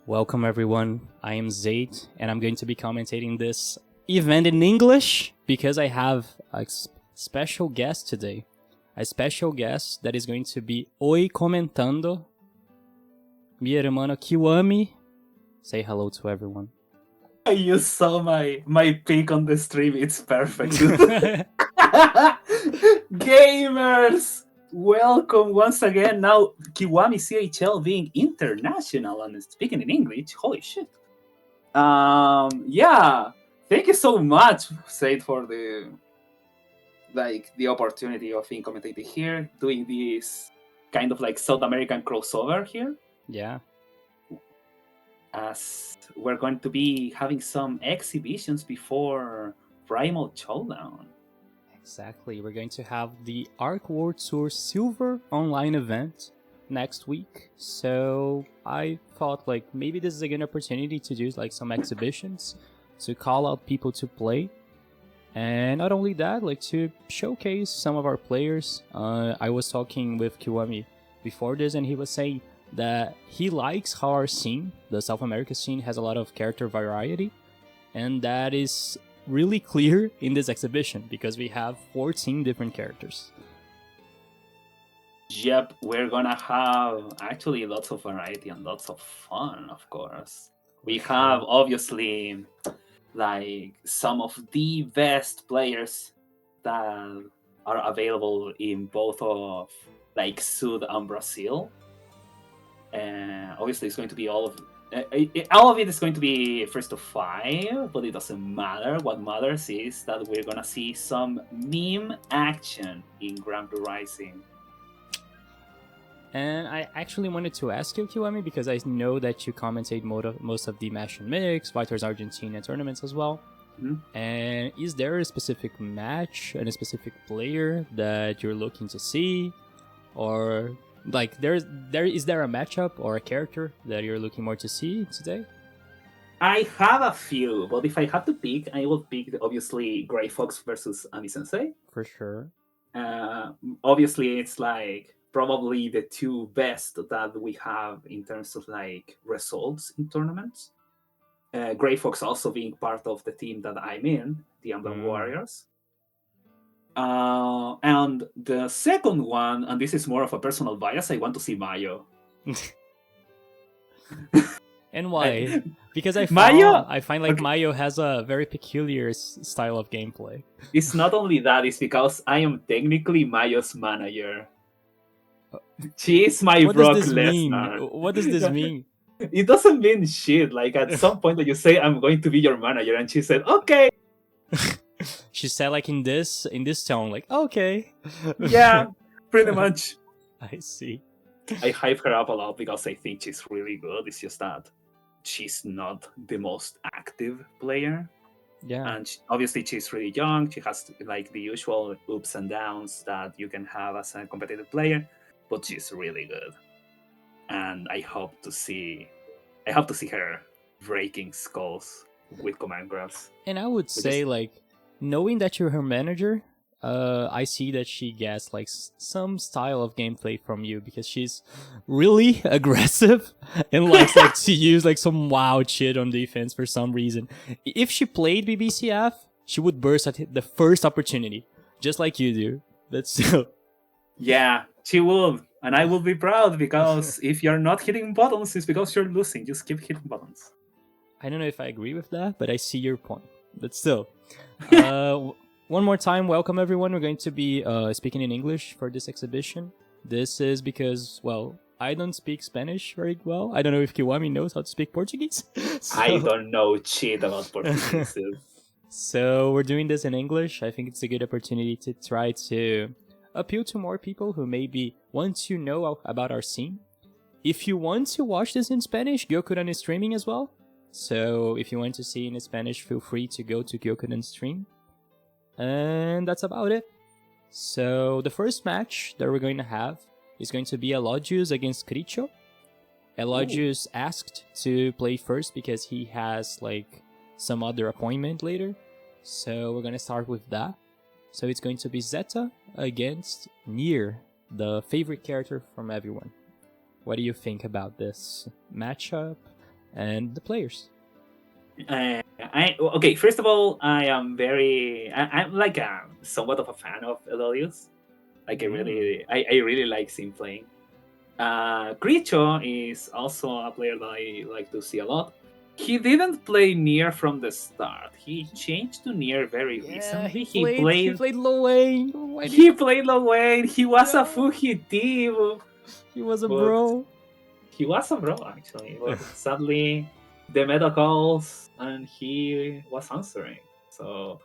Welcome everyone, I am Zate, and I'm going to be commentating this event in English because I have a special guest today. A special guest that is going to be Oi comentando. Mi hermano Kiwami. Say hello to everyone. You saw my pic on the stream, it's perfect. Gamers! Welcome once again. Now, Kiwami CHL being international and speaking in English. Holy shit. Yeah. Thank you so much, Said, for the opportunity of being commentating here, doing this kind of like South American crossover here. Yeah. As we're going to be having some exhibitions before Primal Showdown. Exactly. We're going to have the Arc World Tour Silver online event next week. So I thought like maybe this is a good opportunity to do like some exhibitions to call out people to play. And not only that, like to showcase some of our players. I was talking with Kiwami before this and he was saying that he likes how our scene, the South America scene, has a lot of character variety. And that is really clear in this exhibition because we have 14 different characters. Yep, we're gonna have actually lots of variety and lots of fun, of course. We have obviously like some of the best players that are available in both of like Sud and Brazil. And obviously it's going to be all of it is going to be first to 5, but it doesn't matter. What matters is that we're gonna see some meme action in Grand Prix Rising. And I actually wanted to ask you, Kiwami, because I know that you commentate most of the Match and Mix, Viters Argentina tournaments as well. Mm-hmm. And is there a specific match and a specific player that you're looking to see, or like is there a matchup or a character that you're looking more to see today? I have a few, but if I have to pick, I will pick obviously Gray Fox versus Ami Sensei. For sure. Obviously, it's like probably the two best that we have in terms of like results in tournaments. Gray Fox also being part of the team that I'm in, the Emblem Warriors. And the second one, and this is more of a personal bias, I want to see Mayo. And why? Because I find like okay. Mayo has a very peculiar style of gameplay. It's not only that, it's because I am technically Mayo's manager. She is my Brock Lesnar. What does this mean? It doesn't mean shit. Like at some point that you say, I'm going to be your manager, and she said, okay. She said like in this tone, like, okay. Yeah, pretty much. I see. I hype her up a lot because I think she's really good. It's just that she's not the most active player. Yeah. And obviously she's really young. She has like the usual ups and downs that you can have as a competitive player, but she's really good. And I hope to see her breaking skulls with command grabs. And I would say like knowing that you're her manager, I see that she gets like some style of gameplay from you because she's really aggressive and likes like to use like some wild shit on defense for some reason. If she played BBCF, she would burst at the first opportunity, just like you do. That's so. Yeah, she will, and I will be proud because if you're not hitting buttons, it's because you're losing. Just keep hitting buttons. I don't know if I agree with that, but I see your point. But still. One more time, welcome everyone. We're going to be speaking in English for this exhibition. This is because, well, I don't speak Spanish very well. I don't know if Kiwami knows how to speak Portuguese. So... I don't know shit about Portuguese. So we're doing this in English. I think it's a good opportunity to try to appeal to more people who maybe want to know about our scene. If you want to watch this in Spanish, Gyokudan is streaming as well. So if you want to see in Spanish, feel free to go to Gyokudan stream. And that's about it. So the first match that we're going to have is going to be Elogius against Cricho. Elogius asked to play first because he has like some other appointment later. So we're going to start with that. So it's going to be Zeta against Nier, the favorite character from everyone. What do you think about this matchup? and the players. Okay, first of all, I am I'm like somewhat of a fan of Elodius. Like I really like him playing. Gricho is also a player that I like to see a lot. He didn't play Nier from the start. He changed to Nier very recently. He played low lane. He played low lane. He was a fugitive. He was a bro. He was a bro actually, but sadly the meta calls and he was answering. So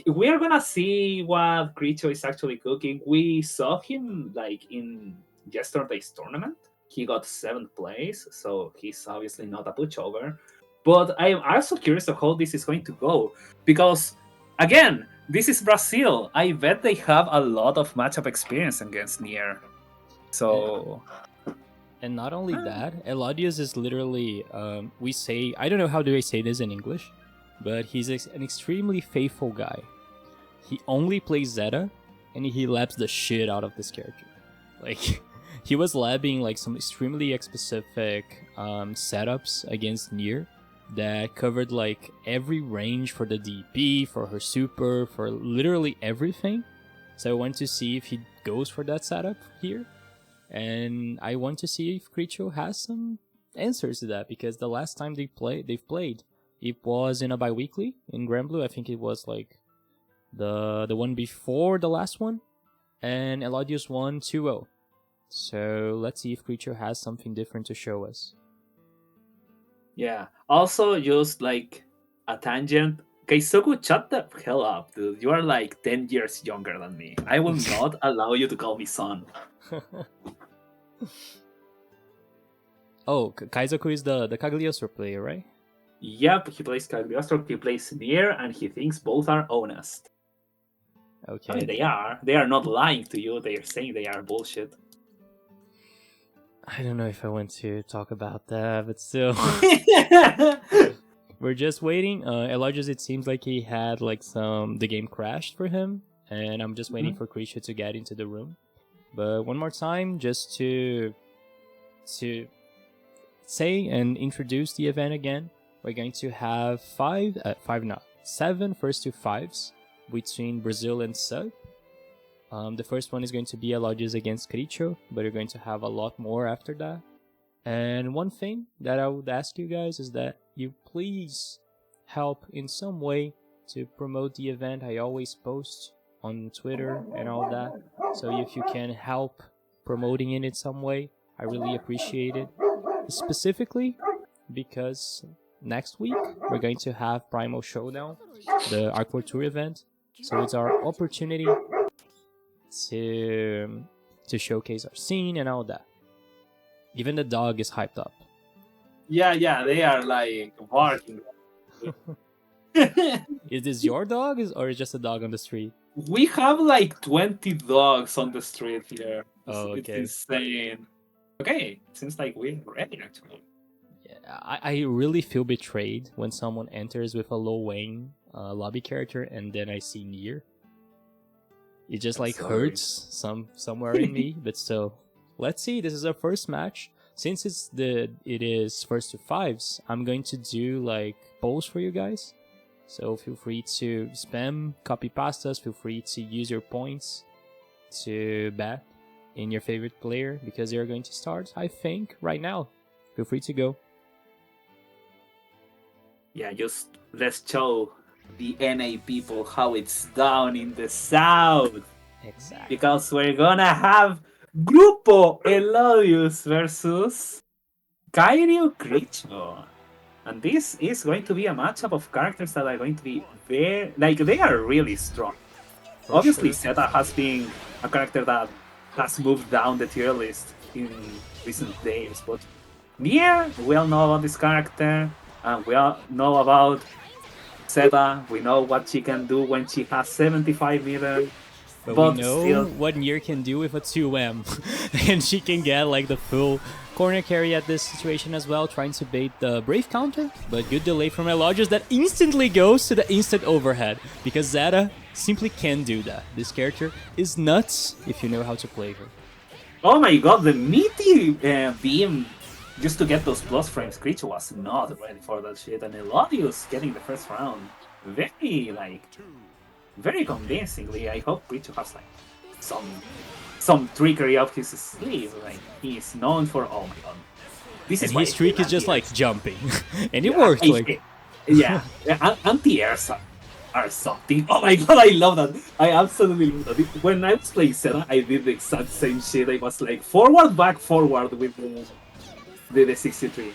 we are gonna see what Gricho is actually cooking. We saw him like in yesterday's tournament. He got 7th place, so he's obviously not a pushover. But I'm also curious of how this is going to go, because again, this is Brazil. I bet they have a lot of matchup experience against Nier. So, and not only that, Elodius is literally we say, I don't know how do I say this in English, but he's an extremely faithful guy. He only plays Zeta, and he labs the shit out of this character. Like, he was labbing like some extremely specific setups against Nier that covered like every range for the DP, for her super, for literally everything. So I want to see if he goes for that setup here. And I want to see if Gricho has some answers to that, because the last time they've played, it was in a bi-weekly in Granblue. I think it was like the one before the last one, and Elodius won 2-0. So let's see if Gricho has something different to show us. Yeah. Also, just like a tangent, Keisoku, shut the hell up, dude. You are like 10 years younger than me. I will not allow you to call me son. Oh, Kaizoku is the Cagliostro player, right? Yep, he plays Cagliostro, he plays Nier, and he thinks both are honest. Okay. I mean, they are. They are not lying to you. They are saying they are bullshit. I don't know if I want to talk about that, but still. We're just waiting. Elodius, it seems like he had like the game crashed for him, and I'm just waiting for Krisha to get into the room. But one more time, just to say and introduce the event again, we're going to have 7 first to 5s between Brazil and Sub. The first one is going to be Elodius against Gricho, but you're going to have a lot more after that. And one thing that I would ask you guys is that you please help in some way to promote the event. I always post on Twitter and all that. So if you can help promoting it in some way, I really appreciate it. Specifically because next week we're going to have Primal Showdown, the Arcor Tour event. So it's our opportunity to showcase our scene and all that. Even the dog is hyped up. Yeah, they are like barking. Is this your dog or is just a dog on the street? We have like 20 dogs on the street here. Oh, okay. It's insane. Okay, seems like we're ready actually. Yeah, I really feel betrayed when someone enters with a low Wayne lobby character and then I see Nier. It just hurts somewhere in me, but still. Let's see, this is our first match. Since it is first to 5s, I'm going to do like polls for you guys. So feel free to spam copy pastas, feel free to use your points to bet in your favorite player because they're going to start, I think, right now. Feel free to go. Yeah, just let's show the NA people how it's down in the south. Exactly. Because we're gonna have Grupo Elodius versus Kairyu Gricho. And this is going to be a matchup of characters that are going to be very, they are really strong. Obviously, sure. Zeta has been a character that has moved down the tier list in recent days, but Nier, we all know about this character, and we all know about Zeta. We know what she can do when she has 75 meters. But we know what Nier can do with a 2M, and she can get like the full corner carry at this situation as well, trying to bait the Brave counter, but good delay from Elodius that instantly goes to the instant overhead, because Zeta simply can do that. This character is nuts if you know how to play her. Oh my god, the meaty beam just to get those plus frames, Creature was not ready for that shit, and Elodius getting the first round very convincingly. I hope Creature has like some trickery up his sleeve. Like he is known for, oh my god. This And is his streak is just like jumping. And it yeah, worked. Like yeah, anti-airs are something. Oh my god, I love that. I absolutely love that. When I was playing Senna, I did the exact same shit. I was like forward, back, forward with the 63.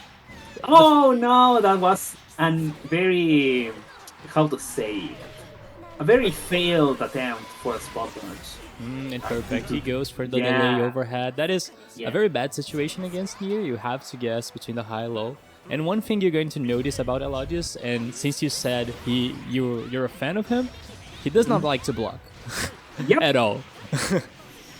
Oh no, that was a very, how to say, a very failed attempt for a spot dodge. and perfect. He goes for the delay overhead. That is a very bad situation against Nier. You have to guess between the high low. And one thing you're going to notice about Elodius, and since you said you're a fan of him, he does not like to block at all.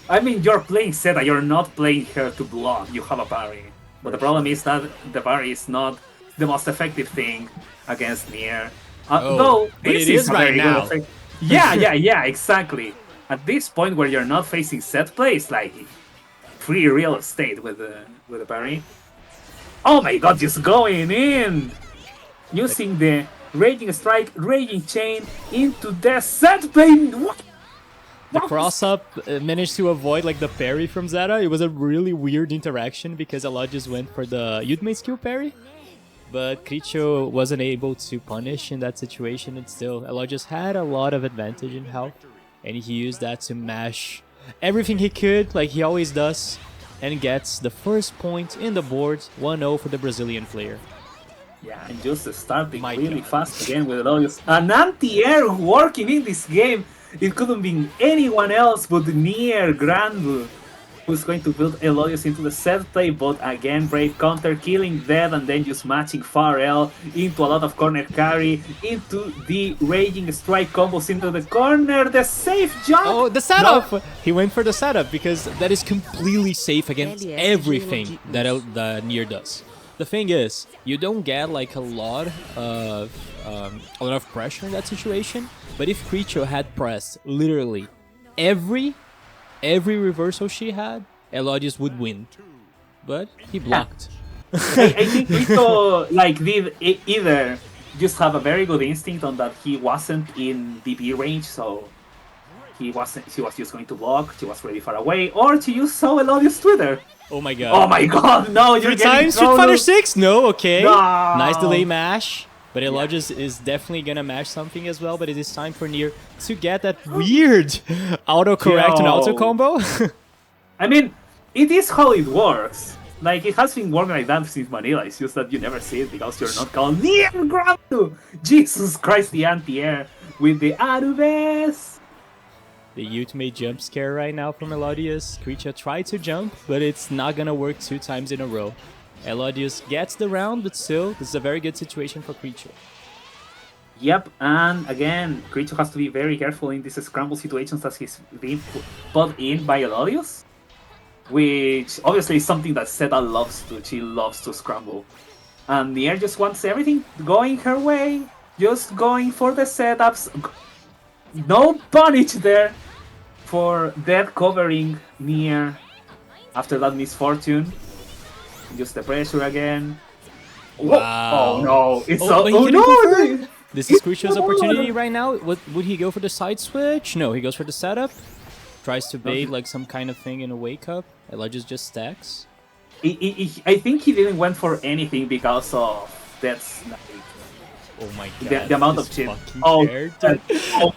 I mean, you're playing Zeta, you're not playing her to block. You have a parry. But the problem is that the parry is not the most effective thing against Nier. Though but this it is right very now. good. Yeah, exactly. At this point where you're not facing set plays, like free real estate with the parry. Oh my god, just going in! Using the Raging Strike, Raging Chain into the set play. What? The cross-up managed to avoid like the parry from Zeta. It was a really weird interaction because Elodius went for the ultimate skill parry. But Cricho wasn't able to punish in that situation, and still Elodius had a lot of advantage in health. And he used that to mash everything he could, like he always does, and gets the first point in the board, 1-0 for the Brazilian player. Yeah, and just starting really fast again with Elodius. An anti-air working in this game. It couldn't be anyone else but Nier Grandu, who's going to build Elodius into the set play, but again, Brave counter, killing dead, and then just matching Pharrell into a lot of corner carry, into the Raging Strike combos into the corner, the safe jump! Oh, the setup! No. He went for the setup, because that is completely safe against everything that Nier does. The thing is, you don't get like a lot of pressure in that situation, but if Creature had pressed literally every reversal she had, Elodius would win. But he blocked. I think Rito did either just have a very good instinct on that he wasn't in DP range, so he was just going to block, she was really far away, or to use Elodius Twitter. Oh my god. Oh my god, no, you're getting Street Fighter 6? No, okay. No. Nice delay mash. But Elodius is definitely gonna mash something as well, but it is time for Nier to get that weird auto-correct and auto-combo. I mean, it is how it works. Like, it has been working like that since Manila, it's just that you never see it because you're not called Nier Grandu! Jesus Christ, the anti-air with the AWT. The ultimate jump scare right now from Elodius. Creature tried to jump, but it's not gonna work 2 times in a row. Elodius gets the round, but still, this is a very good situation for Creature. Yep, and again, Creature has to be very careful in these scramble situations as he's being put in by Elodius, which obviously is something that Zeta loves to. She loves to scramble. And Nier just wants everything going her way, just going for the setups. No punish there for dead covering Nier after that misfortune. Just the pressure again. Wow. Oh no! It's no! This is Crucio's opportunity right now. Would he go for the side switch? No, he goes for the setup. Tries to bait like some kind of thing in a wake up. Elodius just stacks. I think he didn't went for anything because of that's like, oh my god! The amount of chip.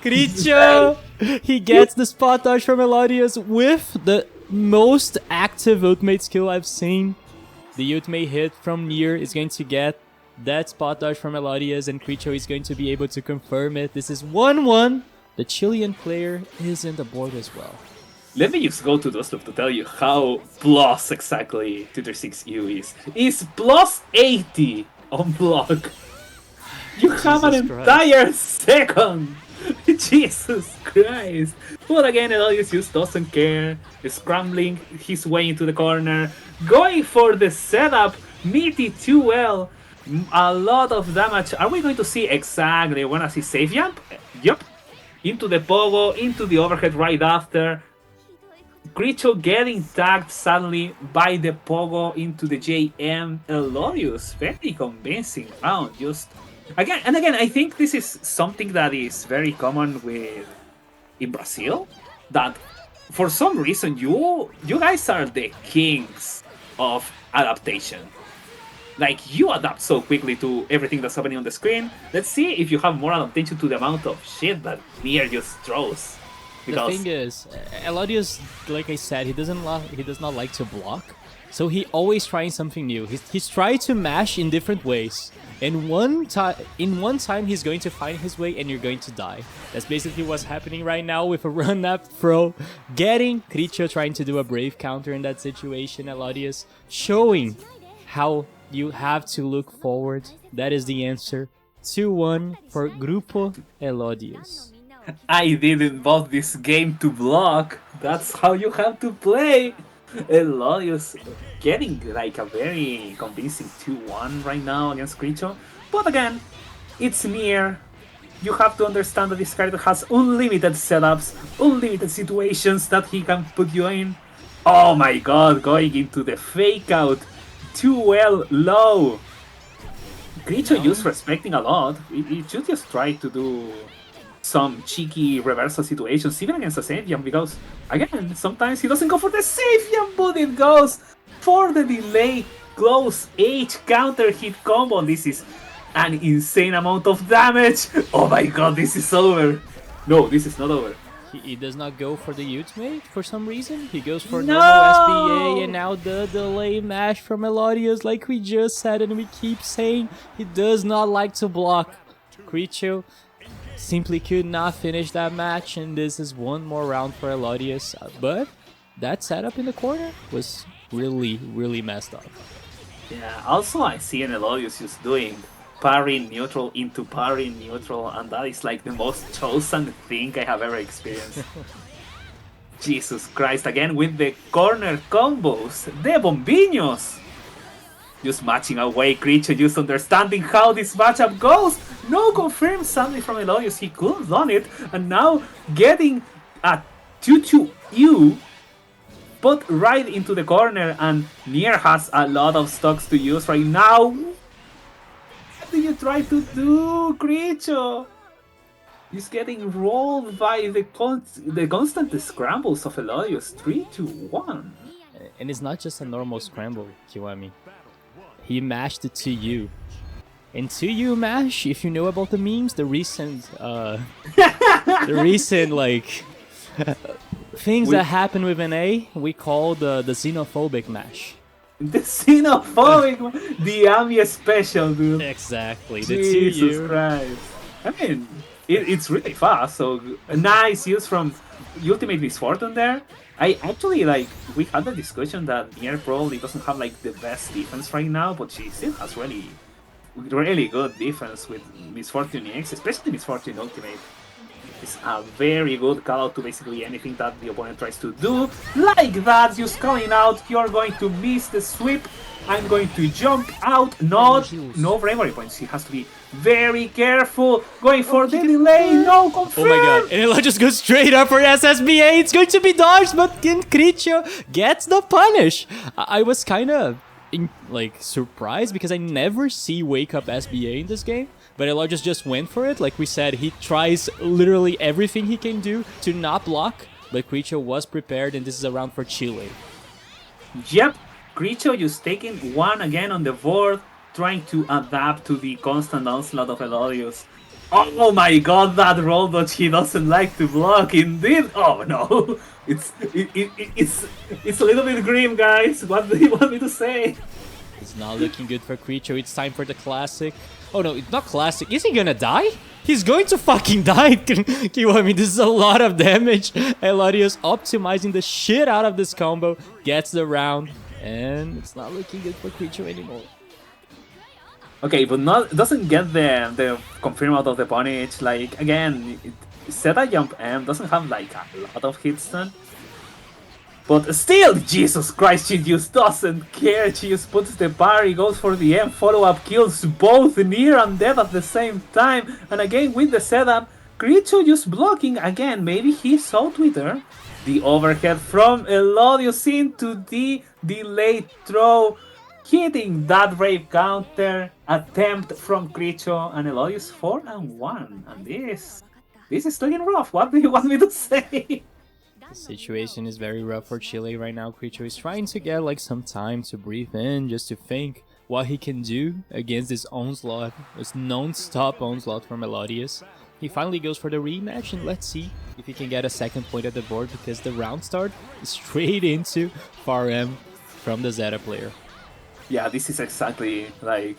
Cricho! He gets the spot dodge from Elodius with the most active ultimate skill I've seen. The ultimate hit from Nier is going to get that spot dodge from Elodius, and Creature is going to be able to confirm it. This is 1-1. The Chilean player is in the board as well. Let me just go to Dostop to tell you how plus exactly Tutor 6U is. It's plus 80 on block. You have an entire second! Jesus Christ! But again, Elodius just doesn't care. Scrambling his way into the corner. Going for the setup. Meaty too well. A lot of damage. Are we going to see exactly? We're gonna see safe jump? Yup. Into the pogo, into the overhead right after. Creature getting tagged sadly by the Pogo into the JM Elorius. Very convincing round. Just again and again, I think this is something that is very common with in Brazil. That for some reason you guys are the kings of adaptation. Like you adapt so quickly to everything that's happening on the screen. Let's see if you have more adaptation to the amount of shit that Nier just throws. The thing is, Elodius, like I said, he does not like to block, so he always trying something new. He's trying to mash in different ways, and one time he's going to find his way, and you're going to die. That's basically what's happening right now with a run-up throw, getting Cricho trying to do a brave counter in that situation. Elodius showing how you have to look forward. That is the answer. 2-1 for Grupo Elodius. I didn't bought this game to block. That's how you have to play. Elodius getting like a very convincing 2-1 right now against Creature. But again, it's Nier. You have to understand that this character has unlimited setups, unlimited situations that he can put you in. Oh my god, going into the fake out. Too well low. Creature used respecting a lot. It should just try to do some cheeky reversal situations, even against a Savian, because, again, sometimes he doesn't go for the Savian, but it goes for the delay close H counter hit combo. This is an insane amount of damage. Oh my god, this is over. No, this is not over. He does not go for the ultimate for some reason. He goes for normal SBA, and now the delay mash from Elodius, like we just said, and we keep saying, he does not like to block. Creature simply could not finish that match, and this is one more round for Elodius. But that setup in the corner was really messed up. Yeah, also I see an Elodius just doing parry neutral into parry neutral, and that is like the most chosen thing I have ever experienced. Jesus Christ, again with the corner combos, the bombinos! Just matching away Creature, just understanding how this matchup goes. No confirm sadly from Elodius, he could have done it, and now getting a 2-2-U put right into the corner, and Nier has a lot of stocks to use right now. What do you try to do, Creature? He's getting rolled by the constant scrambles of Elodius. 3-1. And it's not just a normal scramble, Kiwami. He mashed the 2U. And 2U mash, if you know about the memes, the recent like things that happen with an A, we call the xenophobic mash. The xenophobic, the Ami special, dude. Exactly, the Jesus 2U. Christ. I mean, it's really fast, so a nice use from Ultimate Misfortune there. I actually, like, we had the discussion that Nier probably doesn't have, like, the best defense right now, but she still has really good defense with Misfortune EX, especially Misfortune Ultimate. It's a very good call out to basically anything that the opponent tries to do. Like that, just calling out, you're going to miss the sweep, I'm going to jump out, no bravery points, he has to be very careful, going for the delay, no confirm! Oh my god, and it'll just go straight up for SSBA, it's going to be dodged, but Cricho gets the punish! I was kinda, surprised, because I never see Wake Up SBA in this game, but Elodius just went for it. Like we said, he tries literally everything he can do to not block, but Cricho was prepared, and this is a round for Chile. Yep, Cricho just taking one again on the board, trying to adapt to the constant onslaught of Elodius. Oh my god, that roll dodge, he doesn't like to block, indeed! Oh no, it's a little bit grim, guys, what do you want me to say? It's not looking good for Cricho, it's time for the classic. Oh no, it's not classic, is he gonna die? He's going to fucking die! Kiwami, this is a lot of damage. Elodius optimizing the shit out of this combo, gets the round, and it's not looking good for Cricho anymore. Okay, but doesn't get the confirm out of the punish. Like, again, Zeta Jump M doesn't have like a lot of hit stun. But still, Jesus Christ, she just doesn't care. She just puts the parry, goes for the M, follow-up kills both Nier and Dead at the same time. And again, with the setup, Cricho just blocking again. Maybe he saw Twitter. The overhead from Elodius into the delayed throw, hitting that brave counter attempt from Creature, and Elodius 4-1. And this is looking rough. What do you want me to say? The situation is very rough for Chile right now. Creature is trying to get like some time to breathe in, just to think what he can do against this onslaught, this non-stop onslaught from Elodius. He finally goes for the rematch, and let's see if he can get a second point at the board, because the round start is straight into far M from the Zeta player. Yeah, this is exactly like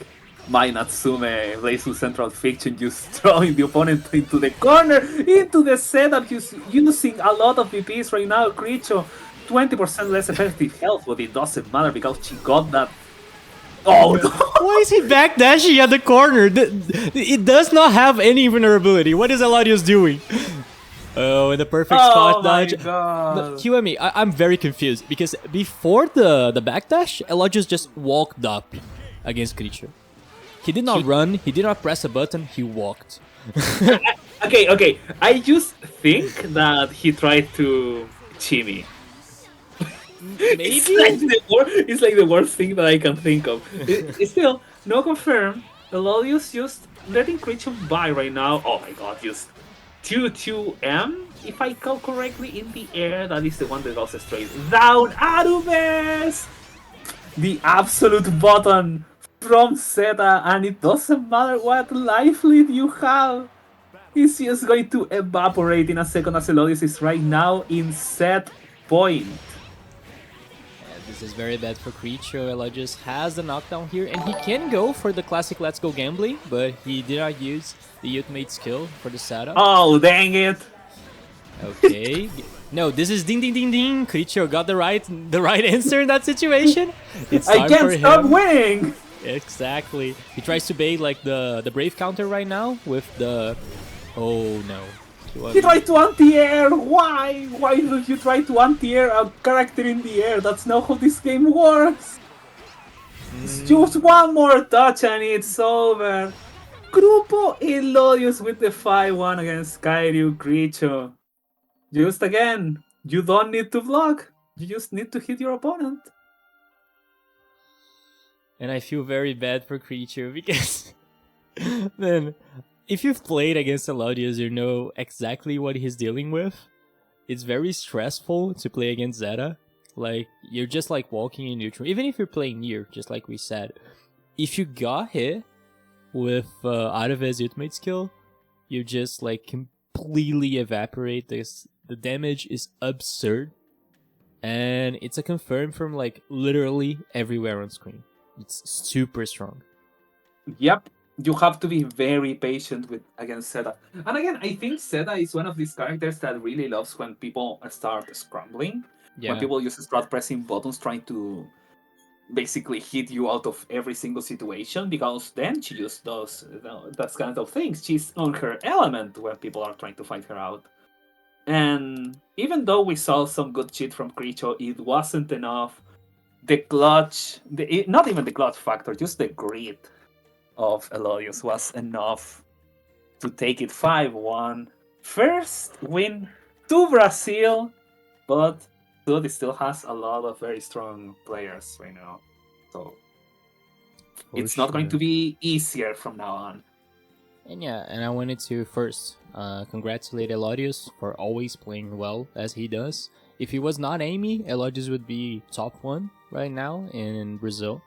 my Natsume Blaze Central Fiction, just throwing the opponent into the corner, into the setup, using a lot of VPs right now. Creature 20% less effective health, but it doesn't matter because she got that. Oh no! Why is he backdashing at the corner? It does not have any vulnerability. What is Elodius doing? Oh, in the perfect spot dodge. God. Q and me, I'm very confused, because before the backdash, Elodius just walked up against Creature. He did not run, he did not press a button, he walked. Okay. I just think that he tried to chimmy. Maybe? It's like the worst thing that I can think of. It's still no confirm. Elodius just letting Creature by right now. Oh my god, just 2-2M, if I call correctly, in the air. That is the one that goes straight down. Arubes! The absolute button from Zeta, and it doesn't matter what life lead you have. It's just going to evaporate in a second, as Elodius is right now in set point. This is very bad for Creature. Elodius has the knockdown here, and he can go for the classic Let's Go Gambling, but he did not use the ultimate skill for the setup. Oh, dang it! Okay. No, this is ding ding ding ding. Creature got the right answer in that situation. It's time I can't for stop him. winning! Exactly. He tries to bait like the brave counter right now with the... Oh no. He tried to anti-air! Why? Why did you try to anti-air a character in the air? That's not how this game works! It's just one more touch and it's over! Grupo Elodius with the 5-1 against Kairyu Creature. Just again, you don't need to block. You just need to hit your opponent. And I feel very bad for Creature, because... Man, if you've played against Elodius, you know exactly what he's dealing with. It's very stressful to play against Zeta. Like, you're just like walking in neutral. Even if you're playing near, just like we said. If you got hit with out of his ultimate skill, you just like completely evaporate. The damage is absurd. And it's a confirm from like literally everywhere on screen. It's super strong. Yep. You have to be very patient against Zeta. And again, I think Zeta is one of these characters that really loves when people start scrambling. Yeah. When people just start pressing buttons trying to basically hit you out of every single situation, because then she just does that kind of things. She's on her element when people are trying to find her out. And even though we saw some good shit from Creature, it wasn't enough. The clutch, not even the clutch factor, just the grit of Elodius was enough to take it 5-1. First win to Brazil, but it still has a lot of very strong players right now. So it's not going to be easier from now on. And yeah, and I wanted to first congratulate Elodius for always playing well as he does. If he was not Amy, Elodius would be top 1 right now in Brazil.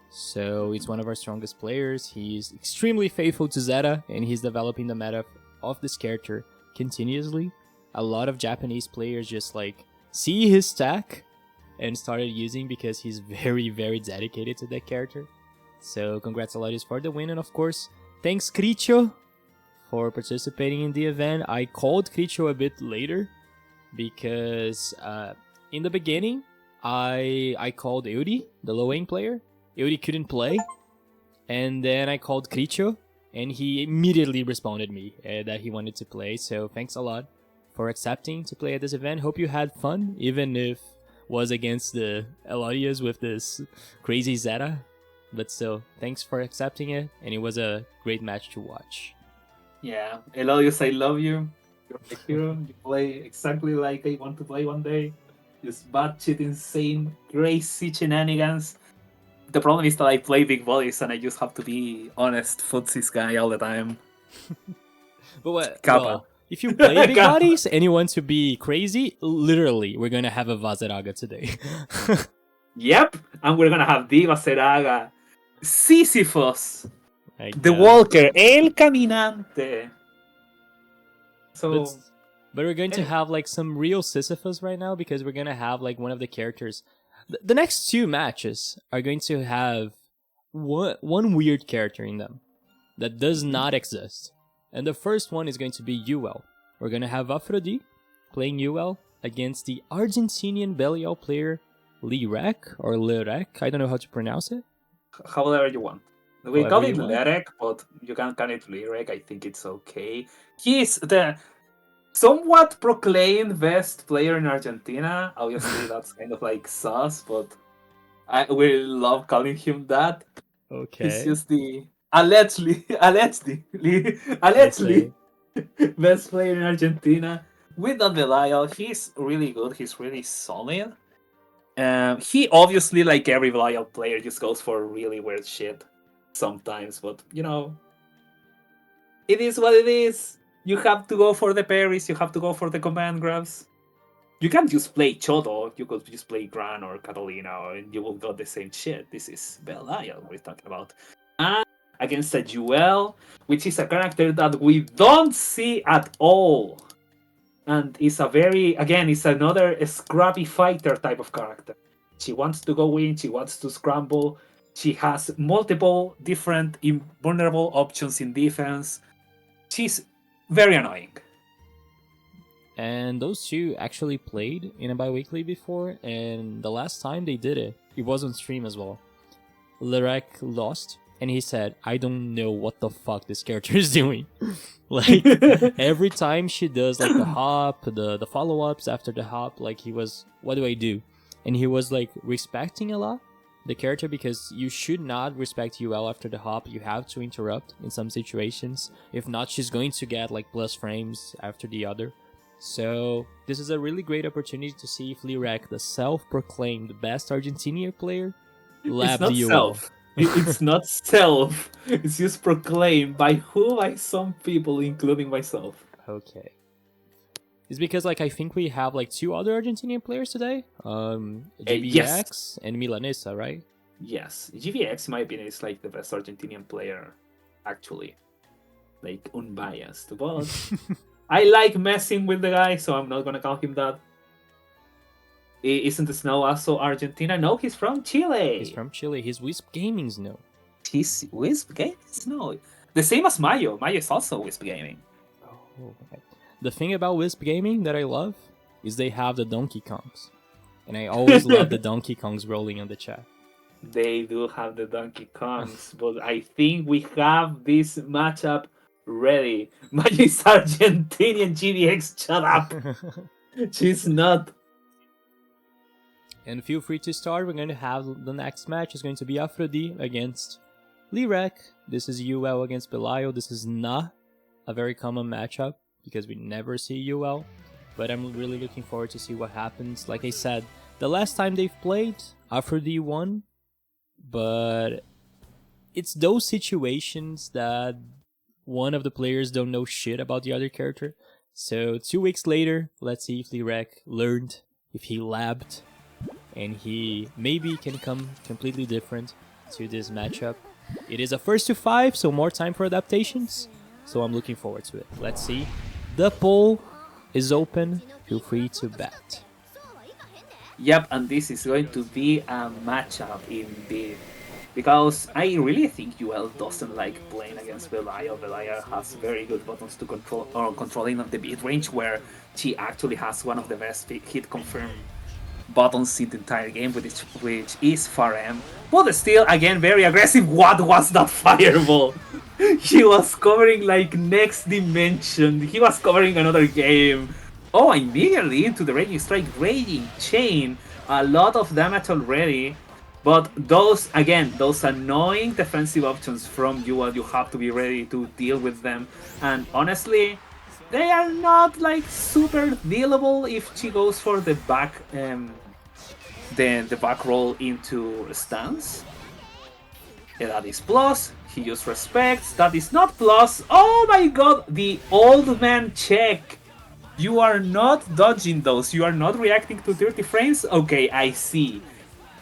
So he's one of our strongest players. He's extremely faithful to Zeta, and he's developing the meta of this character continuously. A lot of Japanese players just like see his stack and started using, because he's very, very dedicated to that character. So congrats Elodius for the win, and of course, thanks Creature for participating in the event. I called Creature a bit later because in the beginning I called AWT, the low aim player. AWT couldn't play, and then I called Creature, and he immediately responded me that he wanted to play. So thanks a lot for accepting to play at this event. Hope you had fun, even if was against the Elodius with this crazy Zeta. But still, thanks for accepting it, and it was a great match to watch. Yeah, Elodius, I love you. You're the hero. You play exactly like I want to play one day. Just bad shit, insane, crazy shenanigans. The problem is that I play big bodies and I just have to be honest footsies guy all the time. But what? Kappa. Well, if you play big Kappa. bodies and you want to be crazy, literally, we're gonna have a Vazeraga today. Yep, and we're gonna have Diva Seraga, Sisyphus, I the guess. Walker, El Caminante. So, But we're going to have like some real Sisyphus right now because we're gonna have like one of the characters. The next two matches are going to have one weird character in them that does not exist. And the first one is going to be UL. We're gonna have Aphrodite playing UL against the Argentinian Belial player Lirek or Lirek. I don't know how to pronounce it. however you want. We However call you it want. Lerek, but you can call it Lirek. I think it's okay. He's the somewhat proclaimed best player in Argentina. Obviously, that's kind of like sus, but we love calling him that. Okay. He's just the allegedly best player in Argentina. With that Belial, he's really good. He's really solid. He obviously, like every Belial player, just goes for really weird shit sometimes. But you know, it is what it is. You have to go for the parries. You have to go for the command grabs. You can't just play Choto. You could just play Gran or Catalina, and you will get the same shit. This is Belial we're talking about. And against a Jewel, which is a character that we don't see at all. And it's a very, again, it's another scrappy fighter type of character. She wants to go in, she wants to scramble, she has multiple different invulnerable options in defense. She's very annoying. And those two actually played in a bi-weekly before, and the last time they did it, it was on stream as well. Lirek lost, and he said, I don't know what the fuck this character is doing. Like, every time she does, like, the hop, the follow-ups after the hop, like, he was, what do I do? And he was, like, respecting a lot the character, because you should not respect UL after the hop. You have to interrupt in some situations. If not, she's going to get, like, plus frames after the other. So, this is a really great opportunity to see if Lirek, the self-proclaimed best Argentinian player, It's not UL. self. It's not self. It's just proclaimed by who? By some people, including myself. Okay. It's because, like, I think we have, like, two other Argentinian players today. GBVS Yes. and Milanesa, right? Yes. GVX, in my opinion, is like the best Argentinian player, actually. Like, unbiased. But I like messing with the guy, so I'm not gonna call him that. Isn't the Snow also Argentina? No, he's from Chile. He's from Chile. He's Wisp Gaming's no. He's Wisp Gaming? No. The same as Mayo. Mayo is also Wisp Gaming. Oh, okay. The thing about Wisp Gaming that I love is they have the Donkey Kongs. And I always love the Donkey Kongs rolling on the chat. They do have the Donkey Kongs, but I think we have this matchup ready. Mayo is Argentinian, GBX, shut up. She's not. And feel free to start. We're going to have the next match is going to be Aphrodite against Lirek. This is UL against Belial. This is not a very common matchup because we never see UL. But I'm really looking forward to see what happens. Like I said, the last time they've played, Aphrodite won. But it's those situations that one of the players don't know shit about the other character. So 2 weeks later, let's see if Lirek learned, if he labbed, and he maybe can come completely different to this matchup. It is a first to 5, so more time for adaptations. So I'm looking forward to it. Let's see. The poll is open. Feel free to bet. Yep, and this is going to be a matchup indeed. Because I really think UL doesn't like playing against Belial. Belial has very good buttons to control, or controlling of the mid range, where she actually has one of the best hit confirm buttons in the entire game, which is Farm. But still, again, very aggressive. What was that fireball? He was covering like next dimension. He was covering another game. Oh, immediately into the Raging Strike, Raging Chain. A lot of damage already. But those, again, those annoying defensive options from UL, you have to be ready to deal with them. And honestly, they are not like super dealable if she goes for the back the back roll into stance. Yeah, that is plus. He just respects. That is not plus. Oh my god, the old man check. You are not dodging those. You are not reacting to 30 frames. Okay, I see.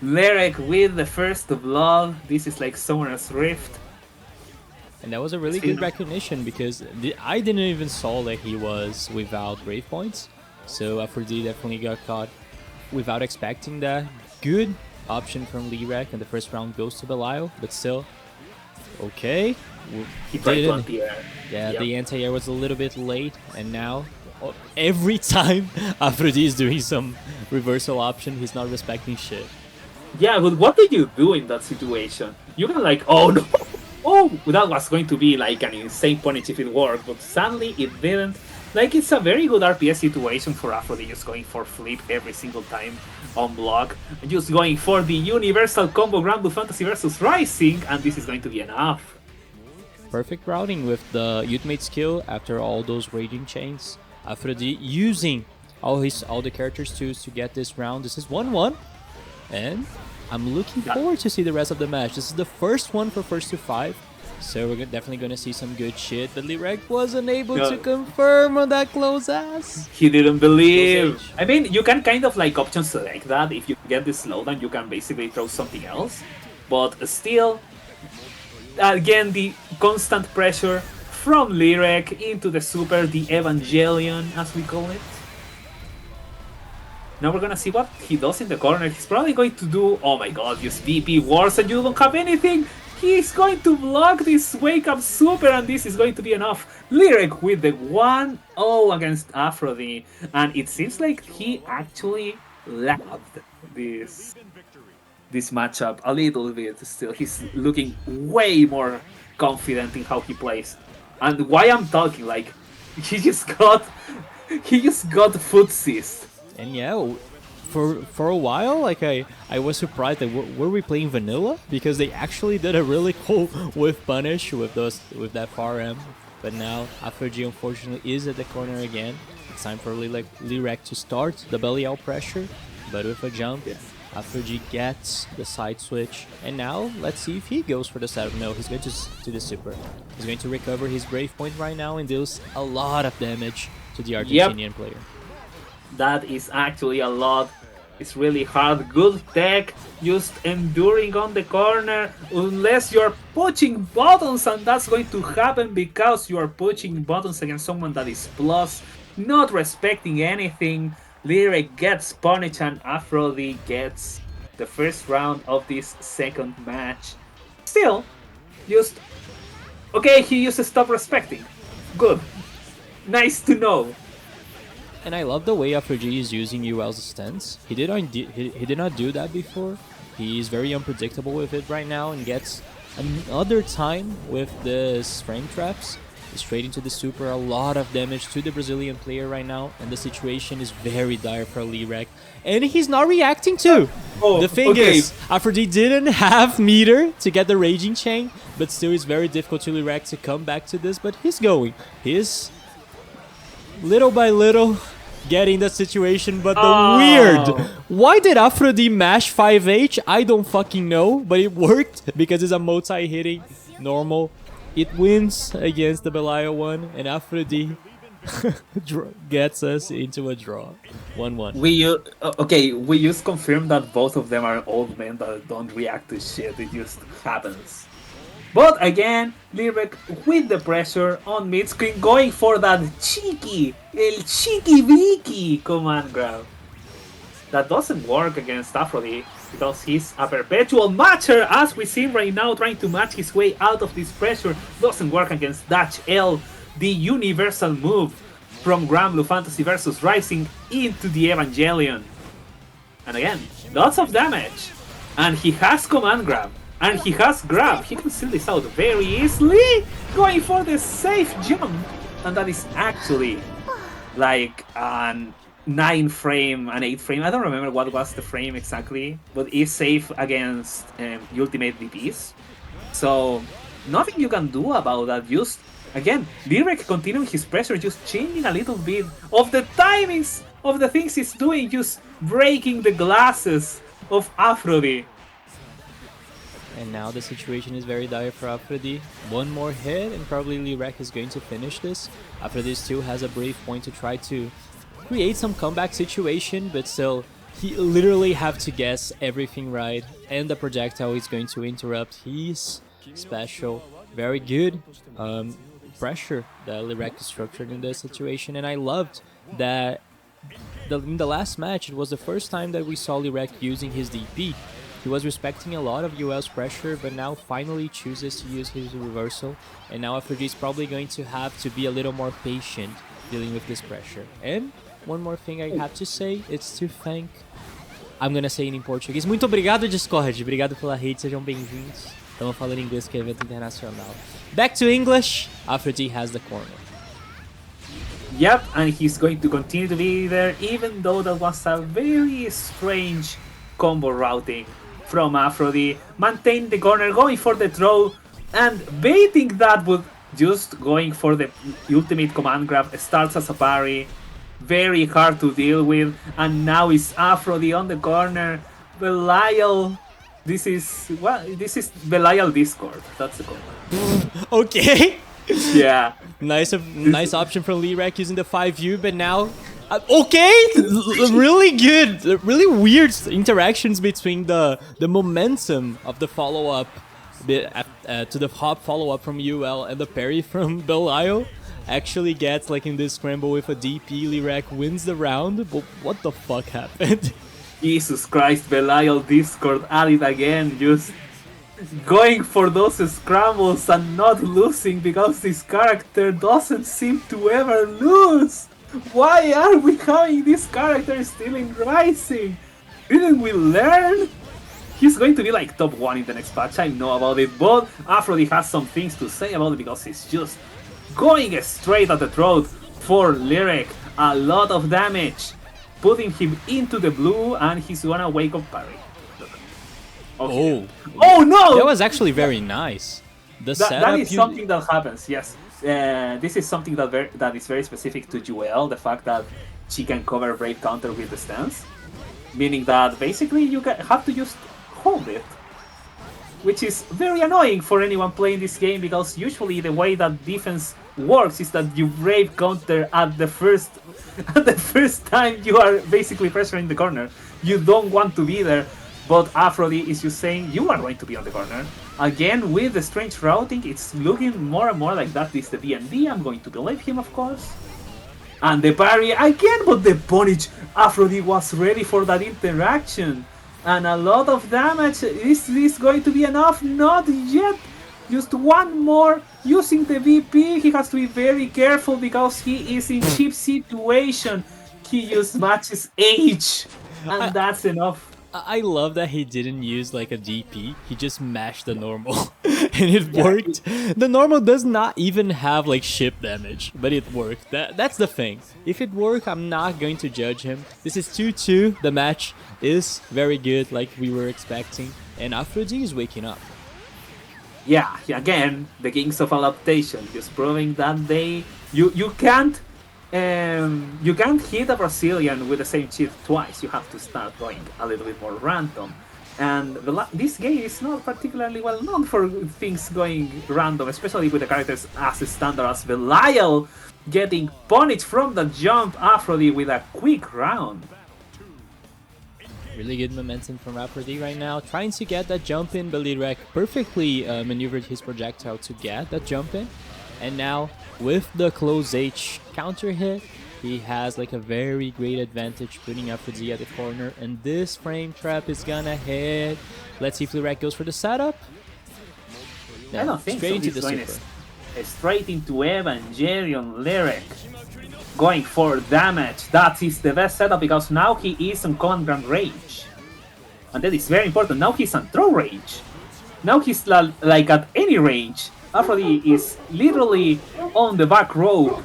Lyrek with the first blood. This is like Summoner's Rift. And that was a really good recognition because I didn't even saw that he was without brave points. So Aphrodite definitely got caught without expecting that. Good option from Lyrek, and the first round goes to Belial, but still, okay. He tried to anti-air. Yeah, yep. The anti-air was a little bit late, and now every time Aphrodite is doing some reversal option, he's not respecting shit. Yeah, but what did you do in that situation? You can like, oh no, oh, that was going to be like an insane punish if it worked, but sadly it didn't. Like, it's a very good RPS situation for Aphrodite, just going for flip every single time on block, just going for the universal combo Grand Blue Fantasy versus Rising, and this is going to be enough. Perfect routing with the ultimate skill after all those raging chains. Aphrodite using all the characters to get this round. This is 1-1, and I'm looking forward to see the rest of the match. This is the first one for first to 5. So we're definitely going to see some good shit, but Lyrek wasn't able to confirm on that close ass. He didn't believe. I mean, you can kind of like option select that. If you get this slowdown, you can basically throw something else. But still, again, the constant pressure from Lyrek into the super, the Evangelion, as we call it. Now we're gonna see what he does in the corner. He's probably going to do, oh my god, use VP Wars and you don't have anything. He's going to block this Wake Up Super, and this is going to be enough. Lyrek with the 1-0 against Aphrodite, and it seems like he actually loved this matchup a little bit. Still, he's looking way more confident in how he plays. And why I'm talking, like, he just got footsies. And yeah, for a while, like I was surprised that were we playing vanilla, because they actually did a really cool whiff punish with that far M. But now Aphrodite unfortunately is at the corner again. It's time for Lyrek to start the Belial pressure, but with a jump, Aphrodite gets the side switch, and now let's see if he goes for the setup. No, he's going to the super. He's going to recover his brave point right now and deals a lot of damage to the Argentinian player. That is actually a lot. It's really hard. Good tech, just enduring on the corner, unless you're pushing buttons, and that's going to happen because you are pushing buttons against someone that is plus, not respecting anything. Lyrek gets punished, and Aphrodite gets the first round of this second match. Still, just okay, he used to stop respecting. Good. Nice to know. And I love the way Aphrodite is using UL's stance. He did not do that before. He is very unpredictable with it right now and gets another time with the frame traps. Straight into the super, a lot of damage to the Brazilian player right now, and the situation is very dire for Lyrek. And he's not reacting to! The thing is, Aphrodite didn't have meter to get the Raging Chain, but still it's very difficult to Lyrek to come back to this, but he's going. He's little by little getting the situation, but the weird... Why did Aphrodite mash 5H? I don't fucking know, but it worked because it's a multi-hitting normal. It wins against the Belial one, and Aphrodite gets us into a draw. 1-1. We just confirmed that both of them are old men that don't react to shit. It just happens. But again, Lyrek with the pressure on mid-screen, going for that cheeky briki command grab. That doesn't work against Aphrodite, because he's a perpetual matcher, as we see right now, trying to match his way out of this pressure. Doesn't work against Dash L, the universal move from Grand Blue Fantasy versus Rising into the Evangelion. And again, lots of damage. And he has command grab. And he has grab. He can seal this out very easily, going for the safe jump. And that is actually like an 9 frame and 8 frame. I don't remember what was the frame exactly, but it's safe against ultimate DPs. So nothing you can do about that. Just Again, Lyric continuing his pressure, just changing a little bit of the timings of the things he's doing, just breaking the glasses of Aphrodite. And now the situation is very dire for Aphrodite. One more hit and probably Lyric is going to finish this. Aphrodite still has a brave point to try to create some comeback situation, but still, he literally have to guess everything right, and the projectile is going to interrupt his special. Very good pressure that Lyric structured in this situation, and I loved that in the last match, it was the first time that we saw Lyric using his DP. He was respecting a lot of UL's pressure, but now finally chooses to use his reversal, and now Aphrodite is probably going to have to be a little more patient dealing with this pressure. And one more thing I have to say, it's to thank... I'm gonna say it in Portuguese. Muito obrigado, Discord. Obrigado pela rede, sejam bem-vindos. Estamos falando inglês, que é evento internacional. Back to English, Aphrodite has the corner. Yep, and he's going to continue to be there, even though that was a very strange combo routing from Aphrodite. Maintain the corner, going for the throw, and baiting that with just going for the ultimate command grab. Starts as a parry, very hard to deal with, and now it's Aphrodite on the corner. Belial, this is Belial Discord. That's the call. Okay. Yeah. Nice option from Lyric using the 5U, but now... okay! Really good, really weird interactions between the momentum of the follow-up to the hop follow-up from UL and the parry from Belial. Actually gets like in this scramble with a DP, Lyric wins the round, but what the fuck happened? Jesus Christ, Belial Discord at it again, just going for those scrambles and not losing because this character doesn't seem to ever lose. Why are we having this character still in Rising? Didn't we learn? He's going to be like top 1 in the next patch, I know about it, but Aphrodite has some things to say about it because he's just going straight at the throat for Lyric. A lot of damage, putting him into the blue, and he's gonna wake up parry. Okay. Oh no! That was actually very nice. That is something that happens, yes. This is something that is very specific to Jewel, the fact that she can cover Brave Counter with the stance. Meaning that basically you have to just hold it. Which is very annoying for anyone playing this game, because usually the way that defense works is that you Brave Counter at the first time you are basically pressuring the corner. You don't want to be there. But Aphrodite is just saying, you are going to be on the corner. Again, with the strange routing, it's looking more and more like that is the BND. I'm going to believe him, of course. And the parry again, but the punish. Aphrodite was ready for that interaction. And a lot of damage. Is this going to be enough? Not yet. Just one more using the VP. He has to be very careful because he is in cheap situation. He just matches age. And that's enough. I love that he didn't use like a DP, he just mashed the normal and it worked. The normal does not even have like ship damage, but it worked. That's the thing. If it worked, I'm not going to judge him. This is 2-2, the match is very good like we were expecting, and Aphrodite is waking up. Yeah, again, the kings of adaptation, just proving that you can't hit a Brazilian with the same cheat twice. You have to start going a little bit more random. And this game is not particularly well known for things going random, especially with the characters as standard as Belial getting punished from the jump, Aphrodite with a quick round. Really good momentum from Aphrodite right now, trying to get that jump in, but Lyric perfectly maneuvered his projectile to get that jump in. And now, with the close H counter hit, he has like a very great advantage putting Aphrodite at the corner, and this frame trap is gonna hit. Let's see if Lyric goes for the setup. No, I don't think straight so. into the super. Straight into Evangelion Lyric. Going for damage. That is the best setup because now he is on command grab range. And that is very important. Now he's on throw range. Now he's like at any range. Aphrodite is literally on the back rope.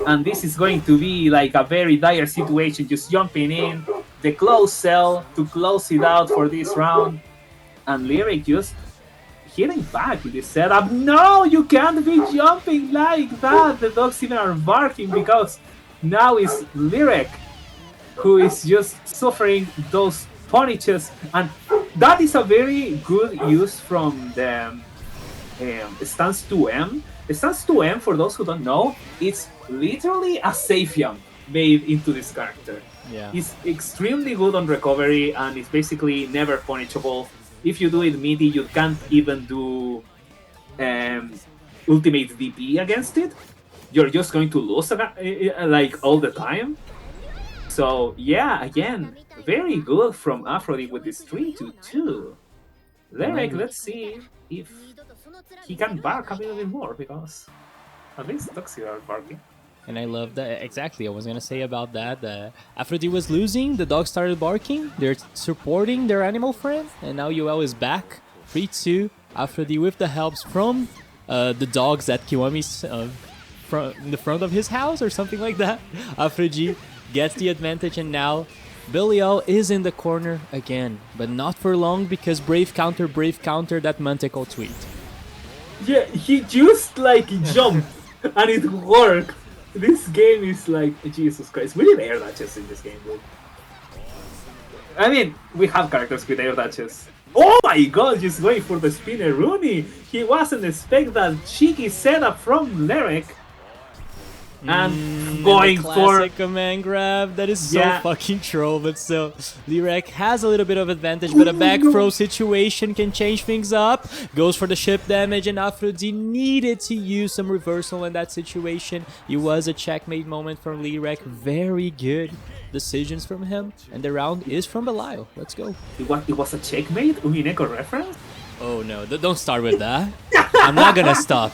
And this is going to be like a very dire situation, just jumping in, the close cell to close it out for this round. And Lyric just, hitting back in this setup. No, you can't be jumping like that. The dogs even are barking because now it's Lyric who is just suffering those punishes, and that is a very good use from the stance 2M. Stance 2M, for those who don't know, it's literally a safe jump made into this character. Yeah. He's extremely good on recovery and is basically never punishable. If you do it meaty, you can't even do ultimate DP against it. You're just going to lose like all the time. So yeah, again, very good from Aphrodite with this 3-2. Lyric, let's see if he can bark a little bit more, because at least Toxic are barking. And I love that. Exactly, I was gonna say about that. Aphrodite was losing, the dog started barking, they're supporting their animal friend, and now UL is back. 3-2, Aphrodite with the helps from the dogs at Kiwami's in the front of his house or something like that. Aphrodite gets the advantage, and now Belial is in the corner again, but not for long, because brave counter that Manticore tweet. Yeah, he just like jumped and it worked. This game is like, Jesus Christ, we need air dashes in this game, dude. I mean, we have characters with air dashes. Oh my god, just going for the spinner Rooney. He wasn't expect that cheeky setup from Lyric. And going for command grab. That is so fucking troll, but still, Lyric has a little bit of advantage, but a back throw situation can change things up. Goes for the ship damage, and Aphrodite needed to use some reversal in that situation. It was a checkmate moment from Lyric. Very good decisions from him, and the round is from Belial. Let's go. It was a checkmate? Umineko reference? Oh no, don't start with that. I'm not gonna stop.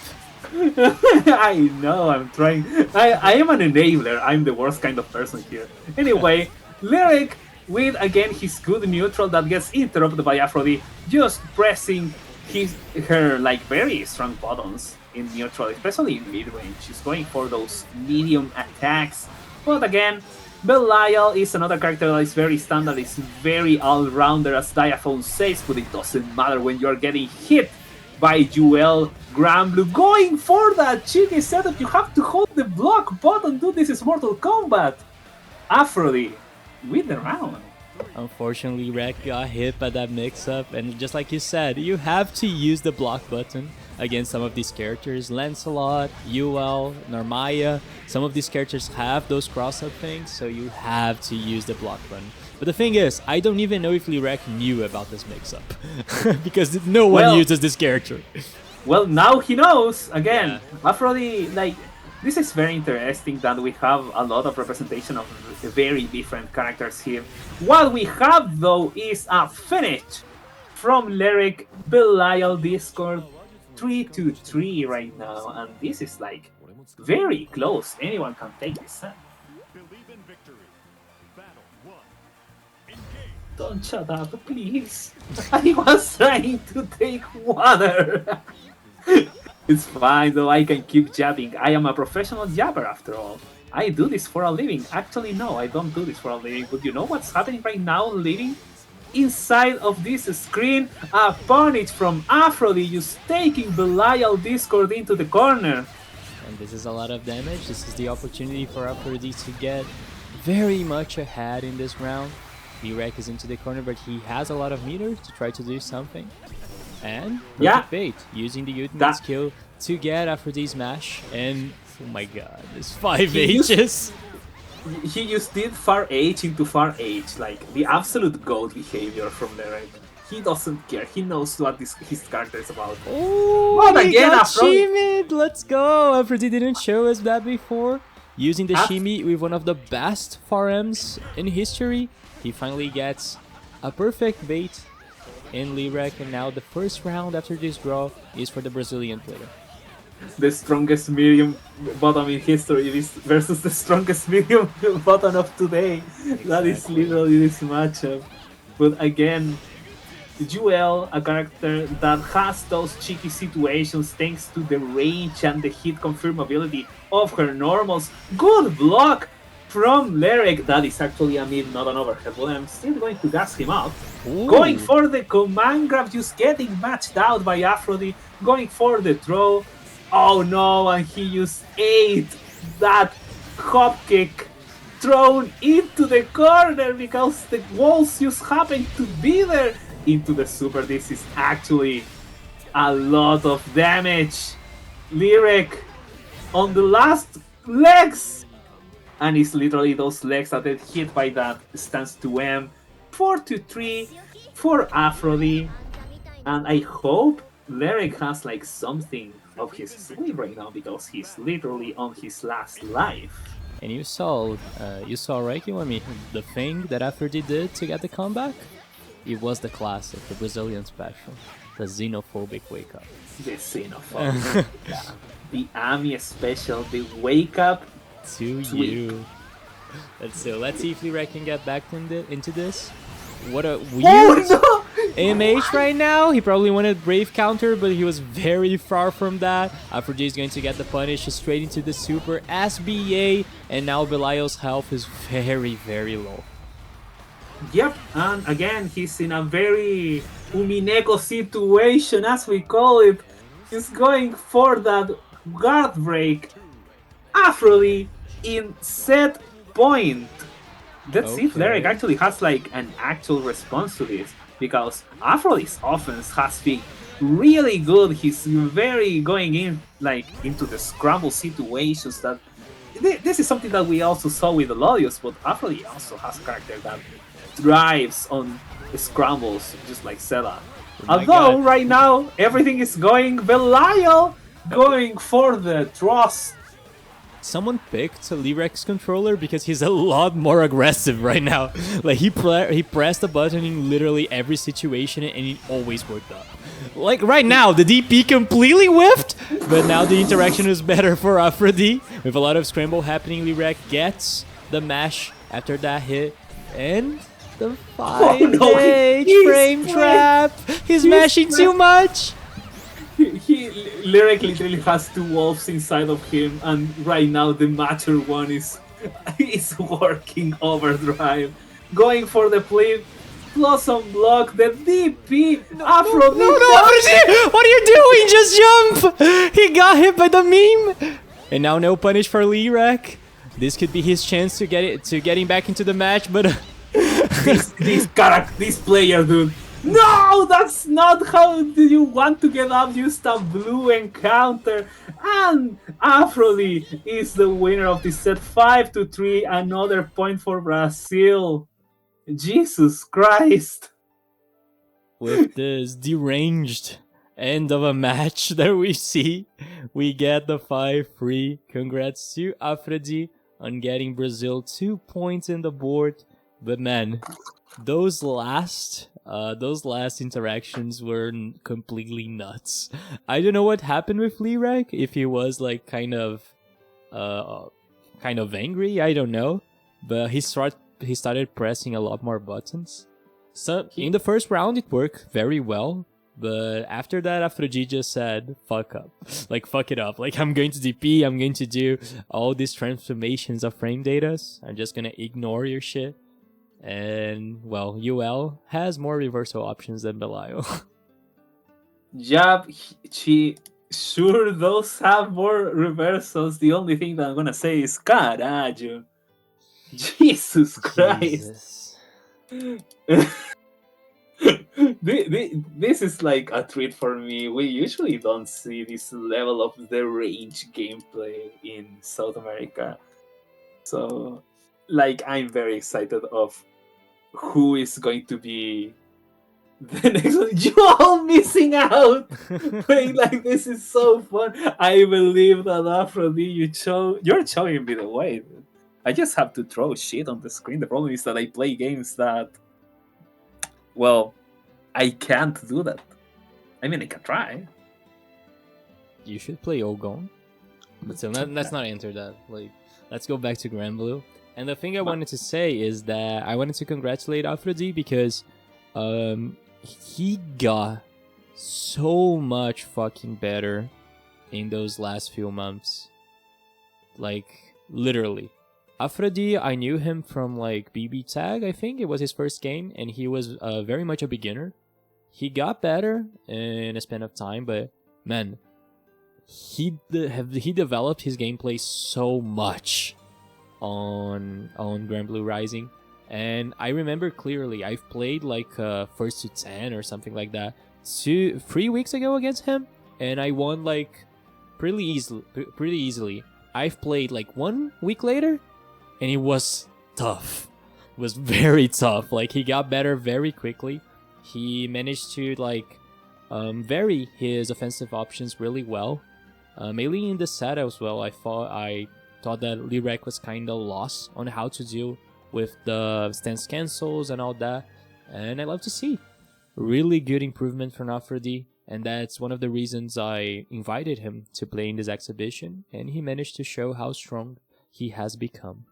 I know, I'm trying. I am an enabler. I'm the worst kind of person here. Anyway, Lyric with, again, his good neutral that gets interrupted by Aphrodite, just pressing her like very strong buttons in neutral, especially in mid-range. She's going for those medium attacks. But again, Belial is another character that is very standard, is very all-rounder, as Diaphone says, but it doesn't matter when you're getting hit by Jewel. Granblue going for that cheeky setup. You have to hold the block button, dude. This is Mortal Kombat. Aphrodite with the round. Unfortunately, Rek got hit by that mix-up, and just like you said, you have to use the block button against some of these characters. Lancelot, UL, Narmaya, some of these characters have those cross-up things, so you have to use the block button. But the thing is, I don't even know if Lirek knew about this mix-up, because no one uses this character. Well, now he knows. Again, Aphrodite, like, this is very interesting that we have a lot of representation of very different characters here. What we have, though, is a finish from Lyric. Belial Discord 3-3 right now, and this is like very close. Anyone can take this set. Don't shut up, please. I was trying to take water. It's fine, though. I can keep jabbing. I am a professional jabber, after all. I do this for a living. Actually, no, I don't do this for a living. But you know what's happening right now, living? Inside of this screen, a punish from Aphrodite just taking Belial Discord into the corner. And this is a lot of damage. This is the opportunity for Aphrodite to get very much ahead in this round. Lirek is into the corner, but he has a lot of meters to try to do something. And bait, using the ultimate skill to get Aphrodite's mash. And oh my god, this 5 H's. He just did far H into far H, like the absolute goat behavior from Lirek. He doesn't care. He knows what his character is about. Oh, but again, Shimmy, let's go. Aphrodite didn't show us that before. Using the Shimmy with one of the best far M's in history. He finally gets a perfect bait in Lirek, and now the first round after this draw is for the Brazilian player. The strongest medium bottom in history versus the strongest medium bottom of today. That is literally this matchup. But again, Jewel, a character that has those cheeky situations thanks to the range and the hit confirmability of her normals. Good block! from Lyric. That is actually a mid, not an overhead. Well, I'm still going to gas him out. Ooh. Going for the command grab, just getting matched out by Aphrodite. Going for the throw. Oh no, and he just ate that hop kick thrown into the corner because the walls just happened to be there into the super. This is actually a lot of damage. Lyric on the last legs, and it's literally those legs that get hit by that stands to M. 4-3 for Aphrodite, and I hope Lyric has like something of his sleeve right now because he's literally on his last life. And you saw right, Kiwami, the thing that Aphrodite did to get the comeback? It was the classic, the Brazilian special, the xenophobic wake up. The xenophobic. Yeah. The Ami special, the wake up to tweak. You. Let's see if Lyric can get back into this. What a weird MH right now. He probably wanted Brave counter, but he was very far from that. Aphrodite is going to get the punish straight into the super SBA, and now Belial's health is very, very low. Yep, and again, he's in a very Umineko situation, as we call it. He's going for that guard break. Aphrodite in set point. Let's see if Lyric actually has like an actual response to this, because Aphrodite's offense has been really good. He's very going in like into the scramble situations. That this is something that we also saw with Elodius, but Aphrodite also has a character that thrives on scrambles, just like Seda. Although right now everything is going Belial going for the thrust. Someone picked Lyric's controller because he's a lot more aggressive right now. Like he pressed the button in literally every situation and it always worked out. Like right now, the DP completely whiffed, but now the interaction is better for Aphrodite. With a lot of scramble happening, Lyric gets the mash after that hit, and the 5H frame trap. He's mashing too much. He Lyric literally has two wolves inside of him, and right now the mature one is working overdrive, going for the flip, Blossom block, the DP, Aphrodite. No, Aphrodite! What are you doing? Just jump! He got hit by the meme, and now no punish for Lyric. This could be his chance to getting back into the match, but this player, dude. No, that's not how you want to get up. Just a blue encounter, and Aphrodite is the winner of this set. 5-3, another point for Brazil. Jesus Christ! With this deranged end of a match that we see, we get the 5-3. Congrats to Aphrodite on getting Brazil 2 points in the board. But man, those last interactions were completely nuts. I don't know what happened with Lyric, if he was like kind of angry, I don't know, but he started pressing a lot more buttons. So in the first round it worked very well, but after that Aphrodite just said fuck up, like fuck it up, like I'm going to DP, I'm going to do all these transformations of frame data, I'm just gonna ignore your shit. And, well, UL has more reversal options than Belial. Yup, sure those have more reversals. The only thing that I'm gonna say is caralho. Jesus Christ. This is like a treat for me. We usually don't see this level of the range gameplay in South America. So, like, I'm very excited of who is going to be the next one. You all missing out! Playing like this is so fun. I believe that Aphrodite, you're showing me the way. I just have to throw shit on the screen. The problem is that I play games that, well, I can't do that. I mean, I can try. You should play Ogon. But so let's not enter that. Like, let's go back to Grand Blue. And the thing I wanted to say is that I wanted to congratulate Aphrodite because he got so much fucking better in those last few months. Like, literally. Afrodi, I knew him from like BBTAG, I think it was his first game, and he was very much a beginner. He got better in a span of time, but man, he developed his gameplay so much on Grand Blue Rising. And I remember clearly, I've played like first to 10 or something like that 3 weeks ago against him, and I won like pretty easily. I've played like 1 week later, and it was tough. It was very tough. Like, he got better very quickly. He managed to like vary his offensive options really well. Mainly in the set as well, I thought that Lirek was kind of lost on how to deal with the stance cancels and all that, and I love to see really good improvement from Afrodi, and that's one of the reasons I invited him to play in this exhibition, and he managed to show how strong he has become.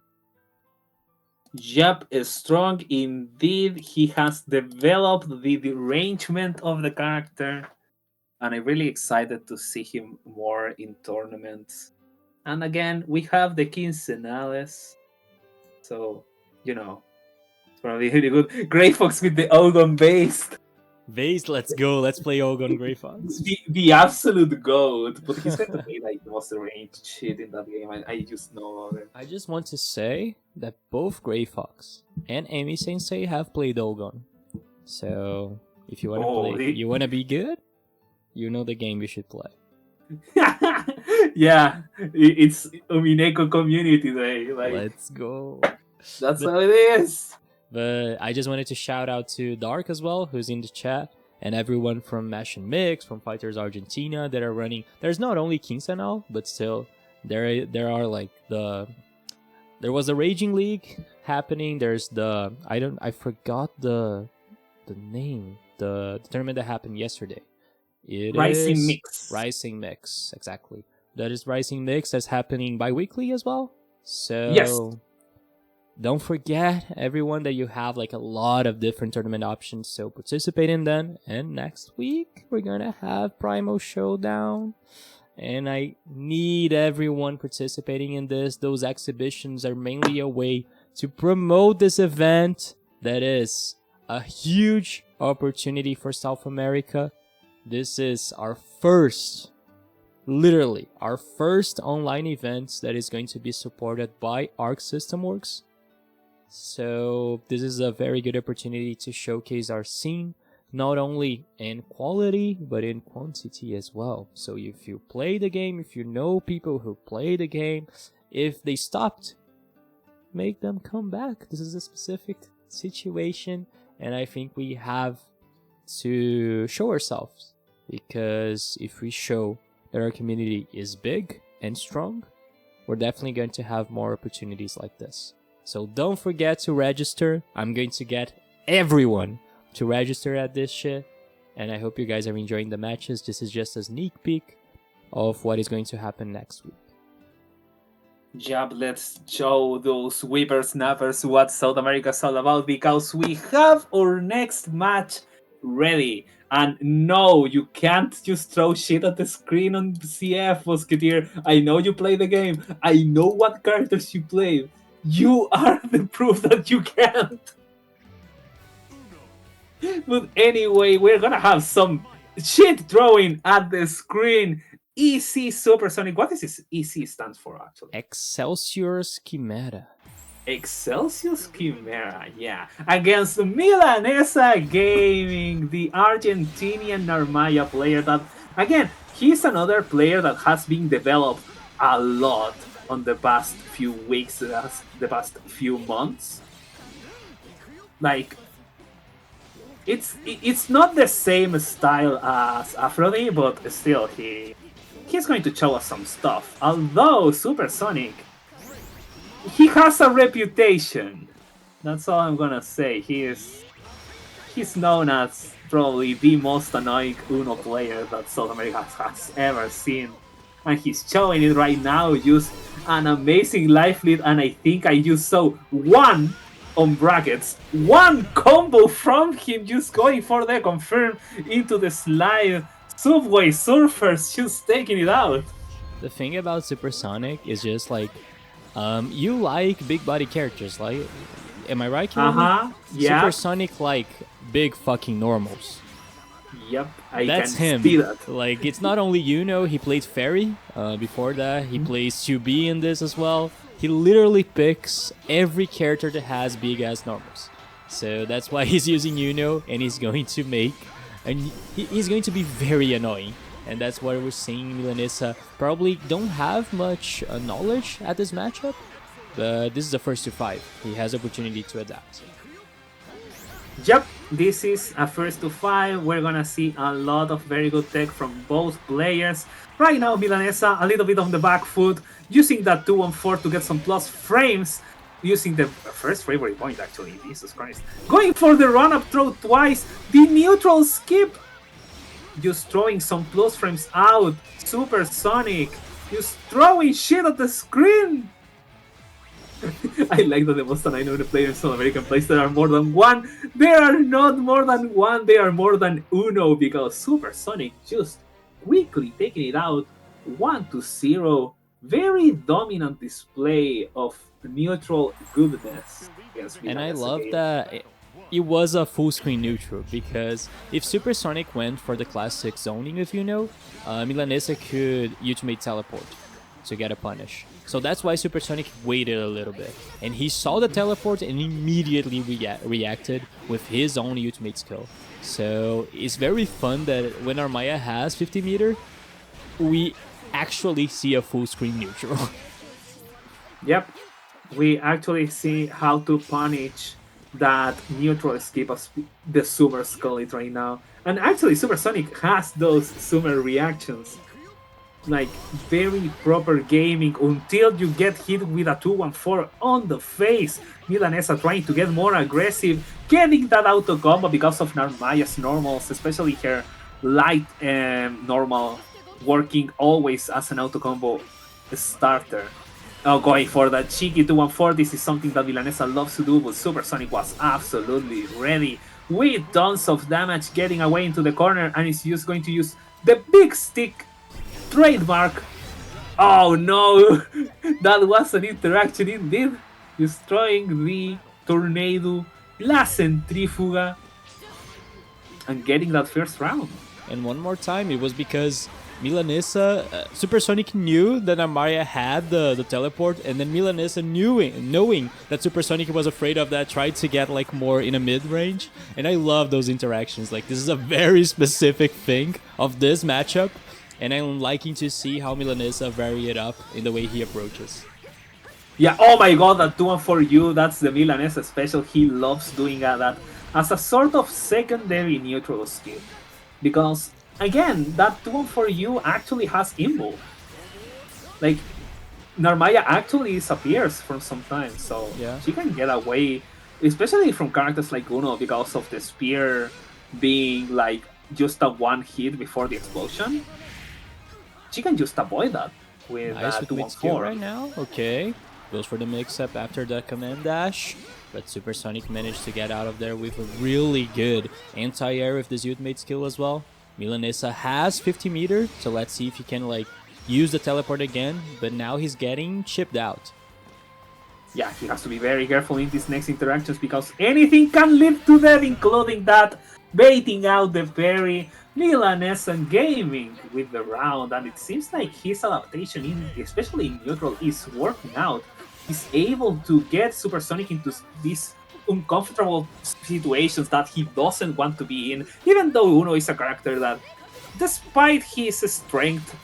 Yep, is strong indeed. He has developed the derangement of the character, and I'm really excited to see him more in tournaments. And again, we have the quincenales, so you know, it's probably really good. Grey Fox with the Ogon based. Vase, let's go. Let's play Ogon Grey Fox. The absolute goat. But he's going to play like the most ranged shit in that game. I just know it. I just want to say that both Grey Fox and Amy Sensei have played Ogon. So if you want to you want to be good, you know the game you should play. Yeah, it's Umineko Community Day. Like, let's go. That's how it is. But I just wanted to shout out to Dark as well, who's in the chat, and everyone from Mash and Mix, from Fighters Argentina that are running. There's not only Quinza now, but still there are like there was a Raging League happening. There's I forgot the name, the tournament that happened yesterday. Rising Mix. Rising Mix, exactly. That is Rising Mix. That's happening bi-weekly as well. So yes. Don't forget, everyone, that you have like a lot of different tournament options, so participate in them. And next week, we're gonna have Primo Showdown. And I need everyone participating in this. Those exhibitions are mainly a way to promote this event that is a huge opportunity for South America. This is our first, literally, our first online event that is going to be supported by Arc System Works. So this is a very good opportunity to showcase our scene, not only in quality, but in quantity as well. So if you play the game, if you know people who play the game, if they stopped, make them come back. This is a specific situation, and I think we have to show ourselves, because if we show that our community is big and strong, we're definitely going to have more opportunities like this. So don't forget to register. I'm going to get everyone to register at this shit. And I hope you guys are enjoying the matches. This is just a sneak peek of what is going to happen next week. Yep, let's show those whippersnappers what South America is all about, because we have our next match ready. And no, you can't just throw shit at the screen on CF, Musketeer. I know you play the game. I know what characters you play. You are the proof that you can't. But anyway, we're gonna have some shit throwing at the screen. EC Supersonic. What does this EC stands for, actually? Excelsior's Chimera. Excelsior's Chimera, yeah. Against Milanesa Gaming, the Argentinian Narmaya player that, again, he's another player that has been developed a lot on the past few weeks, the past few months. Like, it's not the same style as Afrodi, but still he's going to show us some stuff. Although Supersonic, he has a reputation. That's all I'm gonna say. He's known as probably the most annoying Uno player that South America has ever seen. And he's showing it right now. Just an amazing life lead, and I think I just saw one on brackets. One combo from him, just going for the confirm into the slide. Subway Surfers just taking it out. The thing about Supersonic is just like, You like big body characters, like, am I right, Killian? Yeah. Supersonic like big fucking normals. Yep, That's can him. see that. Like, it's not only he played Fairy before that. He plays 2B in this as well. He literally picks every character that has big ass normals. So that's why he's using and he's going to make, and he's going to be very annoying. And that's why we're seeing Milanesa probably don't have much knowledge at this matchup, but this is the first to 5. He has opportunity to adapt. Yep, this is a first to 5. We're gonna see a lot of very good tech from both players. Right now, Milanesa a little bit on the back foot, using that 2-1-4 to get some plus frames, using the first bravery point actually, Jesus Christ. Going for the run-up throw twice, the neutral skip, just throwing some plus frames out, Supersonic, just throwing shit at the screen. I like that the Boston I know the players in South American plays there are more than one. They are not more than one, they are more than uno, because Supersonic just quickly taking it out 1-0. Very dominant display of neutral goodness. And I love that it was a full screen neutral, because if Supersonic went for the classic zoning with Milanesa could ultimate teleport to get a punish. So that's why Supersonic waited a little bit. And he saw the teleport and immediately reacted with his own ultimate skill. So it's very fun that when Armaya has 50 meter, we actually see a full screen neutral. Yep, we actually see how to punish that neutral skip of the Sumer Skull right now. And actually Supersonic has those Sumer reactions. Like, very proper gaming until you get hit with a 2-1-4 on the face. Milanesa trying to get more aggressive, getting that auto combo because of Narmaya's normals, especially her light normal, working always as an auto combo starter. Oh, going for that cheeky 2-1-4, this is something that Milanesa loves to do, but Supersonic was absolutely ready with tons of damage, getting away into the corner, and is just going to use the big stick trademark. Oh no, that was an interaction indeed, destroying the tornado, la centrífuga, and getting that first round. And one more time, it was because Milanesa, Supersonic knew that Armaya had the teleport, and then Milanesa knowing that Supersonic was afraid of that, tried to get like more in a mid-range. And I love those interactions. Like, this is a very specific thing of this matchup, and I'm liking to see how Milanesa vary it up in the way he approaches. Yeah, oh my god, that 2-1-4U, that's the Milanesa special. He loves doing that as a sort of secondary neutral skill. Because, again, that 2-1-4U actually has imbo. Like, Narmaya actually disappears for some time, so yeah, she can get away, especially from characters like Uno, because of the spear being like just a one hit before the explosion. She can just avoid that with nice with 2-1-4 right now. Okay, goes for the mix-up after the command dash, but Supersonic managed to get out of there with a really good anti-air with this ultimate skill as well. Milanesa has 50 meter, so let's see if he can like use the teleport again, but now he's getting chipped out. Yeah, he has to be very careful in these next interactions because anything can lead to that, including that baiting out the very Milanesa gaming with the round, and it seems like his adaptation, especially in neutral, is working out. He's able to get Supersonic into these uncomfortable situations that he doesn't want to be in, even though Uno is a character that, despite his strength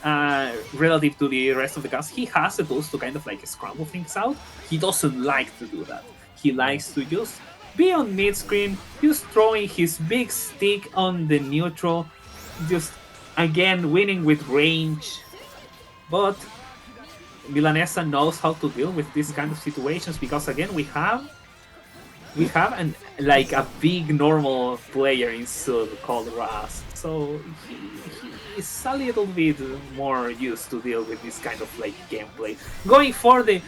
relative to the rest of the cast, he has the tools to kind of like scramble things out. He doesn't like to do that. He likes to just be on mid-screen, just throwing his big stick on the neutral, just again winning with range. But Milanesa knows how to deal with these kind of situations because again we have like a big normal player in Sud called Raz, so he is a little bit more used to deal with this kind of like gameplay. Going for the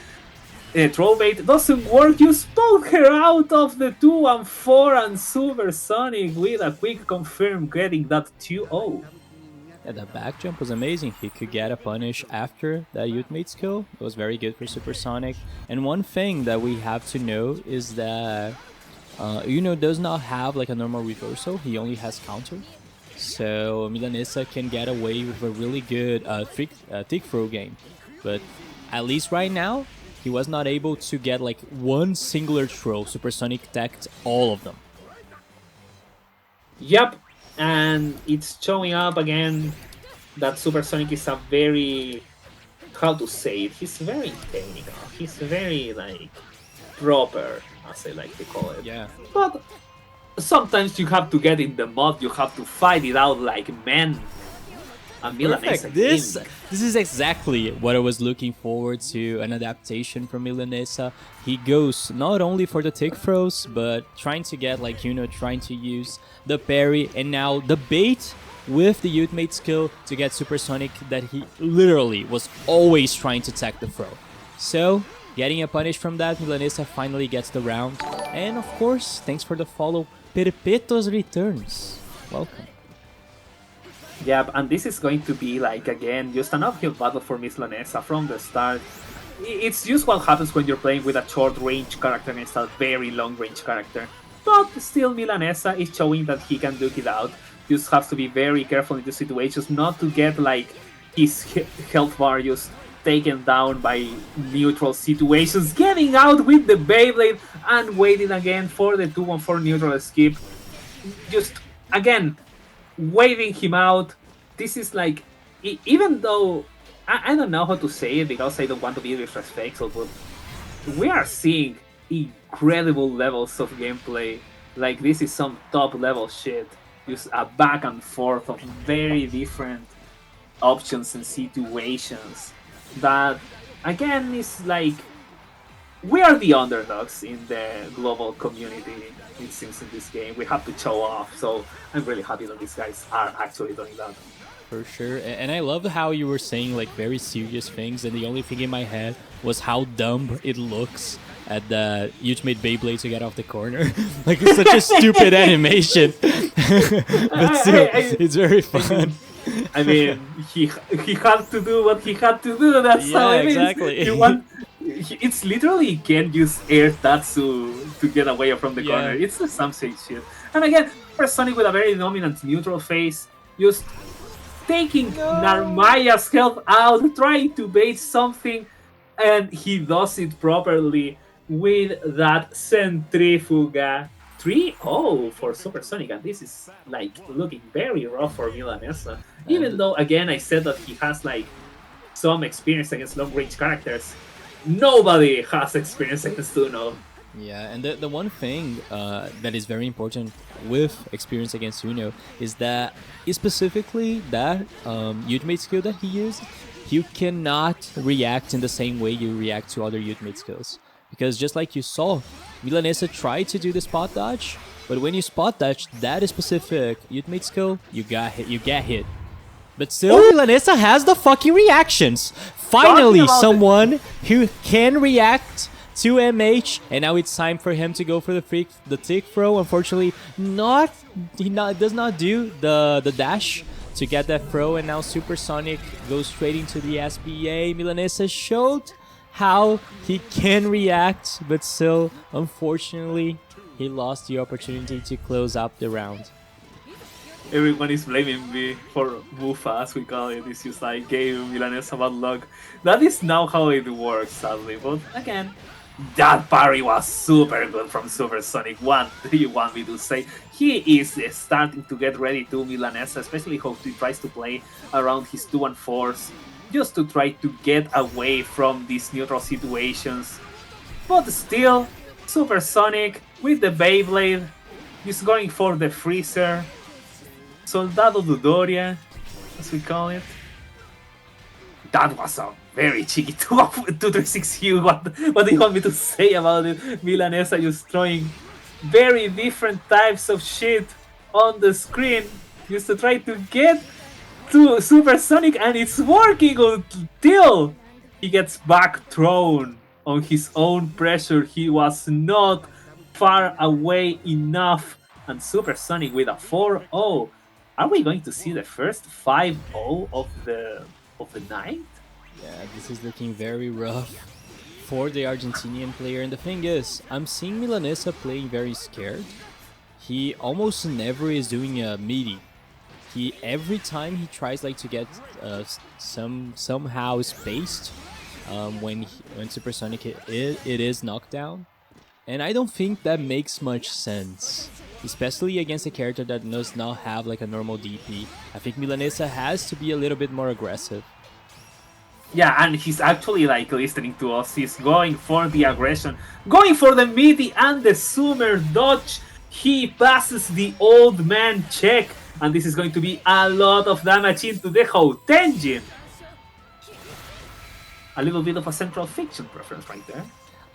troll bait doesn't work. You spoke her out of the 2-1-4 and Supersonic with a quick confirm, getting that 2-0. Yeah, the back jump was amazing. He could get a punish after that ultimate skill. It was very good for Supersonic. And one thing that we have to know is that does not have like a normal reversal. He only has counter. So Milanesa can get away with a really good thick throw game. But at least right now, he was not able to get like one singular throw. Supersonic teched all of them. Yep, and it's showing up again that Supersonic is a very, how to say it, he's very technical, he's very like proper, as I like to call it. Yeah. But sometimes you have to get in the mud, you have to fight it out like men. Perfect. This is exactly what I was looking forward to, an adaptation from Milanesa. He goes not only for the tick throws, but trying to get like, trying to use the parry and now the bait with the ultimate skill to get Supersonic that he literally was always trying to tech the throw. So, getting a punish from that, Milanesa finally gets the round. And of course, thanks for the follow, Perpetuous returns. Welcome. Yeah, and this is going to be like, again, just an uphill battle for Miss Lanesa from the start. It's just what happens when you're playing with a short-range character against a very long-range character. But still, Milanesa is showing that he can duke it out. You just have to be very careful in these situations not to get like his health bar just taken down by neutral situations. Getting out with the Beyblade and waiting again for the 2-1-4 neutral skip. Just, again, waving him out. This is like, even though I don't know how to say it because I don't want to be disrespectful, but we are seeing incredible levels of gameplay. Like, this is some top level shit. Just a back and forth of very different options and situations that, again, is like, we are the underdogs in the global community, it seems, in this game. We have to show off, so I'm really happy that these guys are actually doing that. For sure, and I love how you were saying like very serious things, and the only thing in my head was how dumb it looks at the ultimate Beyblade to get off the corner. Like, it's such a stupid animation, but still, it's very fun. I mean, he had to do what he had to do. That's how it exactly. is. It's literally you can use air Tatsu to get away from the corner. It's the some shit. And again, Sonic with a very dominant neutral phase, just taking Narmaya's health out, trying to bait something, and he does it properly with that Centrifuga. 3-0 for Supersonic, and this is like looking very rough for Milanesa. Even though, again, I said that he has like some experience against long-range characters, nobody has experience against Uno. Yeah, and the one thing that is very important with experience against Uno is that specifically that ultimate skill that he used, you cannot react in the same way you react to other ultimate skills. Because just like you saw, Milanesa tried to do the spot dodge, but when you spot dodge that specific ultimate skill, you get hit. But still, Milanesa has the fucking reactions. Finally, someone who can react to MH, and now it's time for him to go for the tick throw. Unfortunately, he does not do the dash to get that throw, and now Supersonic goes straight into the SBA. Milanesa showed how he can react, but still, unfortunately, he lost the opportunity to close up the round. Everyone is blaming me for Mufa, as we call it. It's just like gave Milanesa bad luck. That is now how it works, sadly. But again, that parry was super good from Supersonic. What do you want me to say? He is starting to get ready to Milanesa, especially how he tries to play around his 2-4s, just to try to get away from these neutral situations. But still, Supersonic with the Beyblade is going for the freezer. Soldado de Doria, as we call it. That was a very cheeky 236U. What do you want me to say about it? Milanesa just throwing very different types of shit on the screen just to try to get to Supersonic, and it's working until he gets back thrown on his own pressure. He was not far away enough, and Supersonic with a 4-0 Are we going to see the first 5-0 of the night? Yeah, this is looking very rough for the Argentinian player. And the thing is, I'm seeing Milanesa playing very scared. He almost never is doing a meaty. Every time he tries like to get somehow spaced when Supersonic it is knocked down, and I don't think that makes much sense, especially against a character that does not have like a normal DP. I think Milanesa has to be a little bit more aggressive. Yeah, and he's actually like listening to us. He's going for the aggression, going for the midi and the Sumer dodge. He passes the old man check, and this is going to be a lot of damage into the Hotenjin. A little bit of a Central Fiction preference right there.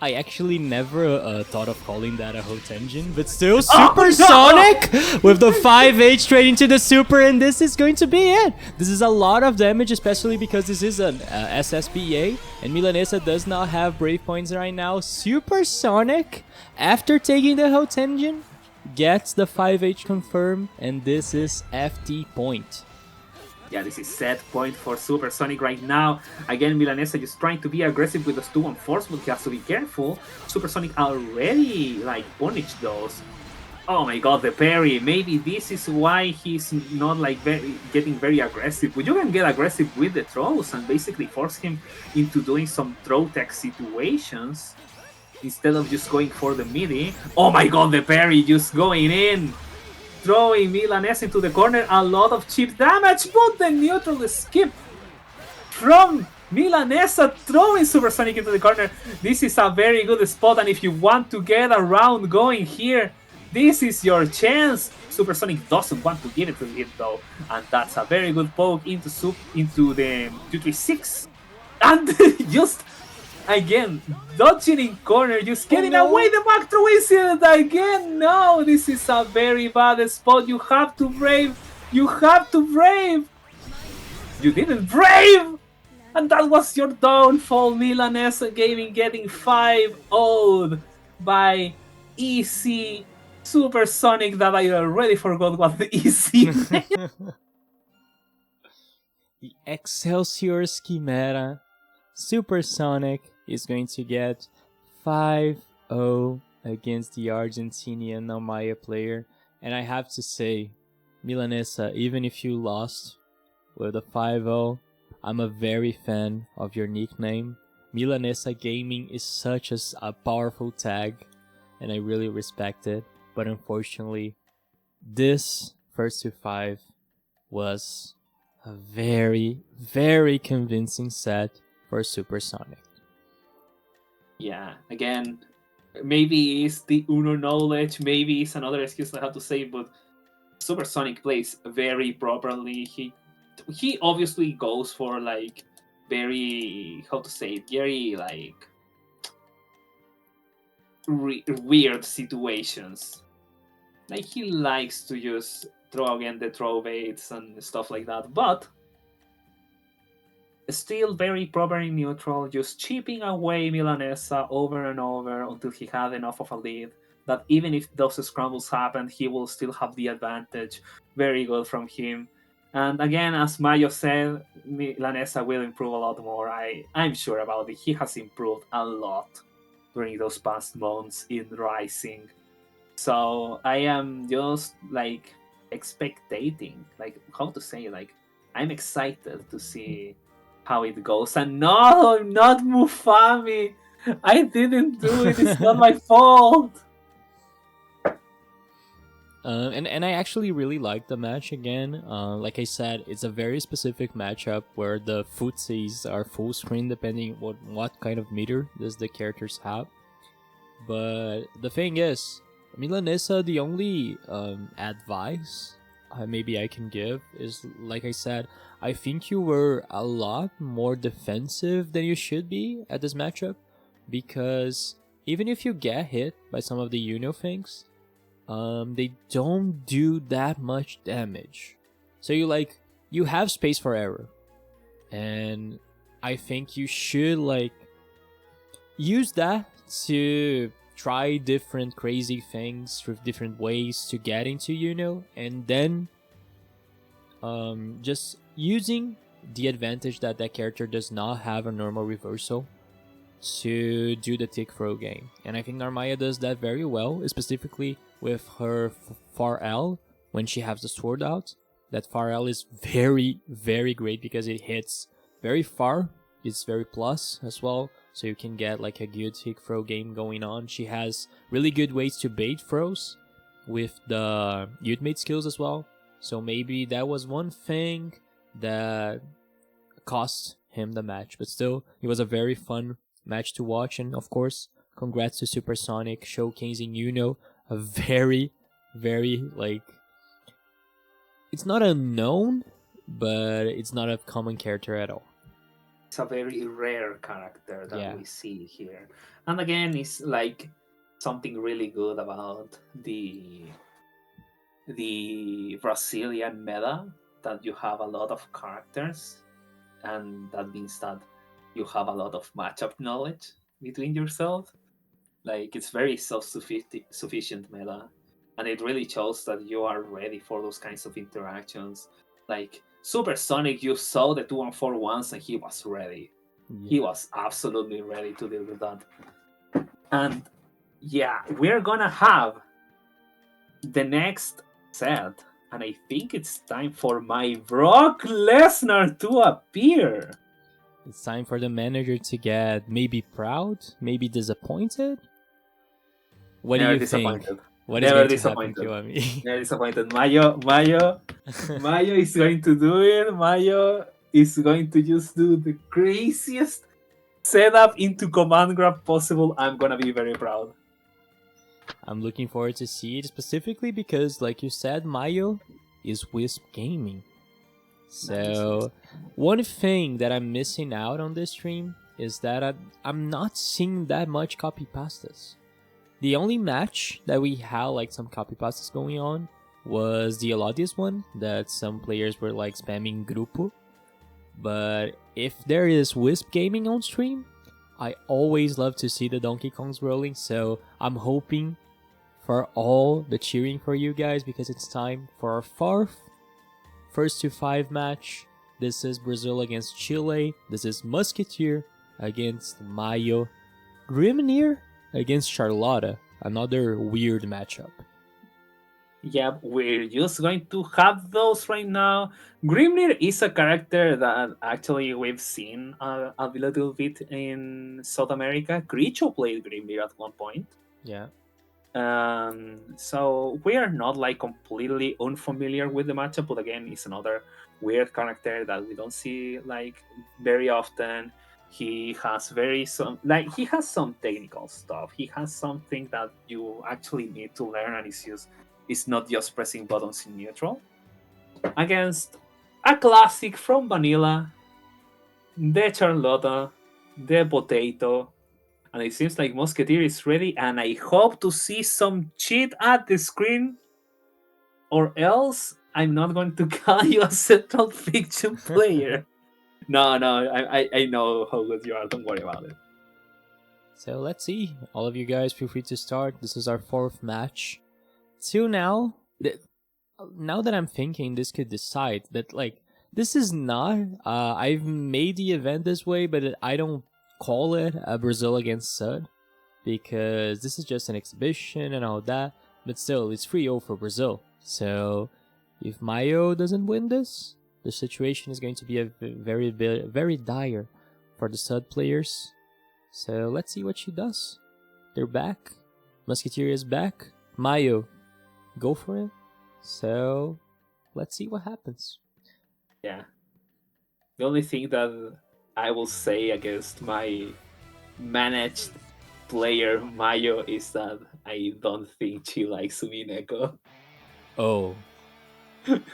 I actually never thought of calling that a Hotenjin, but still Supersonic with the 5H straight into the Super, and this is going to be it. This is a lot of damage, especially because this is an SSBA, and Milanesa does not have Brave Points right now. Supersonic, after taking the Hotenjin, gets the 5H confirmed, and this is FT point. Yeah, this is set point for Supersonic right now. Again, Milanesa just trying to be aggressive with those 2-1-4s, but he has to be careful. Supersonic already like punished those. Oh my god, the parry. Maybe this is why he's not like getting very aggressive. But you can get aggressive with the throws and basically force him into doing some throw tech situations instead of just going for the midi. Oh my god, the parry just going in. Throwing Milanesa into the corner, a lot of cheap damage, but the neutral skip from Milanesa throwing Supersonic into the corner. This is a very good spot, and if you want to get a round going here, this is your chance. Supersonic doesn't want to give it to him though, and that's a very good poke into the 236, and just again, dodging in corner, just getting away the back throw incident again. No, this is a very bad spot. You have to brave. You have to brave. You didn't brave. And that was your downfall, Milanesa Gaming getting 5-0'd by EC Supersonic that I already forgot what the EC meant. The Excelsior Chimera Supersonic is going to get 5-0 against the Argentinian Almaya player. And I have to say, Milanesa, even if you lost with a 5-0, I'm a very fan of your nickname. Milanesa Gaming is such a powerful tag, and I really respect it. But unfortunately, this first to 5 was a very, very convincing set for Supersonic. Yeah, again, maybe it's the Uno knowledge, maybe it's another excuse I have to say, but Supersonic plays very properly. He obviously goes for like very, how to say it, very like weird situations. Like he likes to just throw again the throw baits and stuff like that, but still very proper in neutral, just chipping away Milanesa over and over until he had enough of a lead that even if those scrambles happen, he will still have the advantage. Very good from him. And again, as Mayo said, Milanesa will improve a lot more. I'm sure about it. He has improved a lot during those past months in Rising. So I am just like expectating, like how to say, like I'm excited to see how it goes. And no, I'm not Mufami. I didn't do it. It's not my fault. And I actually really like the match again. Like I said, it's a very specific matchup where the footsies are full screen depending what kind of meter does the characters have. But the thing is, Milanesa, the only advice maybe I can give is, like I said, I think you were a lot more defensive than you should be at this matchup, because even if you get hit by some of the Uno things, they don't do that much damage. So you have space for error, and I think you should use that to try different crazy things with different ways to get into Uno, and then just using the advantage that that character does not have a normal reversal to do the tick throw game. And I think Narmaya does that very well, specifically with her far L when she has the sword out. That far L is very, very great because it hits very far. It's very plus as well, so you can get like a good tick throw game going on. She has really good ways to bait throws with the ultimate skills as well. So maybe that was one thing that cost him the match, but still, it was a very fun match to watch. And of course, congrats to Supersonic showcasing a very, very like, it's not unknown, but it's not a common character at all. It's a very rare character that we see here, and again, it's like something really good about the Brazilian meta, that you have a lot of characters, and that means that you have a lot of matchup knowledge between yourself. Like, it's very self-sufficient meta, and it really shows that you are ready for those kinds of interactions. Like, Supersonic, you saw the 2-on-4 once and he was ready. Yeah. He was absolutely ready to deal with that. And yeah, we're gonna have the next set, and I think it's time for my Brock Lesnar to appear. It's time for the manager to get maybe proud, maybe disappointed. What do you think? What is going to happen to me? Never disappointed. Mayo is going to do it. Mayo is going to just do the craziest setup into command grab possible. I'm gonna be very proud. I'm looking forward to see it, specifically because, like you said, Mayo is Wisp Gaming. So, one thing that I'm missing out on this stream is that I'm not seeing that much copy pastas. The only match that we had like some copy pastas going on was the Elodius one, that some players were like spamming Grupo. But if there is Wisp Gaming on stream, I always love to see the Donkey Kongs rolling, so I'm hoping for all the cheering for you guys, because it's time for our first to 5 match. This is Brazil against Chile. This is Musketeer against Mayo. Grimnir against Charlotta. Another weird matchup. Yeah, we're just going to have those right now. Grimnir is a character that actually we've seen a little bit in South America. Gricho played Grimnir at one point. Yeah. So we are not like completely unfamiliar with the matchup, but again, it's another weird character that we don't see like very often. He has he has some technical stuff. He has something that you actually need to learn, and it's not just pressing buttons in neutral. Against a classic from Vanilla, the Charlotta, the Potato, and it seems like Musketeer is ready, and I hope to see some cheat at the screen, or else I'm not going to call you a Central Fiction player. No, I know how good you are, don't worry about it. So let's see. All of you guys, feel free to start. This is our 4th match. Till now that I'm thinking, this could decide that, like, this is not, I've made the event this way, but I don't call it a Brazil against Sud, because this is just an exhibition and all that, but still, it's 3-0 for Brazil. So, if Mayo doesn't win this, the situation is going to be very dire for the Sud players. So, let's see what she does. They're back. Musketeer is back. Mayo, go for it. So, let's see what happens. Yeah. The only thing that I will say against my managed player Mayo is that I don't think she likes Umineko. Oh.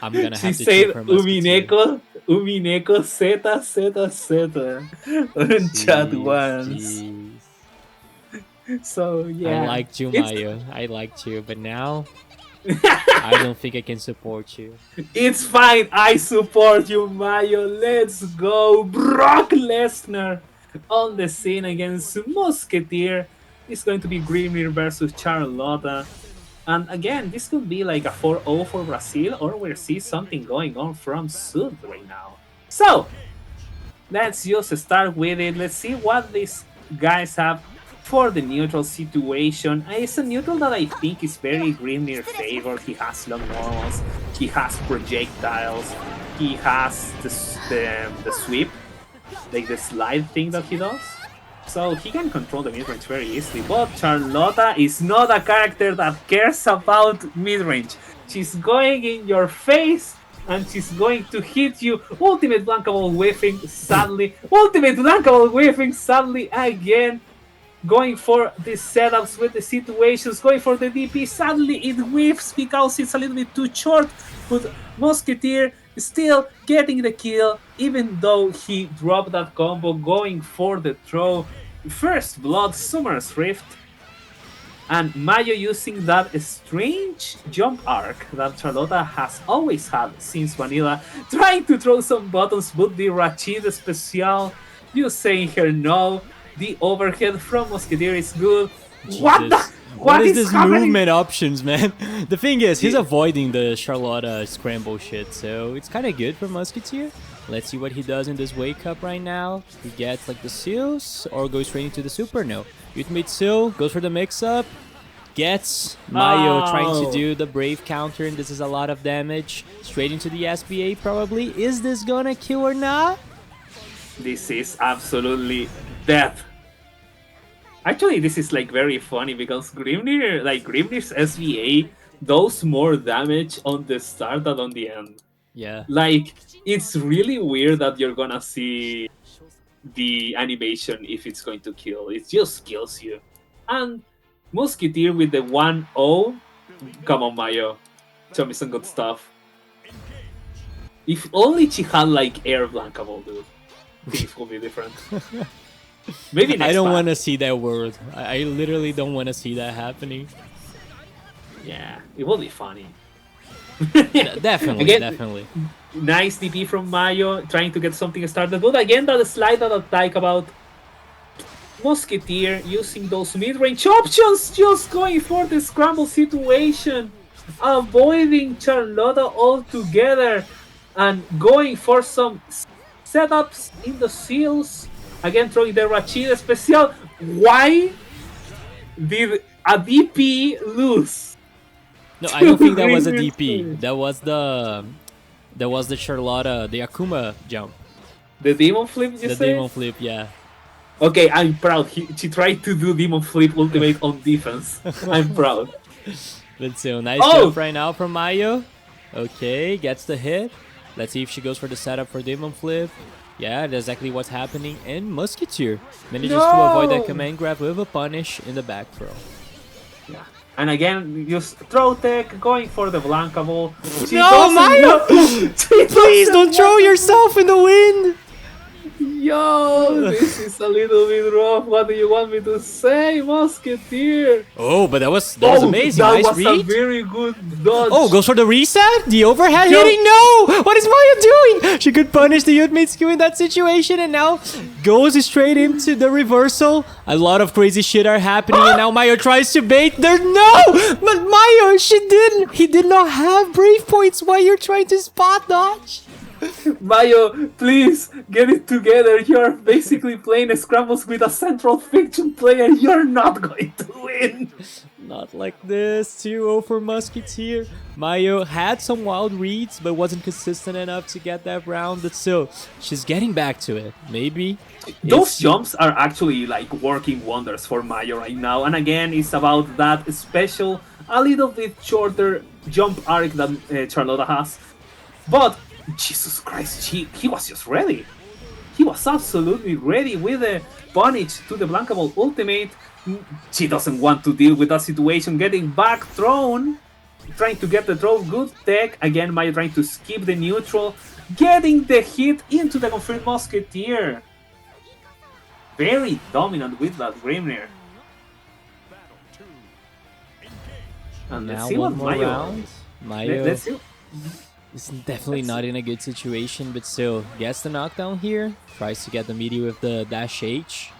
I'm gonna have to check her Musketeer. Umineko, Z. On chat once. So, yeah. I liked you, Mayo. I liked you, but now I don't think I can support you. It's fine. I support you, Mayo. Let's go. Brock Lesnar on the scene against Musketeer. It's going to be Grimnir versus Charlotta. And again, this could be like a 4-0 for Brazil, or we'll see something going on from Sud right now. So, let's just start with it. Let's see what these guys have for the neutral situation. It's a neutral that I think is very Grimnir favored. He has long normals, he has projectiles, he has the sweep, like the slide thing that he does. So he can control the mid-range very easily, but Charlotta is not a character that cares about mid-range. She's going in your face, and she's going to hit you. Ultimate blankable whiffing, sadly. Ultimate blankable whiffing, sadly, again. Going for the setups with the situations, going for the DP. Sadly, it whiffs because it's a little bit too short, but Musketeer still getting the kill, even though he dropped that combo, going for the throw. First blood, Summer's Rift, and Mayo using that strange jump arc that Charlotta has always had since Vanilla, trying to throw some buttons, but the Rachid special, you saying her no. The overhead from Musketeer is good. Jesus. What is this happening? movement options, man? The thing is, he's avoiding the Charlotta scramble shit, so it's kind of good for Musketeer. Let's see what he does in this wake up right now. He gets like the seals or goes straight into the super. No, ultimate seal goes for the mix up. Gets Mayo trying to do the brave counter, and this is a lot of damage straight into the SBA. Probably is this gonna kill or not? This is absolutely death. Actually, this is like very funny because Grimnir's SVA does more damage on the start than on the end. Yeah. Like, it's really weird that you're gonna see the animation if it's going to kill. It just kills you. And Musketeer with the 1-0. Come on, Mayo. Show me some good stuff. If only she had like air blankable, dude. Things will be different. Maybe next I don't pack. want to see that world. I literally don't want to see that happening. Yeah, it will be funny. Definitely, Again, definitely. Nice DP from Mayo, trying to get something started. But again, that slide that I like about Musketeer using those mid-range options, just going for the scramble situation, avoiding Charlotta altogether, and going for some setups in the seals. Again, throwing the Rachid special. Why did a DP lose? No, I don't think that was a DP. That was the Charlotta, the Akuma jump. The demon flip, you The say? demon flip, yeah. Okay, I'm proud. She tried to do demon flip ultimate on defense. I'm proud. Let's see, a nice jump right now from Mayo. Okay, gets the hit. Let's see if she goes for the setup for demon flip. Yeah, that's exactly what's happening. And Musketeer manages to avoid that command grab with a punish in the back throw. Yeah. And again, just throw tech, going for the blankable. No, Mayo! Please don't throw yourself in the wind! Yo, this is a little bit rough. What do you want me to say, Musketeer? Oh, but that was amazing. That nice was read. a very good dodge. Oh, goes for the reset? The overhead hitting? No! What is Mayo doing? She could punish the ultimate skill in that situation, and now goes straight into the reversal. A lot of crazy shit are happening, and now Mayo tries to bait. There, no! But Mayo, he did not have brave points while you're trying to spot dodge. Mayo, please get it together. You're basically playing scrambles with a central fiction player. You're not going to win. Not like this. 2-0 for Musketeer. Mayo had some wild reads, but wasn't consistent enough to get that round. But still, she's getting back to it. Maybe. Those jumps are actually like working wonders for Mayo right now. And again, it's about that special, a little bit shorter jump arc that Charlotta has. But Jesus Christ, he was just ready. He was absolutely ready with the punish to the blankable ultimate. She doesn't want to deal with that situation, getting back thrown, trying to get the throw, good tech. Again, Mayo trying to skip the neutral, getting the hit into the confirmed Musketeer. Very dominant with that Grimnir. And let's Now see one what more Mayo. round. Mayo. Let's see. Is definitely not in a good situation, but still gets the knockdown here. Tries to get the media with the dash H.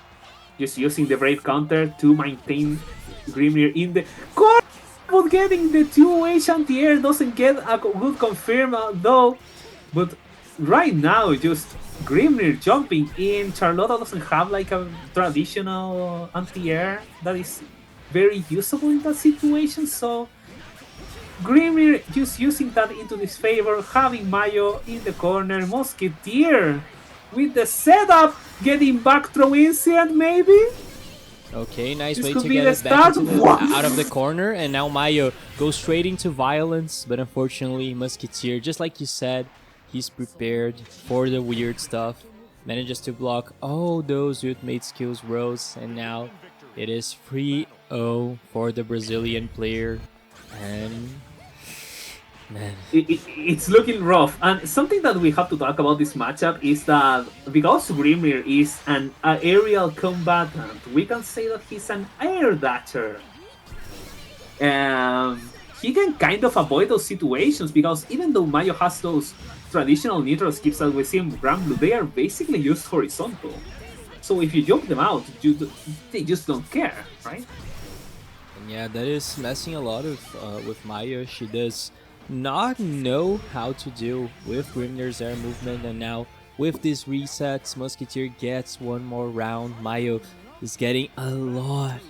Just using the brave counter to maintain Grimnir in the corner. But not getting the 2H anti-air, doesn't get a good confirm though. But right now, just Grimnir jumping in. Charlotta doesn't have like a traditional anti-air that is very usable in that situation, so Grimnir just using that into his favor, having Mayo in the corner, Musketeer with the setup, getting back throw incident maybe? Okay, nice This way could to be get the it back start. out of the corner, and now Mayo goes straight into violence, but unfortunately Musketeer, just like you said, he's prepared for the weird stuff, manages to block all those ultimate skills rows, and now it is 3-0 for the Brazilian player, and man. It's looking rough, and something that we have to talk about this matchup is that because Grimnir is an aerial combatant, we can say that he's an air dasher. He can kind of avoid those situations because even though Mayo has those traditional neutral skips that we see in Grand Blue, they are basically used horizontal. So if you jump them out, they just don't care, right? And yeah, that is messing a lot of with Mayo. She does not know how to deal with Grimnir's air movement, and now with these resets, Musketeer gets one more round. Mayo is getting a lot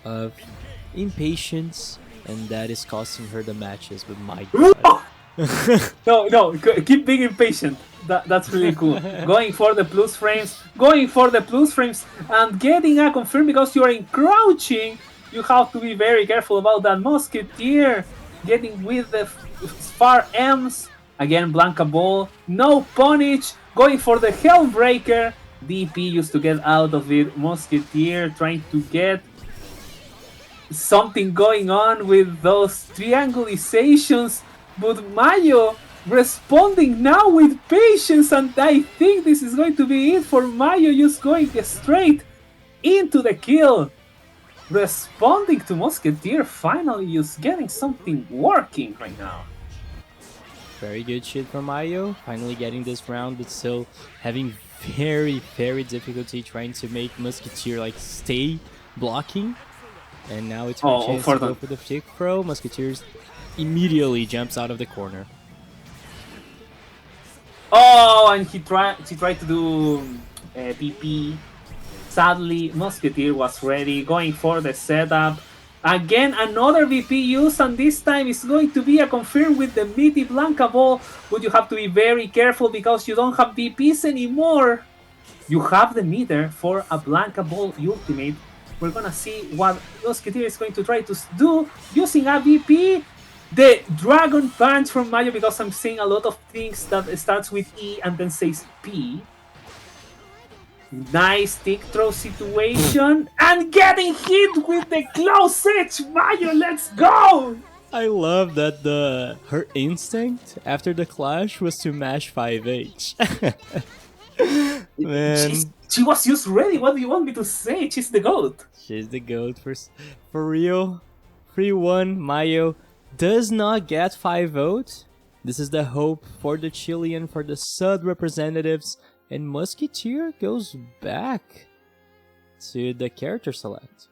of impatience, and that is costing her the matches. But my god. No, keep being impatient. That's really cool. Going for the plus frames, and getting a confirm because you are crouching. You have to be very careful about that. Musketeer getting with the far M's. Again, Blanca Ball. No punish. Going for the Hellbreaker. DP used to get out of it. Musketeer trying to get something going on with those triangulations. But Mayo responding now with patience, and I think this is going to be it for Mayo, just going straight into the kill. Responding to Musketeer, finally just getting something working right now. Very good shit from Mayo, finally getting this round, but still having very difficulty trying to make Musketeer like stay blocking. And now it's her chance to go for the flick throw. Musketeers immediately jumps out of the corner. Oh, and she tried to do PP. Sadly, Musketeer was ready, going for the setup. Again, another VP use, and this time it's going to be a confirm with the meaty Blanca Ball, but you have to be very careful because you don't have VPs anymore. You have the meter for a Blanca Ball ultimate. We're gonna see what Musketeer is going to try to do using a VP. The Dragon Punch from Mayo, because I'm seeing a lot of things that starts with E and then says P. Nice stick throw situation, and getting hit with the close edge. Mayo, let's go! I love that her instinct after the clash was to mash 5H. Man. She was just ready. What do you want me to say? She's the GOAT. She's the GOAT for real. 3-1. Mayo does not get 5 votes. This is the hope for the Chilean, for the Sud representatives. And Musketeer goes back to the character select.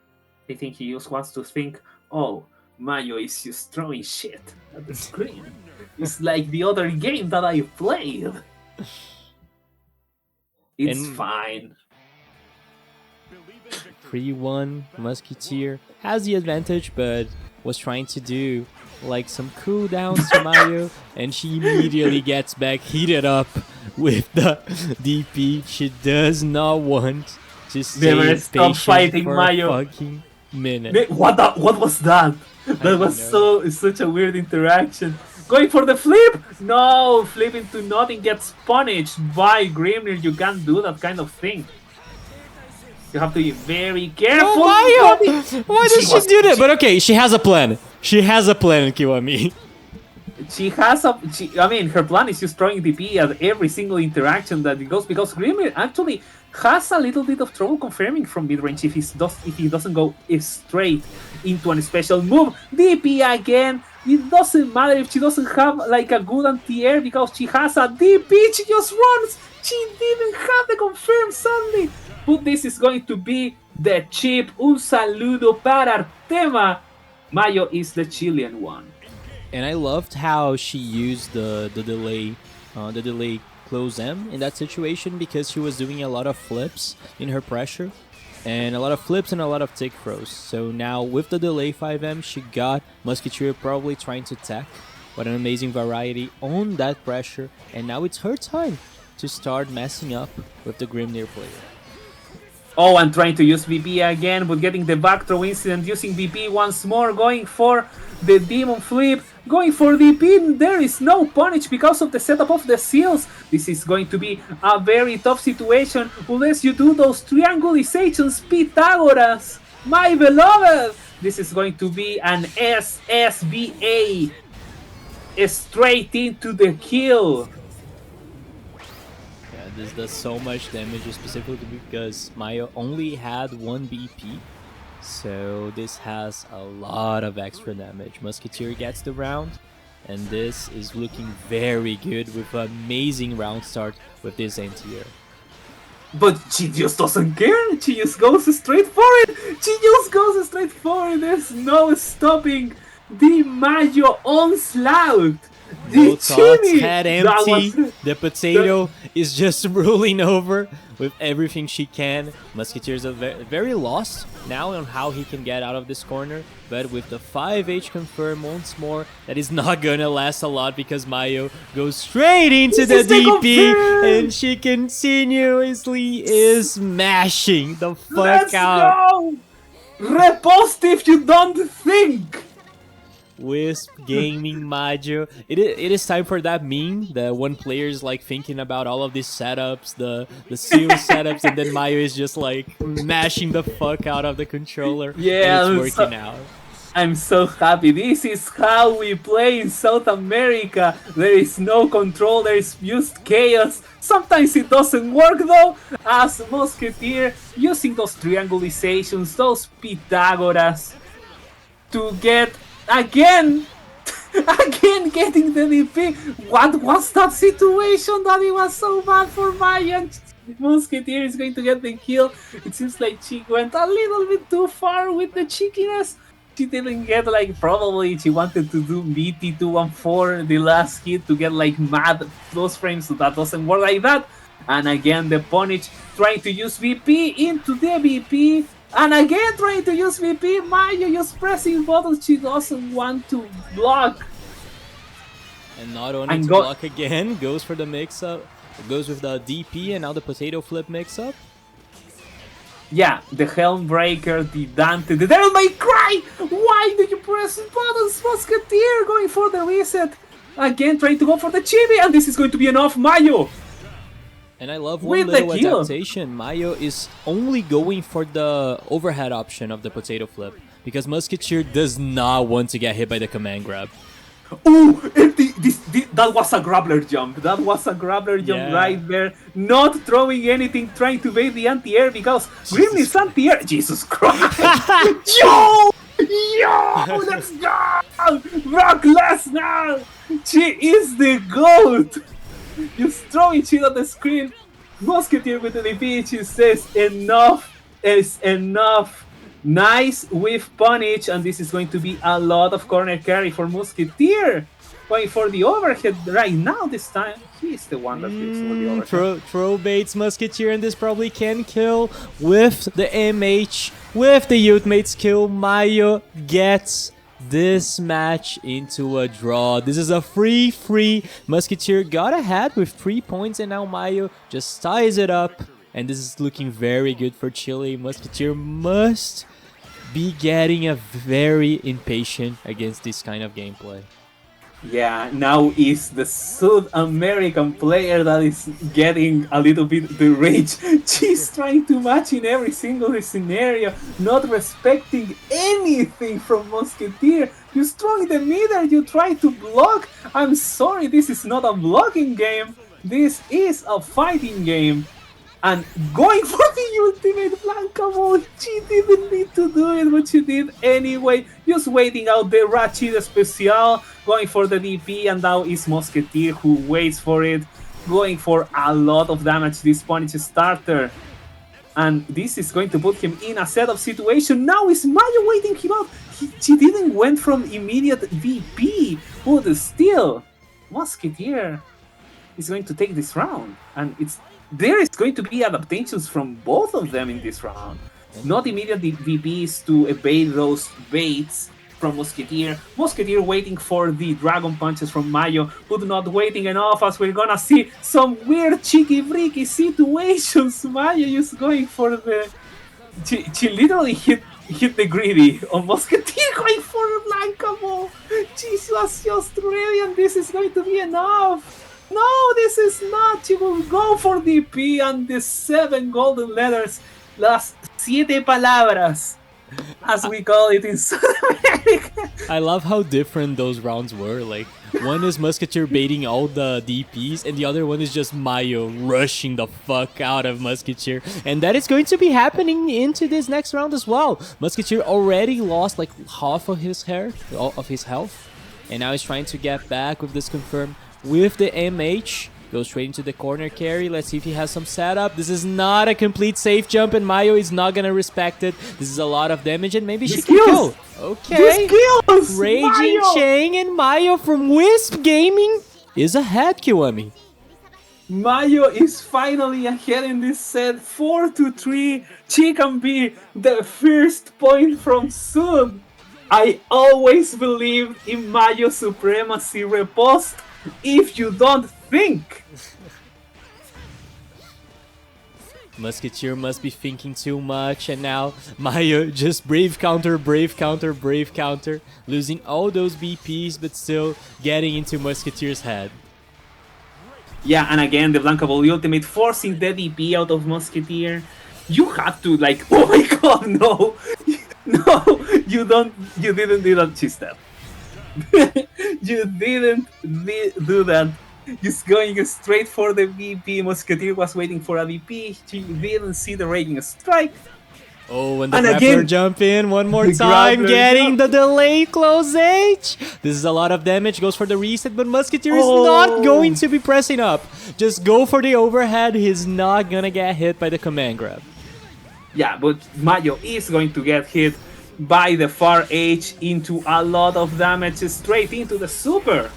I think he just wants to think, oh, Mayo is just throwing shit at the screen. It's like the other game that I played. It's fine. 3-1, Musketeer has the advantage, but was trying to do like some cooldowns to Mayo, and she immediately gets back heated up with the DP. She does not want to stay patient fighting for Mayo. a fucking minute. What was that? That was such a weird interaction. Going for the flip! No, flipping to nothing gets punished by Grimnir. You can't do that kind of thing. You have to be very careful. Oh, Mayo! Why does she do that? But okay, she has a plan. She has a plan, Kiwami. I mean, her plan is just throwing DP at every single interaction that it goes, because Grimnir actually has a little bit of trouble confirming from mid-range if he doesn't go straight into a special move. DP again. It doesn't matter if she doesn't have like a good anti-air because she has a DP. She just runs. She didn't have the confirm suddenly. But this is going to be the chip. Un saludo para Artema. Mayo is the Chilean one. And I loved how she used the delay close M in that situation, because she was doing a lot of flips in her pressure, and a lot of flips and a lot of tick throws. So now with the delay 5M, she got Musketeer probably trying to tech. What an amazing variety on that pressure, and now it's her time to start messing up with the Grimnir player. Oh, and trying to use VP again, but getting the back throw incident, using VP once more, going for the Demon Flip, going for VP. There is no punish because of the setup of the seals. This is going to be a very tough situation unless you do those triangulations, Pythagoras, my beloved. This is going to be an SSBA, straight into the kill. This does so much damage, specifically because Mayo only had 1 BP, so this has a lot of extra damage. Musketeer gets the round, and this is looking very good with an amazing round start with this anti-air. But she just doesn't care, she just goes straight for it, there's no stopping the Mayo onslaught. No thoughts, head empty, the potato is just rolling over with everything she can. Musketeer's very lost now on how he can get out of this corner, but with the 5H confirm once more, that is not gonna last a lot because Mayo goes straight into the DP and she continuously is smashing the fuck out. Go! Repost if you don't think! Wisp Gaming Majo. It is time for that meme. The one player is like thinking about all of these setups, the seal setups, and then Mayo is just like mashing the fuck out of the controller. Yeah, and it's working out. I'm so happy. This is how we play in South America. There is no control, there is just chaos. Sometimes it doesn't work though, as Musketeer using those triangulations, those Pythagoras to get again getting the DP. What was that situation that it was so bad for Maya? Musketeer is going to get the kill. It seems like she went a little bit too far with the cheekiness. She didn't get, like, probably she wanted to do BT214 the last hit to get like mad close frames, so that doesn't work like that. And again the punish trying to use VP into the VP. And again trying to use VP, Mayo just pressing buttons, she doesn't want to block. And not only to block again, goes for the mix-up, goes with the DP and now the potato flip mix-up. Yeah, the Helm Breaker, the Dante, the Devil May Cry! Why do you press buttons, Musketeer? Going for the reset. Again trying to go for the Chibi, and this is going to be enough, Mayo! And I love one little adaptation. Mayo is only going for the overhead option of the potato flip because Musketeer does not want to get hit by the command grab. Oh, that was a grappler jump. That was a grappler jump right there. Not throwing anything, trying to bait the anti-air because Grimnir's anti-air. Jesus Christ! Yo! Let's go! Brock Lesnar! She is the GOAT! Just throwing shit on the screen. Musketeer with the DP, she says enough is enough. Nice with punish, and this is going to be a lot of corner carry for Musketeer. Going for the overhead right now this time. He's the one that picks for the overhead. Throw baits Musketeer, and this probably can kill with the MH. With the ultimate's kill, Mayo gets this match into a draw. This is a free. Musketeer got ahead with 3 points, and now Mayo just ties it up. And this is looking very good for Chile. Musketeer must be getting a very impatient against this kind of gameplay. Yeah, now is the South American player that is getting a little bit the rage. She's trying to match in every single scenario, not respecting anything from Musketeer. You strong in the middle, you try to block. I'm sorry, this is not a blocking game. This is a fighting game. And going for the ultimate Blanca Ball, she didn't need to do it, but she did anyway. Just waiting out the Ratchet Special, going for the DP, and now is Musketeer who waits for it. Going for a lot of damage, this Punish starter. And this is going to put him in a set of situation. Now is Mayo waiting him out. She didn't went from immediate VP, but still, Musketeer is going to take this round. And there is going to be adaptations from both of them in this round. Not immediate VPs to evade those baits from Musketeer. Musketeer waiting for the Dragon Punches from Mayo, but not waiting enough, as we're gonna see some weird cheeky-breaky situations. Mayo is going for the... She literally hit the greedy on Musketeer, going for a Blanca Ball. She was just ready, and this is going to be enough. No, this is not. She will go for the P and the 7 golden letters. Las 7 palabras, as we call it in South America. I love how different those rounds were. Like, one is Musketeer baiting all the DPs, and the other one is just Mayo rushing the fuck out of Musketeer. And that is going to be happening into this next round as well. Musketeer already lost like half of his health, and now he's trying to get back with this confirm with the MH. Goes straight into the corner carry. Let's see if he has some setup. This is not a complete safe jump, and Mayo is not gonna respect it. This is a lot of damage, and maybe she can kill. Okay. Raging Chang and Mayo from Wisp Gaming is ahead, Kiwami. Mayo is finally ahead in this set, 4-3. She can be the first point from Sud. I always believed in Mayo supremacy. Repost if you don't think. Musketeer must be thinking too much, and now Mayo just brave counter, losing all those BPs, but still getting into Musketeer's head. Yeah, and again, the Blanca Ball ultimate forcing the DP out of Musketeer. You have to, like, oh my god, no! No, you didn't do that, Chistep. You didn't do that. Just going straight for the VP. Musketeer was waiting for a VP. She didn't see the Raging Strike. Oh, and the grappler jump in one more time, getting the delay close H. This is a lot of damage, goes for the reset, but Musketeer is not going to be pressing up. Just go for the overhead, he's not gonna get hit by the command grab. Yeah, but Mayo is going to get hit by the far H into a lot of damage, straight into the super.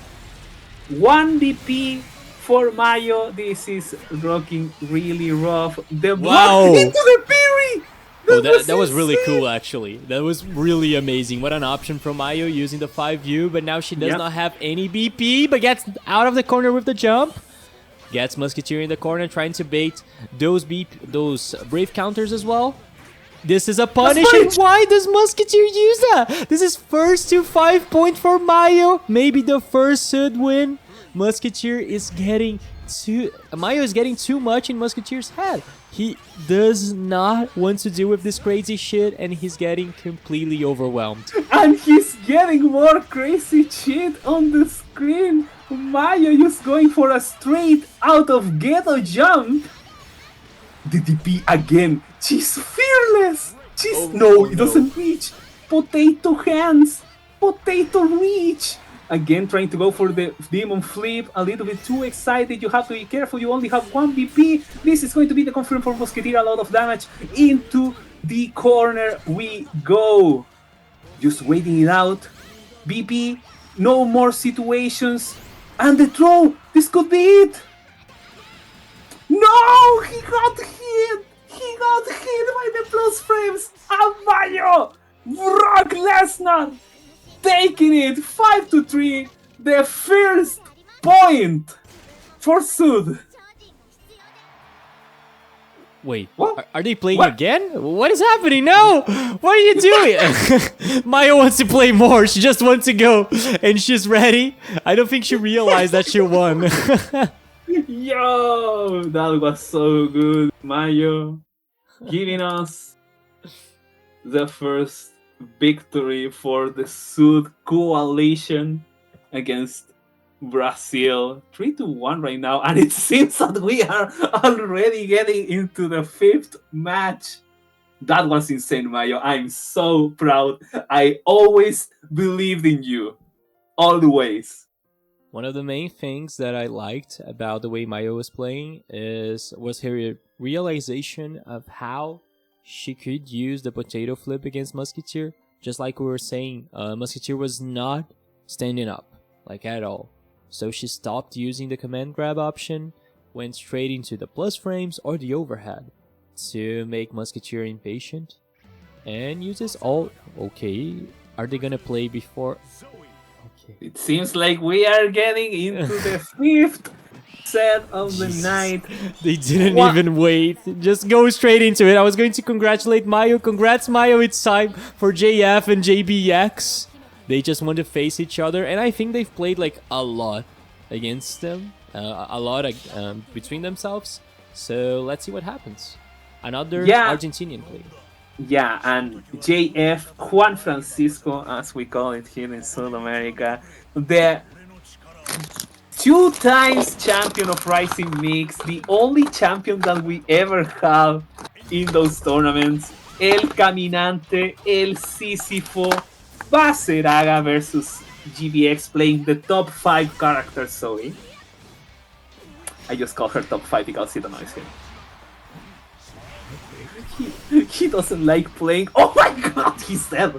1 DP for Mayo. This is rocking really rough. The block into the parry! That was really cool, actually. That was really amazing. What an option from Mayo using the 5U, but now she does not have any BP, but gets out of the corner with the jump. Gets Musketeer in the corner, trying to bait those brave counters as well. This is a punish, and why does Musketeer use that? This is first to 5 point for Mayo. Maybe the first Sud win. Musketeer is getting Mayo is getting too much in Musketeer's head. He does not want to deal with this crazy shit, and he's getting completely overwhelmed. And he's getting more crazy shit on the screen. Mayo is going for a straight out of ghetto jump. The DP again. She's fearless. It doesn't reach. Potato hands. Potato reach. Again, trying to go for the demon flip. A little bit too excited. You have to be careful. You only have 1 BP. This is going to be the confirm for Musketeer. A lot of damage. Into the corner we go. Just waiting it out. BP. No more situations. And the throw. This could be it. No! He got hit! He got hit by the plus frames! Mayo! Brock Lesnar! Taking it 5-3! The first point for Sud! Wait, what? Are they playing again? What is happening? No! What are you doing? Mayo wants to play more. She just wants to go. And she's ready. I don't think she realized that she won. Yo, that was so good. Mayo giving us the first victory for the Sud coalition against Brazil. 3-1 right now, and it seems that we are already getting into the 5th match. That was insane, Mayo. I'm so proud. I always believed in you. Always. one of the main things that I liked about the way Mayo was playing was her realization of how she could use the potato flip against Musketeer. Just like we were saying, Musketeer was not standing up, like at all. So she stopped using the command grab option, went straight into the plus frames or the overhead to make Musketeer impatient, and uses ult. Okay, are they gonna play before? Okay. It seems like we are getting into the 5th set of the night. They didn't even wait. Just go straight into it. I was going to congratulate Mayo. Congrats, Mayo. It's time for JF and JBX. They just want to face each other, and I think they've played like a lot against them, a lot between themselves. So let's see what happens. Another Argentinian player. Yeah, and JF, Juan Francisco, as we call it here in South America, the 2 times champion of Rising Mix, the only champion that we ever have in those tournaments. El Caminante, El Sísifo, Baseraga versus GBX, playing the top 5 character Zoe. I just call her top 5 because it annoys him. He doesn't like playing. Oh my god, he's dead.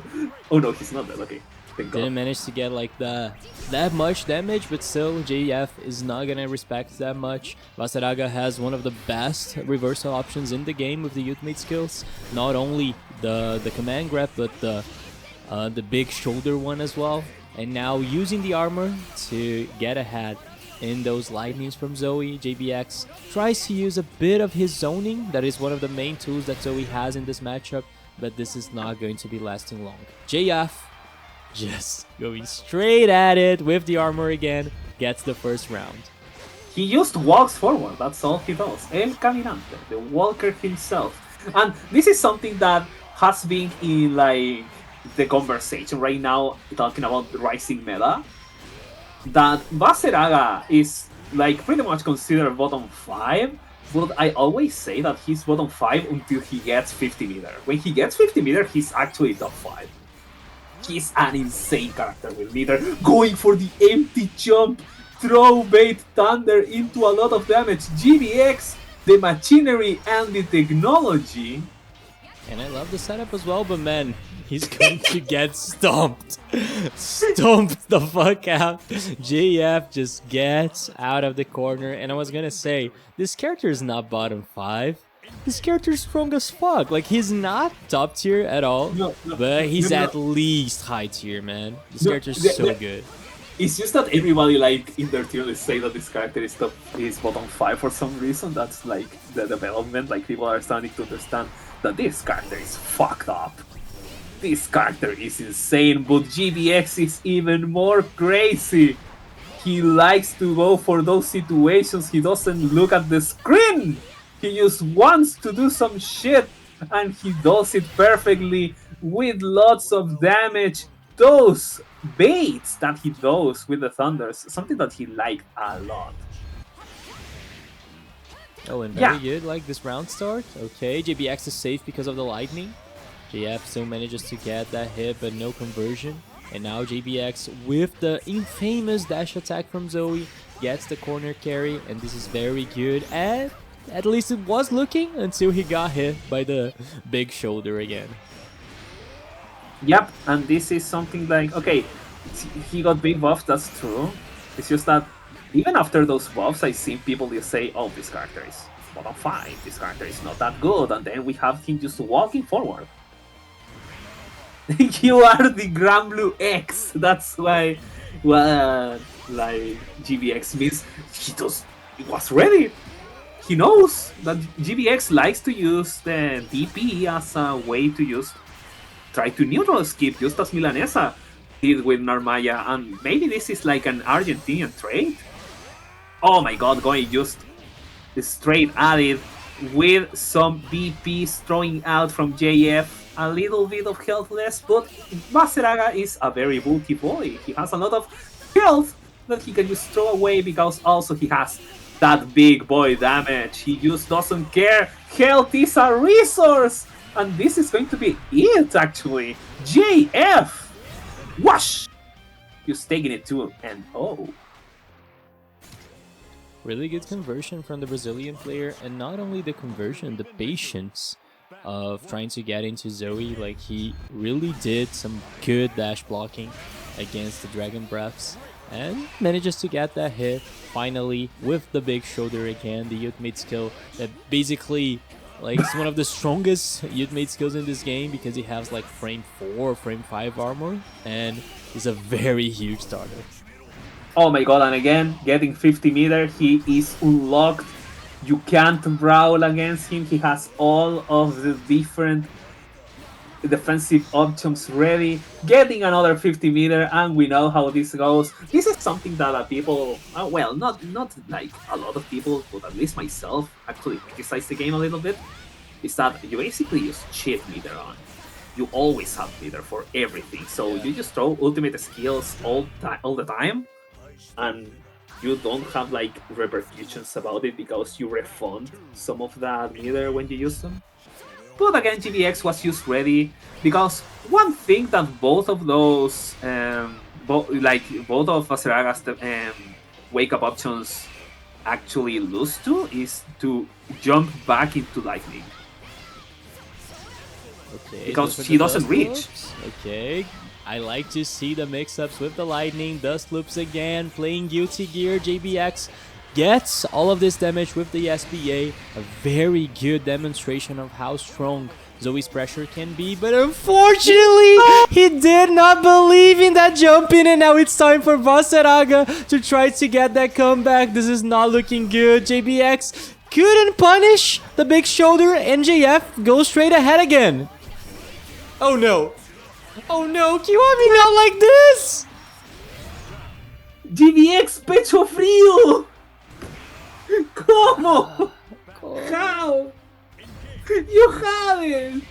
Oh no, he's not dead. Okay, thank God. Didn't manage to get like that much damage, but still JF is not gonna respect that much. Baseraga has one of the best reversal options in the game with the ultimate skills. Not only the command grab, but the big shoulder one as well. And now using the armor to get ahead in those lightnings from Zoe. JBX tries to use a bit of his zoning. That is one of the main tools that Zoe has in this matchup, but this is not going to be lasting long. JF just going straight at it with the armor again, gets the first round. He just walks forward, that's all he does. El Caminante, the walker himself. And this is something that has been in like the conversation right now, talking about the rising meta. That Baseraga is like pretty much considered bottom 5, but I always say that he's bottom 5 until he gets 50 meter. When he gets 50 meter, he's actually top 5. He's an insane character with meter, going for the empty jump, throw bait thunder into a lot of damage. GBX, the machinery and the technology. And I love the setup as well, but man, he's going to get stomped. Stomped the fuck out. JF just gets out of the corner. And I was gonna say, this character is not bottom 5. This character is strong as fuck. Like, he's not top tier at all, but he's at least high tier, man. This character is so good. It's just that everybody like in their tier list say that this character is bottom 5 for some reason. That's like the development. Like, people are starting to understand that this character is fucked up. This character is insane, but GBX is even more crazy. He likes to go for those situations. He doesn't look at the screen. He just wants to do some shit, and he does it perfectly with lots of damage. Those baits that he does with the Thunders, something that he liked a lot. Oh, and very good, like this round start. Okay, JBX is safe because of the lightning. JF still manages to get that hit, but no conversion. And now JBX, with the infamous dash attack from Zoe, gets the corner carry, and this is very good. And at least it was looking until he got hit by the big shoulder again. Yep, and this is something like, okay, he got big buffs, that's true. It's just that even after those buffs, I've seen people just say, oh, this character is bottom 5, this character is not that good, and then we have him just walking forward. You are the Grand Blue X, that's why like GBX means he was ready. He knows that GBX likes to use the DP as a way to just try to neutral skip, just as Milanesa did with Narmaya, and maybe this is like an Argentinian trait. Oh my god, going just straight at it with some BPs throwing out from JF. A little bit of health less, but Baseraga is a very bulky boy. He has a lot of health that he can just throw away because also he has that big boy damage. He just doesn't care. Health is a resource! And this is going to be it, actually. JF! Whoosh! Just taking it to an O. Really good conversion from the Brazilian player, and not only the conversion, the patience of trying to get into Zoe. Like, he really did some good dash blocking against the Dragon Breaths and manages to get that hit finally with the big shoulder again, the ultimate skill that basically, like, it's one of the strongest ultimate skills in this game because he has like frame 4, frame 5 armor, and is a very huge starter. Oh my god, and again, getting 50 meter, he is unlocked. You can't brawl against him. He has all of the different defensive options ready. Getting another 50 meter, and we know how this goes. This is something that people, well, not like a lot of people, but at least myself, actually criticize the game a little bit. Is that you basically use cheat meter on. You always have meter for everything, so you just throw ultimate skills all the time. And you don't have like repercussions about it because you refund some of that meter when you use them. But again, GBX was used ready because one thing that both of those, both of Vaseraga's wake up options actually lose to is to jump back into lightning. Okay, because he doesn't reach. Okay. I like to see the mix-ups with the lightning, dust loops again, playing guilty gear. JBX gets all of this damage with the SBA. A very good demonstration of how strong Zoe's pressure can be, but unfortunately, he did not believe in that jump in, and now it's time for Vaseraga to try to get that comeback. This is not looking good. JBX couldn't punish the big shoulder, and JF goes straight ahead again. Oh no. Oh no, Kiwami, not like this! GBX pecho frío! ¿Cómo? How? You haven't!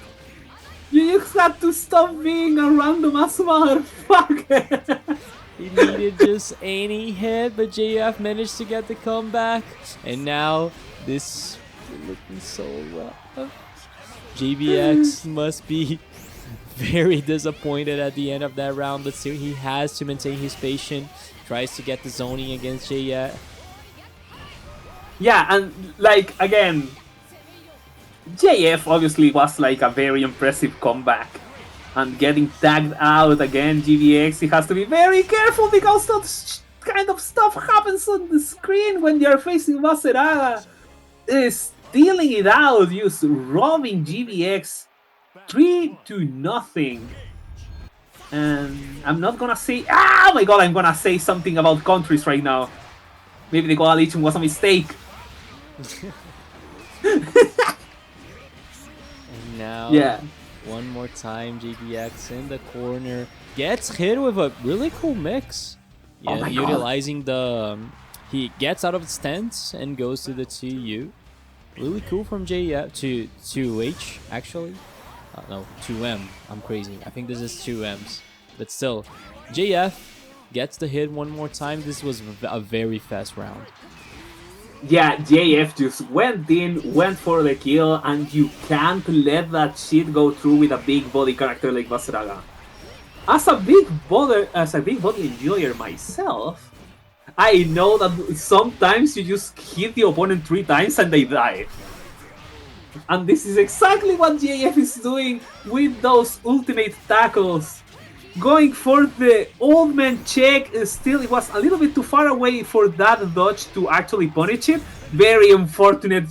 You just had to stop being a random ass motherfucker! He needed just any hit, but JF managed to get the comeback. And now, this is looking so rough. JBX must be very disappointed at the end of that round, but still he has to maintain his patience. Tries to get the zoning against JF. Yeah, and like again, JF obviously was like a very impressive comeback. And getting tagged out again, GBX, he has to be very careful because that kind of stuff happens on the screen when you're facing Vaseraga. Stealing it out, just robbing GBX 3-0. And I'm not gonna say, oh my god, I'm gonna say something about countries right now. Maybe the coalition was a mistake. And now, yeah, one more time, GBX in the corner gets hit with a really cool mix. Yeah, oh utilizing the he gets out of the stance and goes to the 2U. Really cool from JF to 2H actually. No, 2M. I'm crazy. I think this is 2Ms. But still, JF gets the hit one more time. This was a very fast round. Yeah, JF just went in, went for the kill, and you can't let that shit go through with a big body character like Vaseraga. As a big body enjoyer myself, I know that sometimes you just hit the opponent 3 times and they die. And this is exactly what JF is doing with those ultimate tackles. Going for the old man check, still it was a little bit too far away for that dodge to actually punish it. Very unfortunate.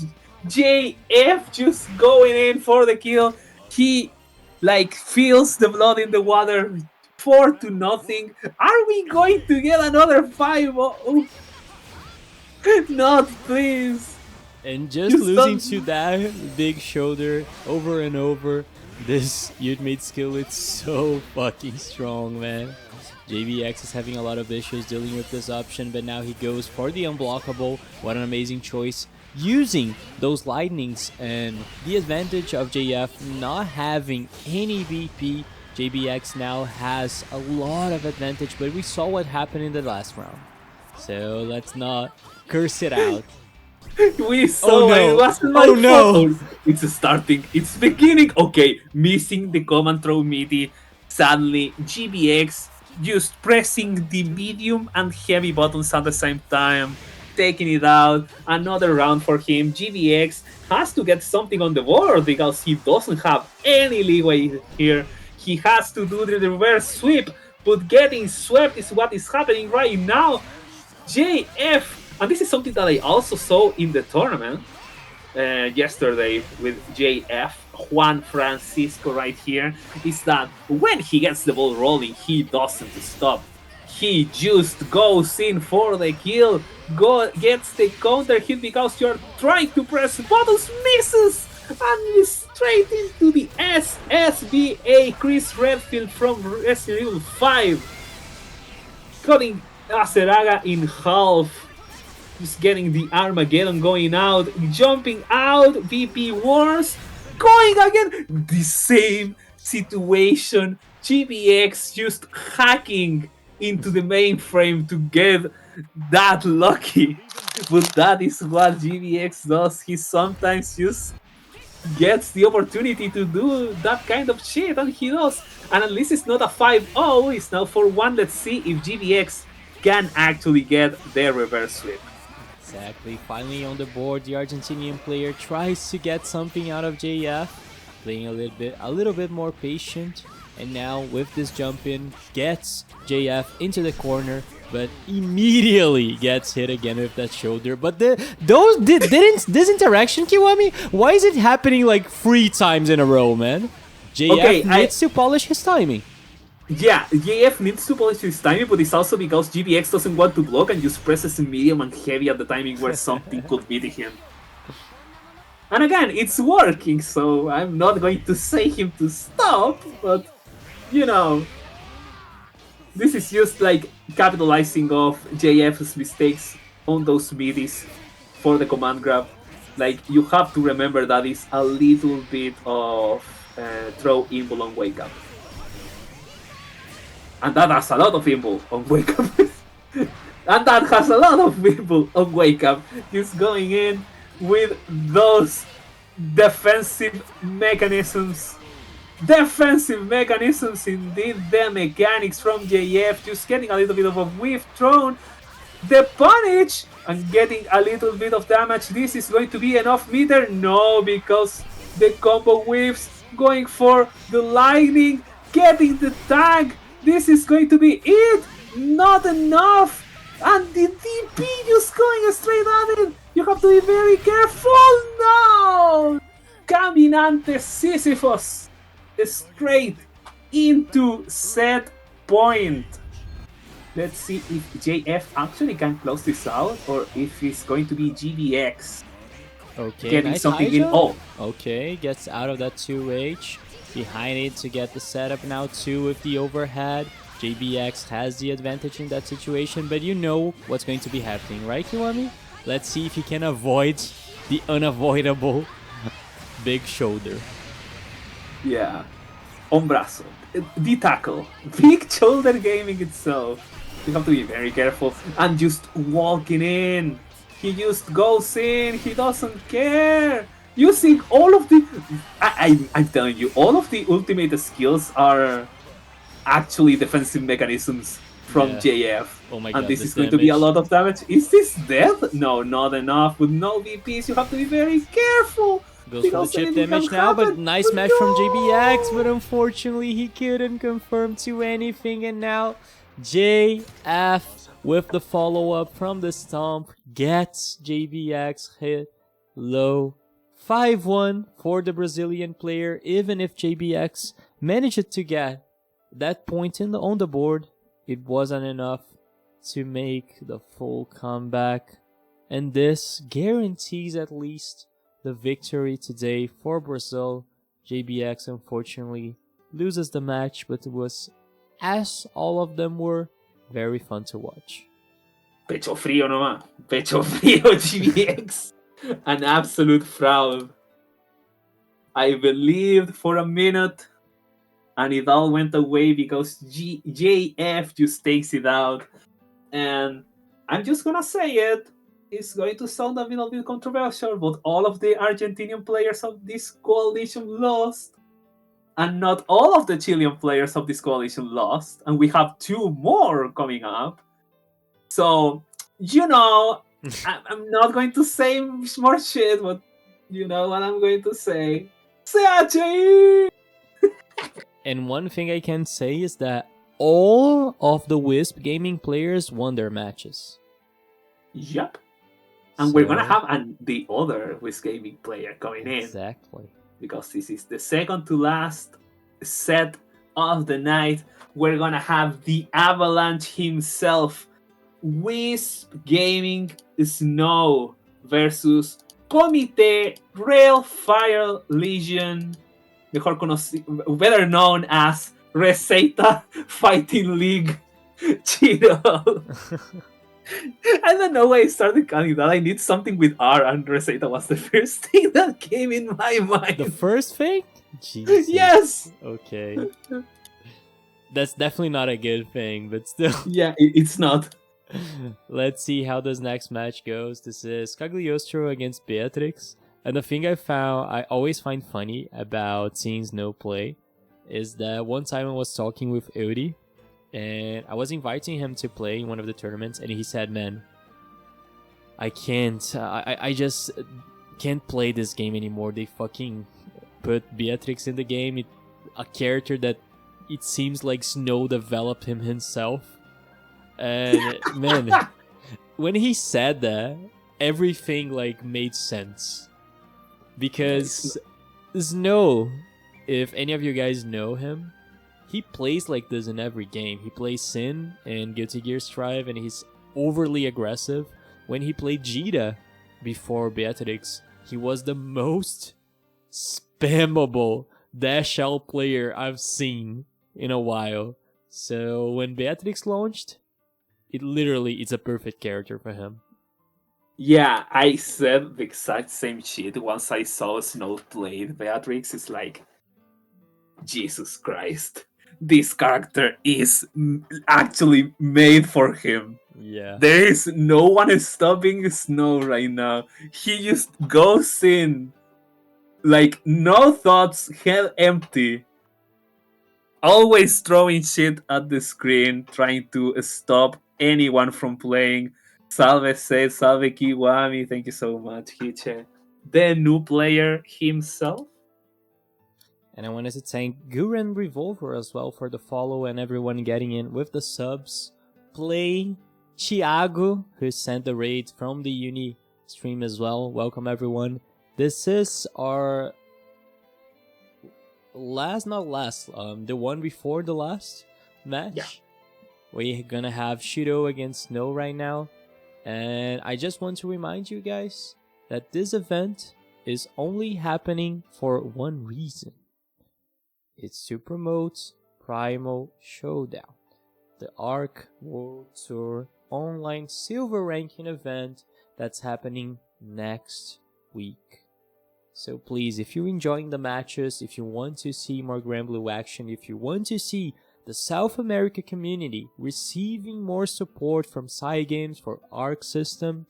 JF just going in for the kill. He like feels the blood in the water. 4-0. Are we going to get another 5-0? Not, please. And just losing to that big shoulder over and over. This ultimate skill, it's so fucking strong, man. JBX is having a lot of issues dealing with this option, but now he goes for the unblockable. What an amazing choice. Using those lightnings and the advantage of JF not having any BP. JBX now has a lot of advantage, but we saw what happened in the last round. So let's not curse it out. We saw it wasn't my fault. It's starting, it's beginning. Okay, missing the command throw midi. Sadly, GBX just pressing the medium and heavy buttons at the same time. taking it out. Another round for him. GBX has to get something on the board because he doesn't have any leeway here. He has to do the reverse sweep, but getting swept is what is happening right now. JF, and this is something that I also saw in the tournament yesterday with JF, Juan Francisco right here, is that when he gets the ball rolling, he doesn't stop. He just goes in for the kill, gets the counter hit because you're trying to press buttons, misses, and straight into the SSBA Chris Redfield from Resident Evil 5, cutting Aceraga in half. Just getting the Armageddon going out, jumping out, VP Wars, going again, the same situation, GBX just hacking into the mainframe to get that lucky, but that is what GBX does. He sometimes just gets the opportunity to do that kind of shit, and he does, and at least it's not a 5-0, it's now 4-1. Let's see if GBX can actually get their reverse sweep. Exactly. Finally on the board, the Argentinian player tries to get something out of JF, playing a little bit more patient, and now with this jump in, gets JF into the corner, but immediately gets hit again with that shoulder. But this interaction, Kiwami, why is it happening like 3 times in a row, man? JF needs to polish his timing. Yeah, JF needs to polish his timing, but it's also because GBX doesn't want to block and just presses medium and heavy at the timing where something could beat him. And again, it's working, so I'm not going to say him to stop, but, you know, this is just like capitalizing off JF's mistakes on those middies for the command grab. Like, you have to remember that it's a little bit of throw invul on wake up. And that has a lot of invul on wake up. And that has a lot of invul on wake up. Just going in with those defensive mechanisms. Defensive mechanisms indeed. The mechanics from JF. Just getting a little bit of a whiff thrown. The punish and getting a little bit of damage. This is going to be enough meter. No, because the combo whiffs. Going for the lightning. Getting the tag. This is going to be it! Not enough! And the DP just going straight at it! You have to be very careful! No! Caminante Sisyphus! Straight into set point. Let's see if JF actually can close this out or if it's going to be GBX. Okay, getting nice something in. Oh! Okay, gets out of that 2H. Behind it to get the setup now too with the overhead. JBX has the advantage in that situation, but you know what's going to be happening, right, Kiwami? Let's see if he can avoid the unavoidable big shoulder. Yeah. Ombrazo. The tackle. Big shoulder gaming itself. You have to be very careful. And just walking in. He just goes in. He doesn't care. Using all of the... I'm telling you, all of the ultimate skills are actually defensive mechanisms from JF. Oh my god, and this is going to be a lot of damage. Is this death? No, not enough. With no VPs, you have to be very careful. Goes for the chip damage now, but nice smash from JBX. But unfortunately, he couldn't confirm to anything. And now, JF with the follow-up from the stomp gets JBX hit low. 5-1 for the Brazilian player. Even if JBX managed to get that point on the board, it wasn't enough to make the full comeback. And this guarantees at least the victory today for Brazil. JBX unfortunately loses the match, but it was, as all of them were, very fun to watch. Pecho frío nomás. Pecho frío GBX. An absolute fraud. I believed for a minute and it all went away because JF just takes it out. And I'm just gonna say it. It's going to sound a little bit controversial, but all of the Argentinian players of this coalition lost. And not all of the Chilean players of this coalition lost. And we have 2 more coming up. So, you know, I'm not going to say more shit, but you know what I'm going to say. Zate! And one thing I can say is that all of the Wisp gaming players won their matches. Yep. And we're gonna have the other Wiz Gaming player coming in. Exactly. Because this is the second to last set of the night. We're gonna have the Avalanche himself, Wisp Gaming Snow versus Comité Rail Fire Legion, better known as Receita Fighting League Cheeto. I don't know why I started calling that. I need something with R, and Receita was the first thing that came in my mind. The first thing? Jesus. Yes! Okay. That's definitely not a good thing, but still. Yeah, it's not. Let's see how this next match goes. This is Cagliostro against Beatrix. And the thing I always find funny about seeing Snow play is that one time I was talking with Udi, and I was inviting him to play in one of the tournaments, and he said, man, I can't, I just can't play this game anymore. They fucking put Beatrix in the game, a character that it seems like Snow developed him himself. And man, when he said that, everything like made sense. Because Snow, if any of you guys know him, he plays like this in every game. He plays Sin in Guilty Gear Strive, and he's overly aggressive. When he played Jita before Beatrix, he was the most spammable dash out player I've seen in a while. So when Beatrix launched, it's a perfect character for him. Yeah, I said the exact same shit once I saw Snow played Beatrix. It's like, Jesus Christ, this character is actually made for him. Yeah. There is no one stopping Snow right now. He just goes in, like, no thoughts, head empty. Always throwing shit at the screen, trying to stop anyone from playing. Salve Seth, Salve Kiwami, thank you so much, Hiche. The new player himself. And I wanted to thank Guren Revolver as well for the follow and everyone getting in with the subs. Play Thiago, who sent the raid from the Uni stream as well. Welcome everyone. This is our the one before the last match. Yeah. We're gonna have Shido against Snow right now. And I just want to remind you guys that this event is only happening for one reason. It's to promote Primal Showdown, the ARC World Tour online silver ranking event that's happening next week. So please, if you're enjoying the matches, if you want to see more Granblue action, if you want to see the South America community receiving more support from Cygames for ARC system,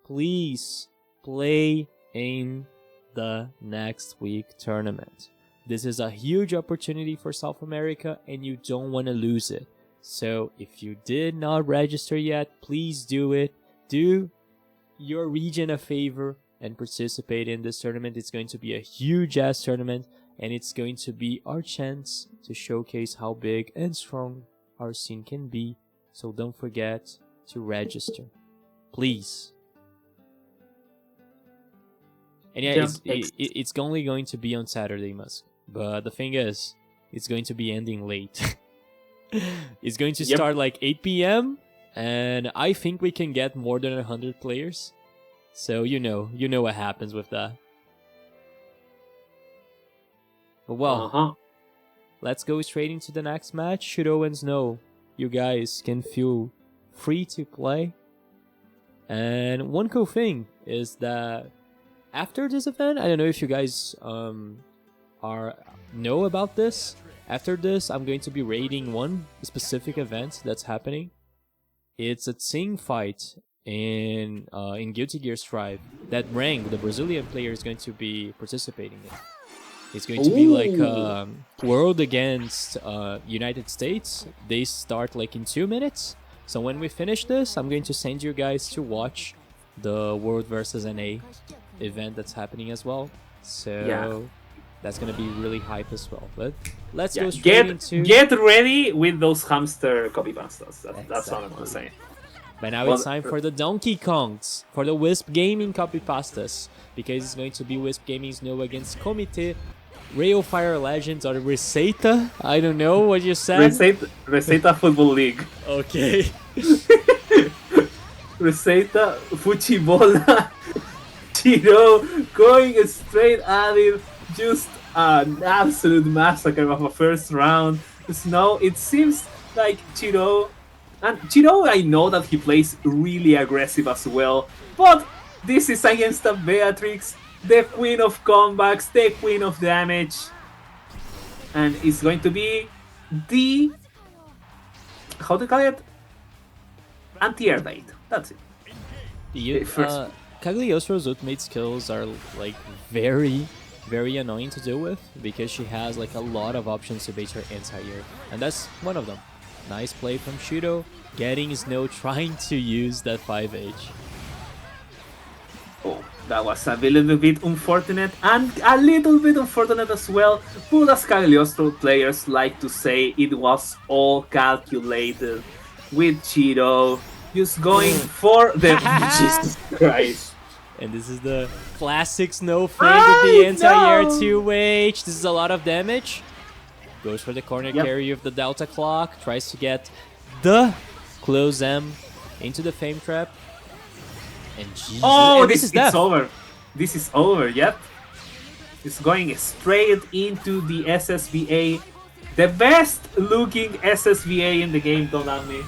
please play in the next week tournament. This is a huge opportunity for South America and you don't want to lose it. So if you did not register yet, please do it. Do your region a favor and participate in this tournament. It's going to be a huge ass tournament, and it's going to be our chance to showcase how big and strong our scene can be. So don't forget to register, please. And yeah, it's only going to be on Saturday, Musk. But the thing is, it's going to be ending late. It's going to start like 8 p.m. and I think we can get more than 100 players. So you know what happens with that. But well, let's go straight into the next match. Shido and Snow, you guys can feel free to play. And one cool thing is that after this event, I don't know if you guys know about this. After this, I'm going to be raiding one specific event that's happening. It's a team fight in Guilty Gear Strive that Rang, the Brazilian player, is going to be participating in. It's going to be like World against United States. They start like in 2 minutes. So when we finish this, I'm going to send you guys to watch the World versus NA event that's happening as well. So that's gonna be really hype as well. But let's go straight into... Get ready with those hamster copy pastas. That's all I'm gonna say. But now it's time for the Donkey Kongs, for the Wisp Gaming copy pastas, because it's going to be Wisp Gaming Snow against Komite, Railfire Legends, or Receita. I don't know what you said. Receita Football League. Okay. Receita Fuchibola. Chiro going straight at it. Just an absolute massacre of a first round. Snow, it seems like Chiro, and Chiro, I know that he plays really aggressive as well, but this is against a Beatrix, the queen of comebacks, the queen of damage, and it's going to be the, how to call it? Anti-air bait. That's it. Cagliostro's ultimate skills are like very annoying to deal with because she has like a lot of options to bait her anti-air, and that's one of them. Nice play from Shudo, getting Snow trying to use that 5H. Oh, that was a little bit unfortunate, and a little bit unfortunate as well, but as Cagliostro players like to say, it was all calculated with Cheeto just going for the... Jesus Christ. And this is the classic Snow frame with the anti-air 2H. This is a lot of damage. Goes for the corner carry of the Delta Clock. Tries to get the close M into the Fame Trap. And Jesus, oh, and this is death. It's over. This is over, yep. It's going straight into the SSVA. The best looking SSVA in the game, don't let me.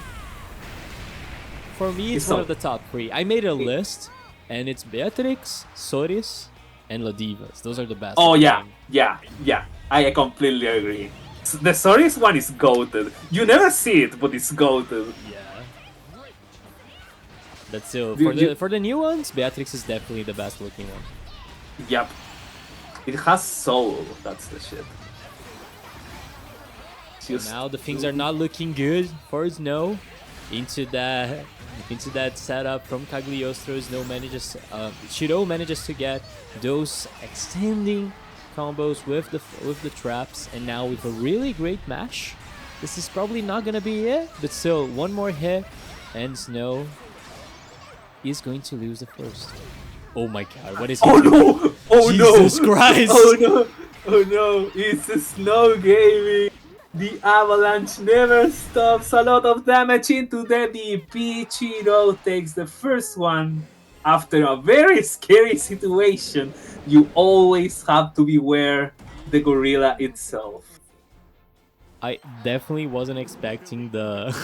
For me, it's one of the top 3. I made a list, and it's Beatrix, Soris, and Ladivas. Those are the best. Oh, yeah. I completely agree. The Soris one is goated. You never see it, but it's goated. Yeah. But still, for the new ones, Beatrix is definitely the best looking one. Yep. It has soul. That's the shit. So now the things are not looking good for Snow. Into that setup from Cagliostro, Snow manages, Shiro manages to get those extending combos with the traps, and now with a really great mash. This is probably not gonna be it, but still one more hit, and Snow is going to lose the first. Oh my god, what is he doing? No! Oh Jesus no! Christ! Oh no! Oh no! It's a Snow Gaming! The avalanche never stops. A lot of damage into the DP. Chiro takes the first one. After a very scary situation, you always have to beware the gorilla itself. I definitely wasn't expecting the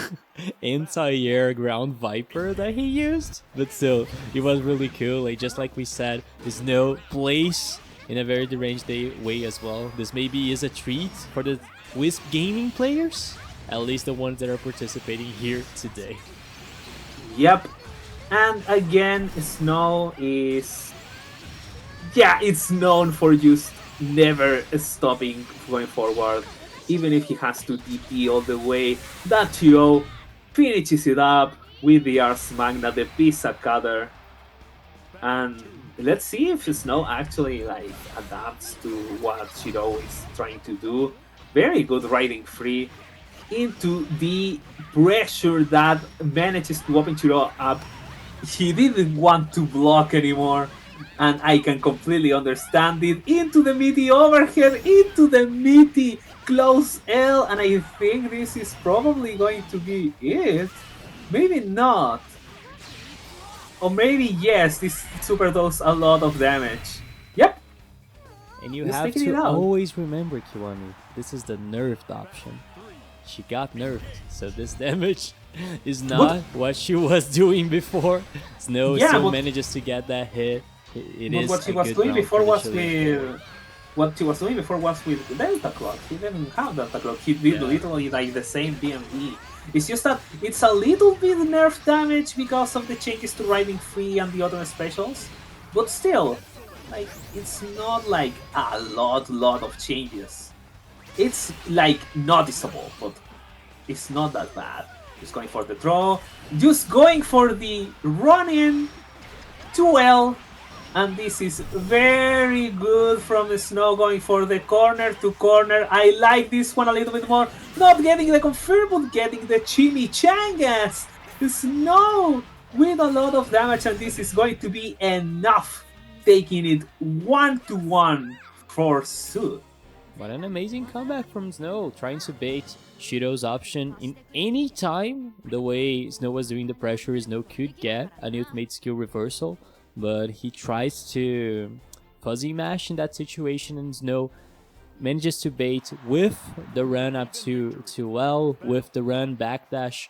anti-air ground Viper that he used, but still, it was really cool. Like, just like we said, Snow plays in a very deranged way as well. This maybe is a treat for the Wisp Gaming players, at least the ones that are participating here today. Yep, and again, Snow is... yeah, it's known for just never stopping going forward, even if he has to DP all the way. That Chiro finishes it up with the Ars Magna, the Pizza Cutter, and let's see if Snow actually like adapts to what Chiro is trying to do. Very good riding free into the pressure that manages to open Chiro up. He didn't want to block anymore, and I can completely understand it. Into the meaty overhead, into the meaty close L, and I think this is probably going to be it. Maybe not. Or maybe yes, this super does a lot of damage. Yep. And you have to always remember, Kiwami, this is the nerfed option. She got nerfed, so this damage is not what she was doing before. Snow still manages to get that hit. It is what she was doing before was with... what she was doing before was with Delta Clock. He didn't have Delta Clock. He did literally like the same BMV. It's just that it's a little bit nerf damage because of the changes to riding free and the other specials. But still, like, it's not like a lot of changes. It's like noticeable, but it's not that bad. Just going for the draw, just going for the run-in, too well. And this is very good from the Snow going for the corner to corner. I like this one a little bit more. Not getting the confirm, but getting the chimichangas. The Snow with a lot of damage, and this is going to be enough. Taking it 1-1 for Sud. What an amazing comeback from Snow, trying to bait Shiro's option in any time. The way Snow was doing the pressure, Snow could get an ultimate skill reversal, but he tries to fuzzy mash in that situation, and Snow manages to bait with the run up to L, with the run backdash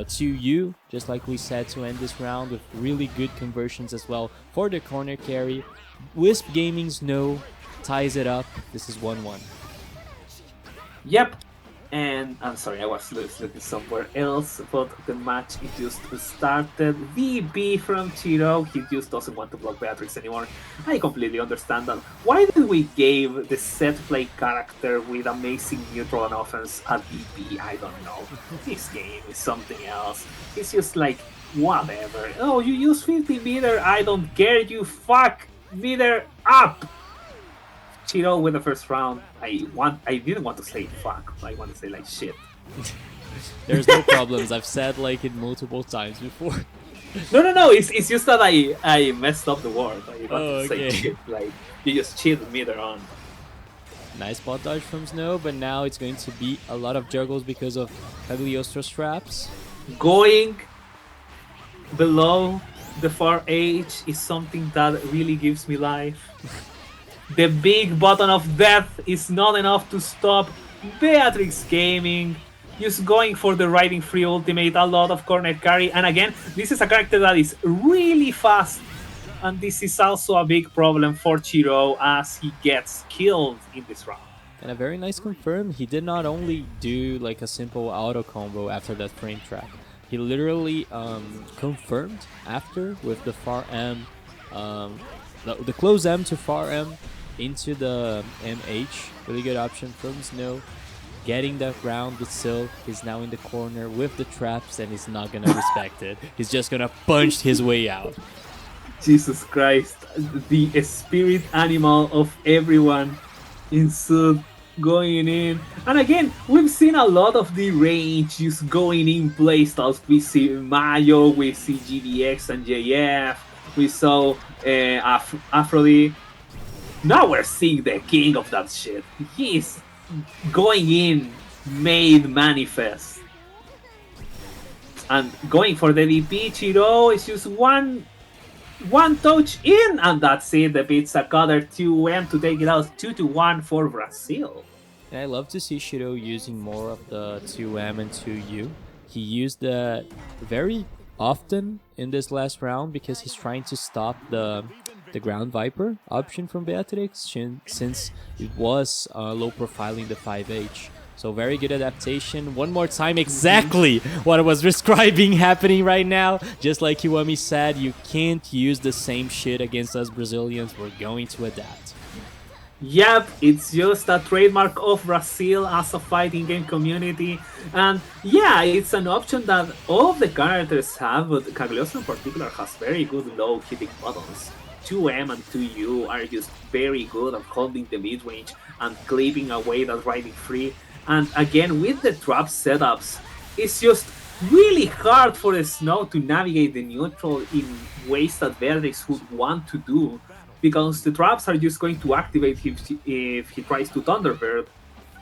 to U, just like we said, to end this round with really good conversions as well for the corner carry. Wisp Gaming Snow ties it up. This is 1-1. Yep. And I'm sorry, I was looking somewhere else, but the match it just started. VB from Chiro, he just doesn't want to block Beatrix anymore. I completely understand that. Why did we give the set play character with amazing neutral and offense at VB? I don't know. This game is something else. It's just like, whatever. Oh, you use 50 meter, I don't care, you fuck meter up! Chiro with the first round, I didn't want to say fuck, I want to say like shit. There's no problems, I've said like it multiple times before. No, it's just that I messed up the word. I want to say okay. shit, like you just cheated me there on. Nice spot dodge from Snow, but now it's going to be a lot of juggles because of Cagliostro's traps. Going below the far edge is something that really gives me life. The big button of death is not enough to stop Beatrix Gaming. Just going for the riding free ultimate, a lot of corner carry. And again, this is a character that is really fast. And this is also a big problem for Chiro as he gets killed in this round. And a very nice confirm. He did not only do like a simple auto combo after that frame trap. He literally confirmed after with the far M, the close M to far M into the MH. Really good option from Snow. Getting that round with Sil. He's now in the corner with the traps and he's not gonna respect it. He's just gonna punch his way out. Jesus Christ, the spirit animal of everyone in Sud going in. And again, we've seen a lot of the range just going in playstyles. We see Mayo, we see GBX and JF, we saw Aphrodite. Now we're seeing the king of that shit. He's going in made manifest. And going for the DP, Chiro is just one touch in, and that's it. The pizza cutter 2M to take it out 2-1 for Brazil. And I love to see Shiro using more of the 2M and 2U. He used that very often in this last round because he's trying to stop the Ground Viper option from Beatrix since it was low profiling the 5H. So very good adaptation. One more time, exactly what I was describing happening right now. Just like Kiwami said, you can't use the same shit against us Brazilians. We're going to adapt. Yep, it's just a trademark of Brazil as a fighting game community. And yeah, it's an option that all of the characters have, but Cagliostro in particular has very good low hitting buttons. 2M and 2U are just very good at holding the mid-range and clipping away that riding free. And again, with the trap setups, it's just really hard for the Snow to navigate the neutral in ways that Beatrix would want to do, because the traps are just going to activate if he tries to Thunderbird,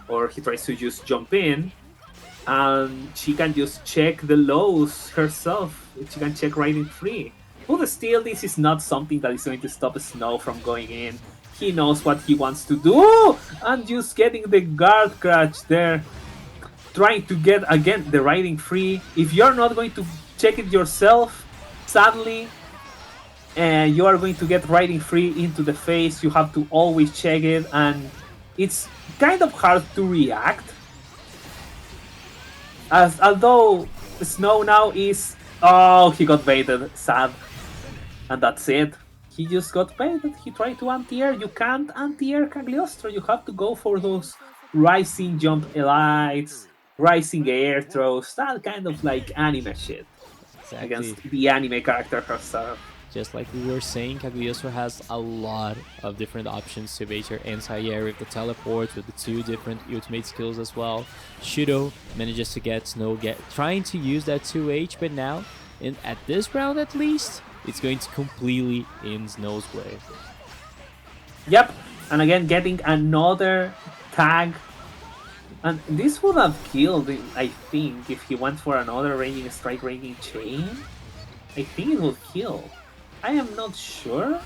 or he tries to just jump in, and she can just check the lows herself. She can check riding free. But still, this is not something that is going to stop Snow from going in. He knows what he wants to do, and just getting the guard crash there, trying to get again the riding free. If you're not going to check it yourself, sadly, you are going to get riding free into the face. You have to always check it, and it's kind of hard to react. Although Snow now is, oh, he got baited, sad, and that's it. He just got baited. He tried to anti-air. You can't anti-air Cagliostro. You have to go for those rising jump elites, rising air throws, that kind of like anime shit. Exactly. Against the anime character herself. just like we were saying, Cagliostro has a lot of different options to bait your anti-air with the teleport, with the 2 different ultimate skills as well. Shudo manages to get Snow trying to use that 2H, but now, at this round at least, it's going to completely in Snow's way. Yep, and again getting another tag. And this would have killed, I think, if he went for another ranging strike ranging chain. I think it would kill. I am not sure,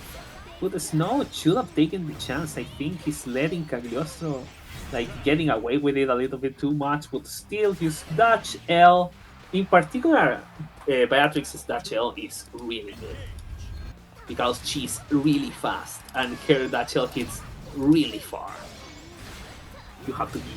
but the Snow should have taken the chance. I think he's letting Cagliostro like getting away with it a little bit too much, but still his Dutch L, in particular, Beatrix's Dutch L is really good because she's really fast and her Dutch L hits really far. You have to be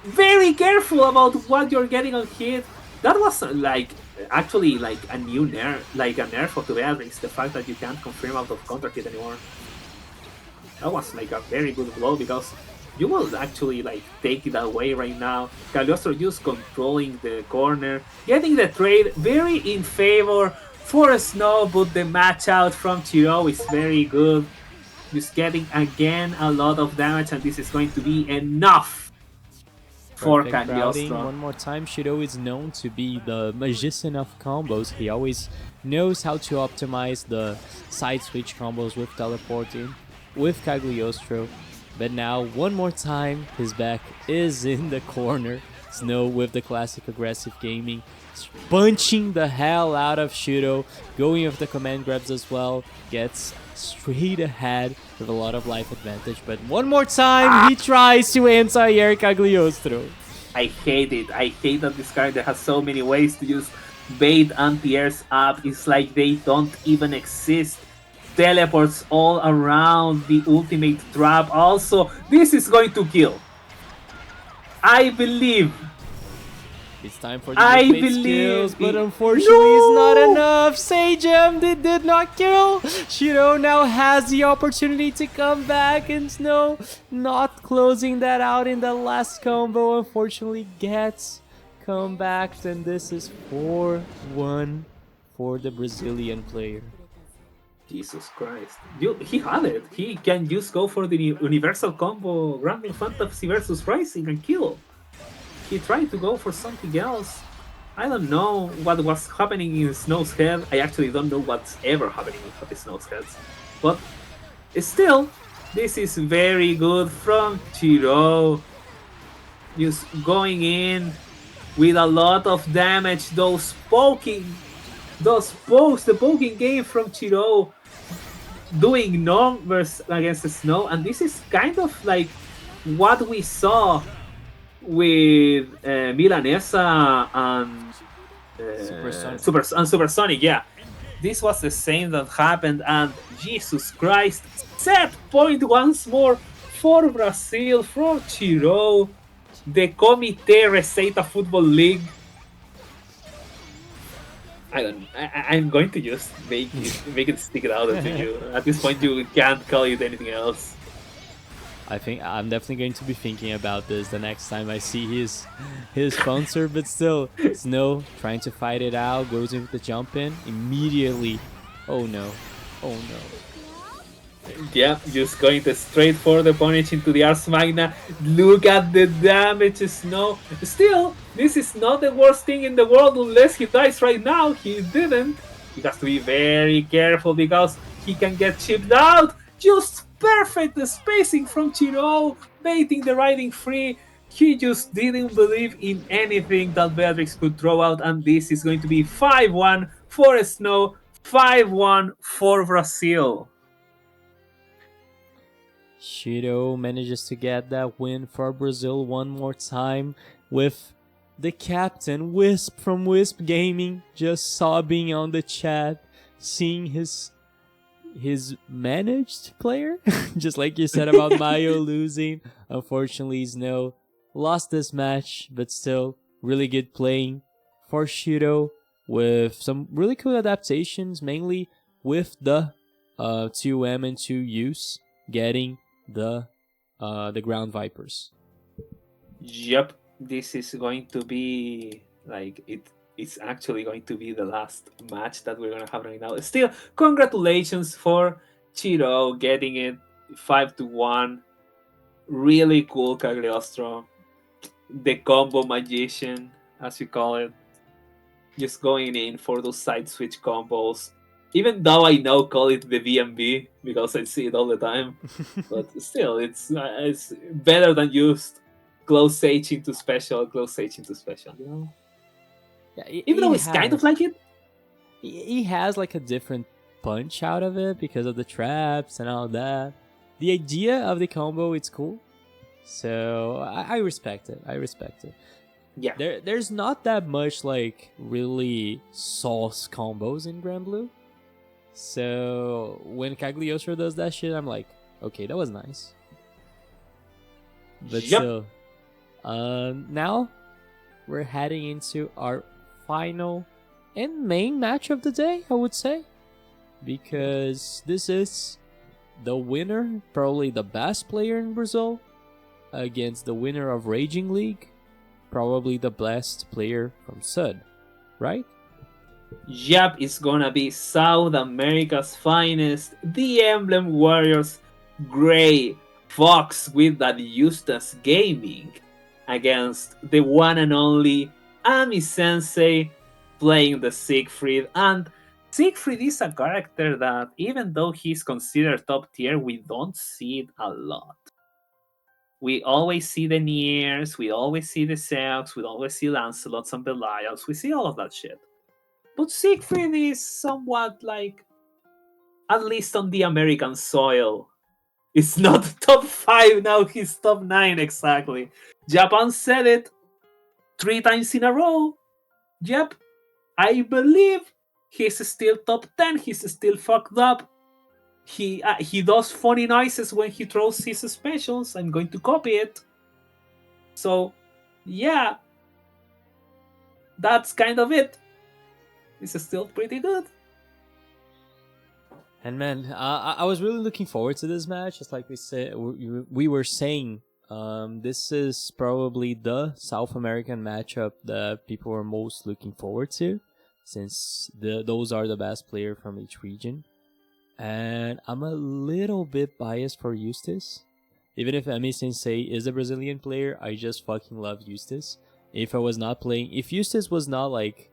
very careful about what you're getting on hit. That was like actually like a new nerf, like a nerf of the Beatrix, the fact that you can't confirm out of counter hit anymore. That was like a very good blow because you will actually like take it away right now. Cagliostro just controlling the corner, getting the trade very in favor for Snow, but the match out from Chiro is very good. Just getting again a lot of damage, and this is going to be enough for Cagliostro. One more time, Shido is known to be the magician of combos. He always knows how to optimize the side switch combos with teleporting, with Cagliostro. But now, one more time, his back is in the corner. Snow with the classic aggressive gaming, punching the hell out of Shido, going with the command grabs as well, gets straight ahead with a lot of life advantage, but one more time he tries to anti-air Cagliostro. I hate it. I hate that this character has so many ways to use bait anti-airs up. It's like they don't even exist. Teleports all around the ultimate trap. Also, this is going to kill. I believe. It's time for the ultimate skills, but unfortunately it's not enough. Sage-Em did not kill. Shiro now has the opportunity to come back, and Snow not closing that out in the last combo. Unfortunately gets comebacks, and this is 4-1 for the Brazilian player. Jesus Christ. He had it. He can just go for the universal combo Grandin Fantasy versus Rising and kill. He tried to go for something else. I don't know what was happening in Snow's head. I actually don't know what's ever happening in Snow's head. But still, this is very good from Chiro. Just going in with a lot of damage. The poking game from Chiro doing numbers against the Snow. And this is kind of like what we saw with Milanesa and Supersonic, yeah. This was the same that happened, and Jesus Christ, set point once more for Brazil, for Chiro, the Comité Receita Football League. I'm going to just make it stick it out to you. At this point, you can't call it anything else. I think I'm definitely going to be thinking about this the next time I see his sponsor, but still, Snow trying to fight it out, goes in with the jump in immediately. Oh no, oh no. Yeah, just going straight for the punish into the Ars Magna. Look at the damage, Snow. Still, this is not the worst thing in the world unless he dies right now. He didn't. He has to be very careful because he can get chipped out. Just perfect the spacing from Chiro, baiting the riding free. He just didn't believe in anything that Beatrix could throw out, and this is going to be 5-1 for Snow, 5-1 for Brazil. Chiro manages to get that win for Brazil one more time with the captain, Wisp from Wisp Gaming, just sobbing on the chat, seeing his managed player, just like you said about Mayo losing. Unfortunately, Snow lost this match, but still really good playing for Shiro with some really cool adaptations, mainly with the 2M and 2Use getting the Ground Vipers. Yep, this is going to be like it. it's actually going to be the last match that we're gonna have right now. Still, congratulations for Chiro getting it 5-1. Really cool Cagliostro. The combo magician, as you call it. Just going in for those side switch combos. Even though I now call it the VMB because I see it all the time, but still, it's better than just close H into special, close H into special. You know, Yeah, even though it's kind of like it. He has like a different punch out of it because of the traps and all that. The idea of the combo, it's cool. So I respect it. I respect it. Yeah. There's not that much like really sauce combos in Grand Blue. So when Cagliostro does that shit, I'm like, okay, that was nice. But Yep. still, now we're heading into our final and main match of the day, I would say, because this is the winner, probably the best player in Brazil, against the winner of Raging League, probably the best player from SUD, right? Yep, it's gonna be South America's finest, the Emblem Warriors, Gray Fox with that Eustace Gaming against the one and only Ami Sensei playing the Siegfried. And Siegfried is a character that, even though he's considered top tier, we don't see it a lot. We always see the Niers, we always see the Zeus, we always see Lancelots and Belials, we see all of that shit. But Siegfried is somewhat like, at least on the American soil, it's not top 5 now, he's top 9 exactly. Japan said it 3 times in a row. Yep, I believe he's still top 10, he's still fucked up. He does funny noises when he throws his specials. I'm going to copy it. So, yeah, that's kind of it. It's still pretty good. And man, I was really looking forward to this match. Just like we were saying, this is probably the South American matchup that people are most looking forward to, since those are the best player from each region. And I'm a little bit biased for Eustace. Even if Ami Sensei is a Brazilian player, I just fucking love Eustace. If Eustace was not like,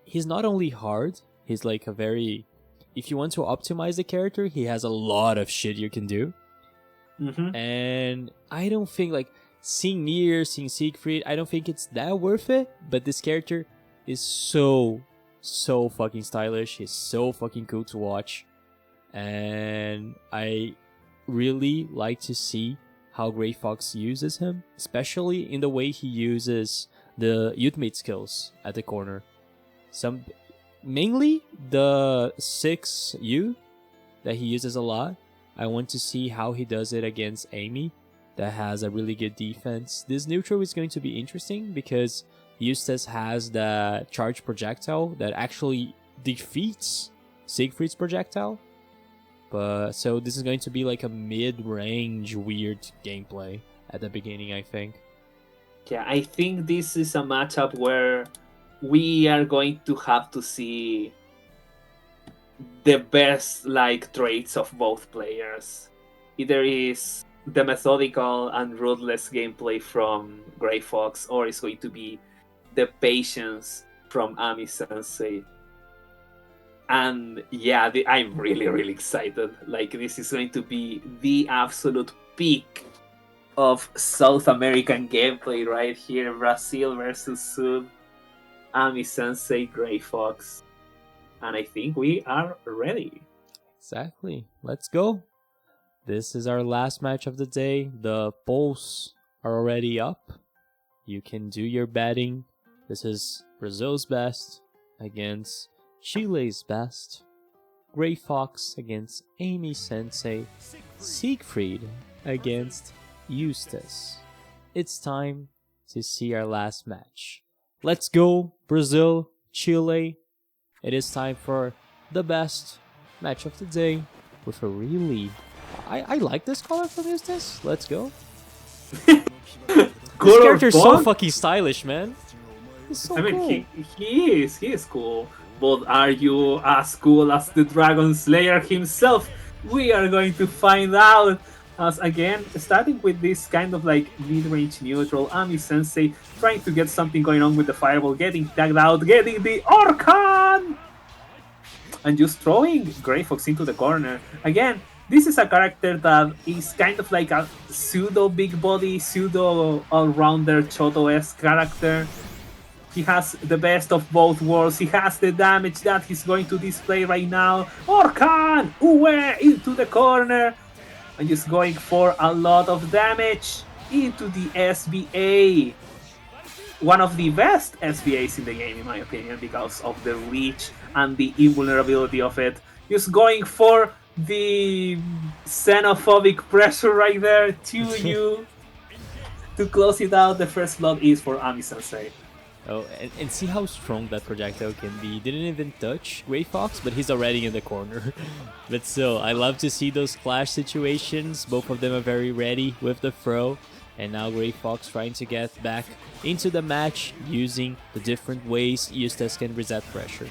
he's not only hard, he's like a very, if you want to optimize the character, he has a lot of shit you can do. Mm-hmm. And I don't think like seeing Nier, seeing Siegfried, I don't think it's that worth it. But this character is so fucking stylish. He's so fucking cool to watch. And I really like to see how Gray Fox uses him, especially in the way he uses the ultimate skills at the corner. Mainly the 6U that he uses a lot. I want to see how he does it against Amy, that has a really good defense. This neutral is going to be interesting because Eustace has the charge projectile that actually defeats Siegfried's projectile. So this is going to be like a mid-range weird gameplay at the beginning, I think. Yeah, I think this is a matchup where we are going to have to see the best like traits of both players. Either is the methodical and ruthless gameplay from Gray Fox, or it's going to be the patience from Ami Sensei. And yeah, I'm really excited. Like, this is going to be the absolute peak of South American gameplay right here. Brazil versus Sud, Ami Sensei, Gray Fox. And I think we are ready. Exactly. Let's go. This is our last match of the day. The polls are already up. You can do your betting. This is Brazil's best against Chile's best. Gray Fox against Amy Sensei. Siegfried against Eustace. It's time to see our last match. Let's go, Brazil, Chile. It is time for the best match of the day with a really... I like this color from Eustace. Let's go. This character's so fucking stylish, man. It's so I mean, cool. he is cool. But are you as cool as the Dragon Slayer himself? We are going to find out. As again, starting with this kind of like mid-range neutral, Ami Sensei trying to get something going on with the fireball, getting tagged out, getting the Orkan, and just throwing Grey Fox into the corner. Again, this is a character that is kind of like a pseudo big body, pseudo all-rounder Choto-esque character. He has the best of both worlds. He has the damage that he's going to display right now. Orkan! Uwe! Into the corner. And just going for a lot of damage into the SBA. One of the best SBAs in the game, in my opinion, because of the reach and the invulnerability of it. Just going for the xenophobic pressure right there to you. To close it out, the first blood is for Ami Sensei. Oh, and see how strong that projectile can be. He didn't even touch Grey Fox, but he's already in the corner. But still, I love to see those clash situations. Both of them are very ready with the throw. And now Grey Fox trying to get back into the match using the different ways Eustace can reset pressure.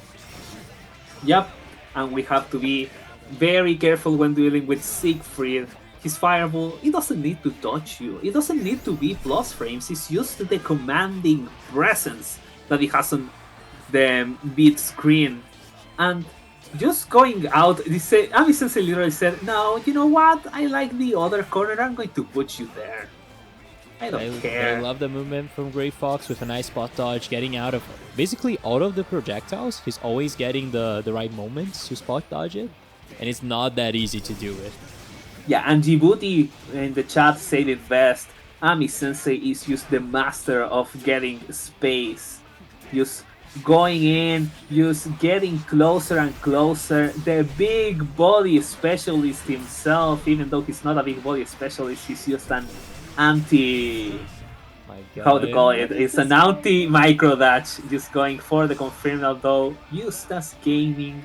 Yep, and we have to be very careful when dealing with Siegfried. His fireball, it doesn't need to touch you. It doesn't need to be plus frames. It's just the commanding presence that he has on the mid screen. And just going out, Ami Sensei literally said, no, you know what? I like the other corner. I'm going to put you there. I don't care. I love the movement from Grey Fox with a nice spot dodge, getting out of basically all of the projectiles. He's always getting the right moments to spot dodge it. And it's not that easy to do it. Yeah, and Djibouti in the chat said it best. Ami Sensei is just the master of getting space. Just going in, just getting closer and closer. The big body specialist himself, even though he's not a big body specialist, he's just an anti... How to call it? It's an anti-micro dash. Just going for the confirmed, although Eustace Gaming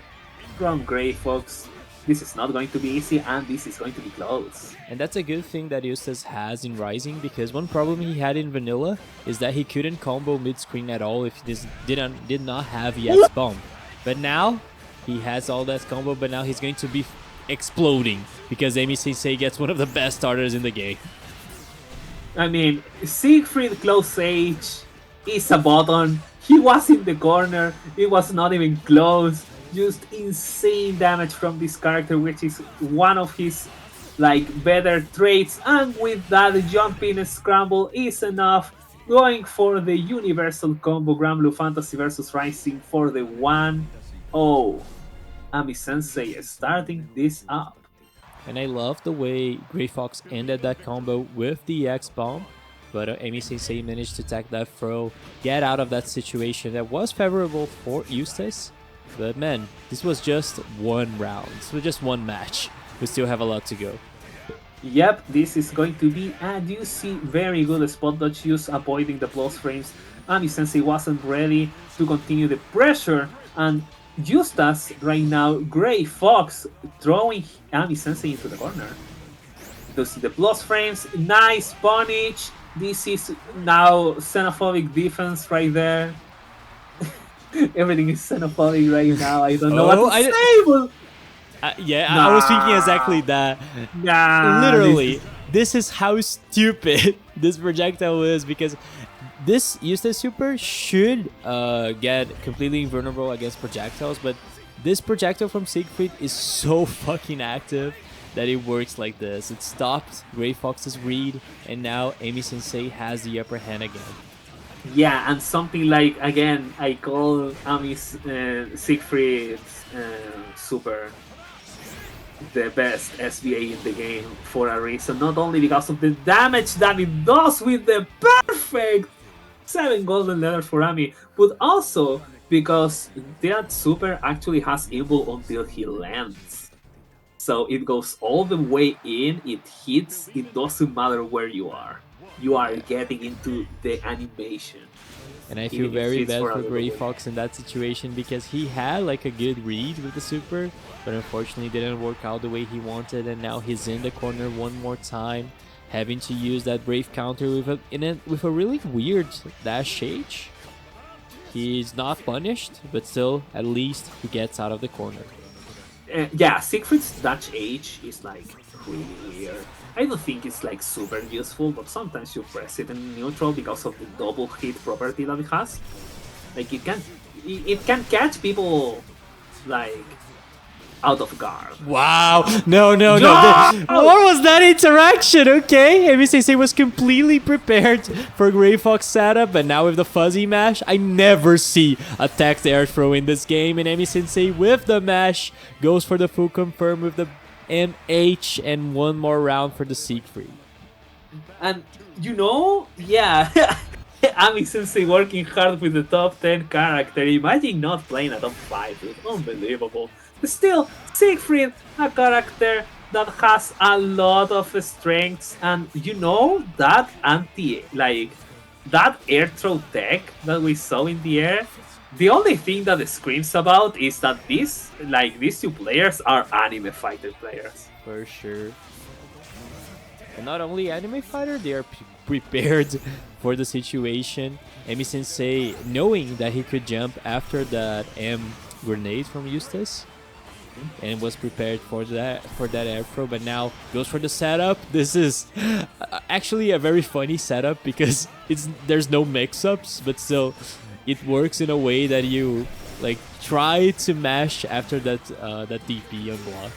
from Grey Fox. This is not going to be easy, and this is going to be close. And that's a good thing that Eustace has in Rising, because one problem he had in Vanilla is that he couldn't combo mid-screen at all if he did not have EX Bomb. But now, he has all that combo, but now he's going to be exploding, because Amy Sensei gets one of the best starters in the game. I mean, Siegfried Close Age is a button. He was in the corner, it was not even close. Just insane damage from this character, which is one of his like better traits, and with that jumping scramble is enough. Going for the universal combo, Grand Blue Fantasy versus Rising for the 1-0. Ami Sensei is starting this up. And I love the way Grey Fox ended that combo with the EX Bomb, but Amy Sensei managed to tech that throw, get out of that situation that was favorable for Eustace. But man, this was just one round. This was just one match. We still have a lot to go. Yep, this is going to be a juicy, very good spot dodge use, avoiding the plus frames. Ami Sensei wasn't ready to continue the pressure, and Eustace right now, Grey Fox throwing Ami Sensei into the corner. To see the plus frames, nice punish. This is now xenophobic defense right there. Everything is xenophobic right now. I don't know what to say. But... I was thinking exactly that. Literally, this is how stupid this projectile is, because this Eustace Super should get completely invulnerable against projectiles, but this projectile from Siegfried is so fucking active that it works like this. It stopped Grey Fox's read, and now Amy Sensei has the upper hand again. Yeah, and something like, again, I call Ami's Siegfried's Super the best SBA in the game for a reason. Not only because of the damage that it does with the perfect 7 golden letters for Ami, but also because that Super actually has Invul until he lands. So it goes all the way in, it hits, it doesn't matter where you are. You are getting into the animation. And I feel very bad for Grey Fox in that situation, because he had like a good read with the Super, but unfortunately didn't work out the way he wanted, and now he's in the corner one more time, having to use that Brave counter with a really weird dash H. He's not punished, but still, at least he gets out of the corner. Yeah, Siegfried's dash H is like really weird. I don't think it's like super useful, but sometimes you press it in neutral because of the double hit property that it has. Like it can catch people like out of guard. Wow! No! What was that interaction? Okay, Amy Sensei was completely prepared for Gray Fox setup, but now with the fuzzy mash, I never see a tagged air throw in this game, and Amy Sensei with the mash goes for the full confirm with the MH and one more round for the Siegfried. And you know, yeah, Ami Sensei working hard with the top 10 character. Imagine not playing a top 5. It's unbelievable. Still, Siegfried, a character that has a lot of strengths, and you know that that air throw tech that we saw in the air. The only thing that it screams about is that these two players are anime fighter players. For sure. And not only anime fighter, they are prepared for the situation. Emi Sensei, knowing that he could jump after that M grenade from Eustace, and was prepared for that air throw, but now goes for the setup. This is actually a very funny setup because there's no mix-ups, but still it works in a way that you like try to mash after that DP unblock.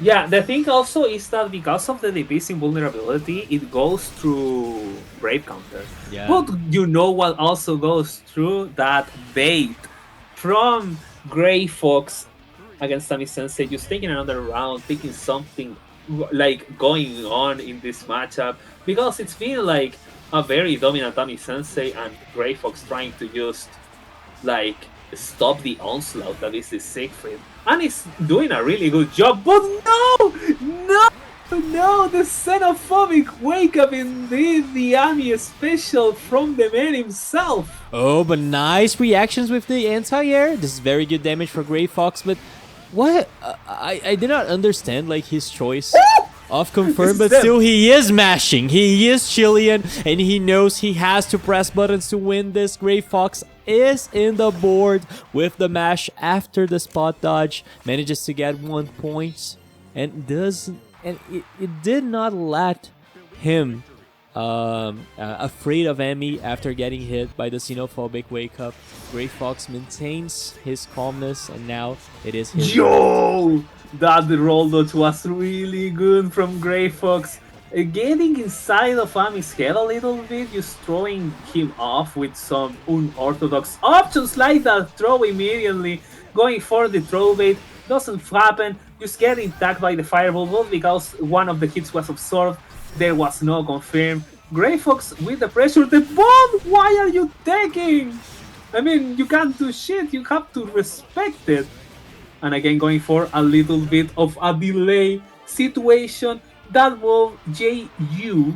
Yeah, the thing also is that because of the DP's invulnerability, it goes through Brave counter. Yeah. But you know what also goes through? That bait from Gray Fox against Ami Sensei, just taking another round, taking something like going on in this matchup, because it's been like a very dominant Ami Sensei and Gray Fox trying to just like stop the onslaught that is the Siegfried, and he's doing a really good job. But no, the xenophobic wake up indeed, the Ami special from the man himself. Oh, but nice reactions with the anti-air. This is very good damage for Gray Fox, but what? I did not understand like his choice of confirm, but still he is mashing. He is Chilean, and he knows he has to press buttons to win this. Gray Fox is in the board with the mash after the spot dodge. Manages to get 1 point, and it did not let him afraid of Emmy after getting hit by the xenophobic wake up. Gray Fox maintains his calmness, and now it is his. Yo! That roll dodge was really good from Gray Fox. Getting inside of Ami's head a little bit, just throwing him off with some unorthodox options like that throw immediately. Going for the throw bait doesn't happen, just getting tagged by the fireball, both because one of the hits was absorbed. There was no confirm. Gray Fox with the pressure. The bomb! Why are you taking? I mean, you can't do shit. You have to respect it. And again, going for a little bit of a delay situation. That move, JU,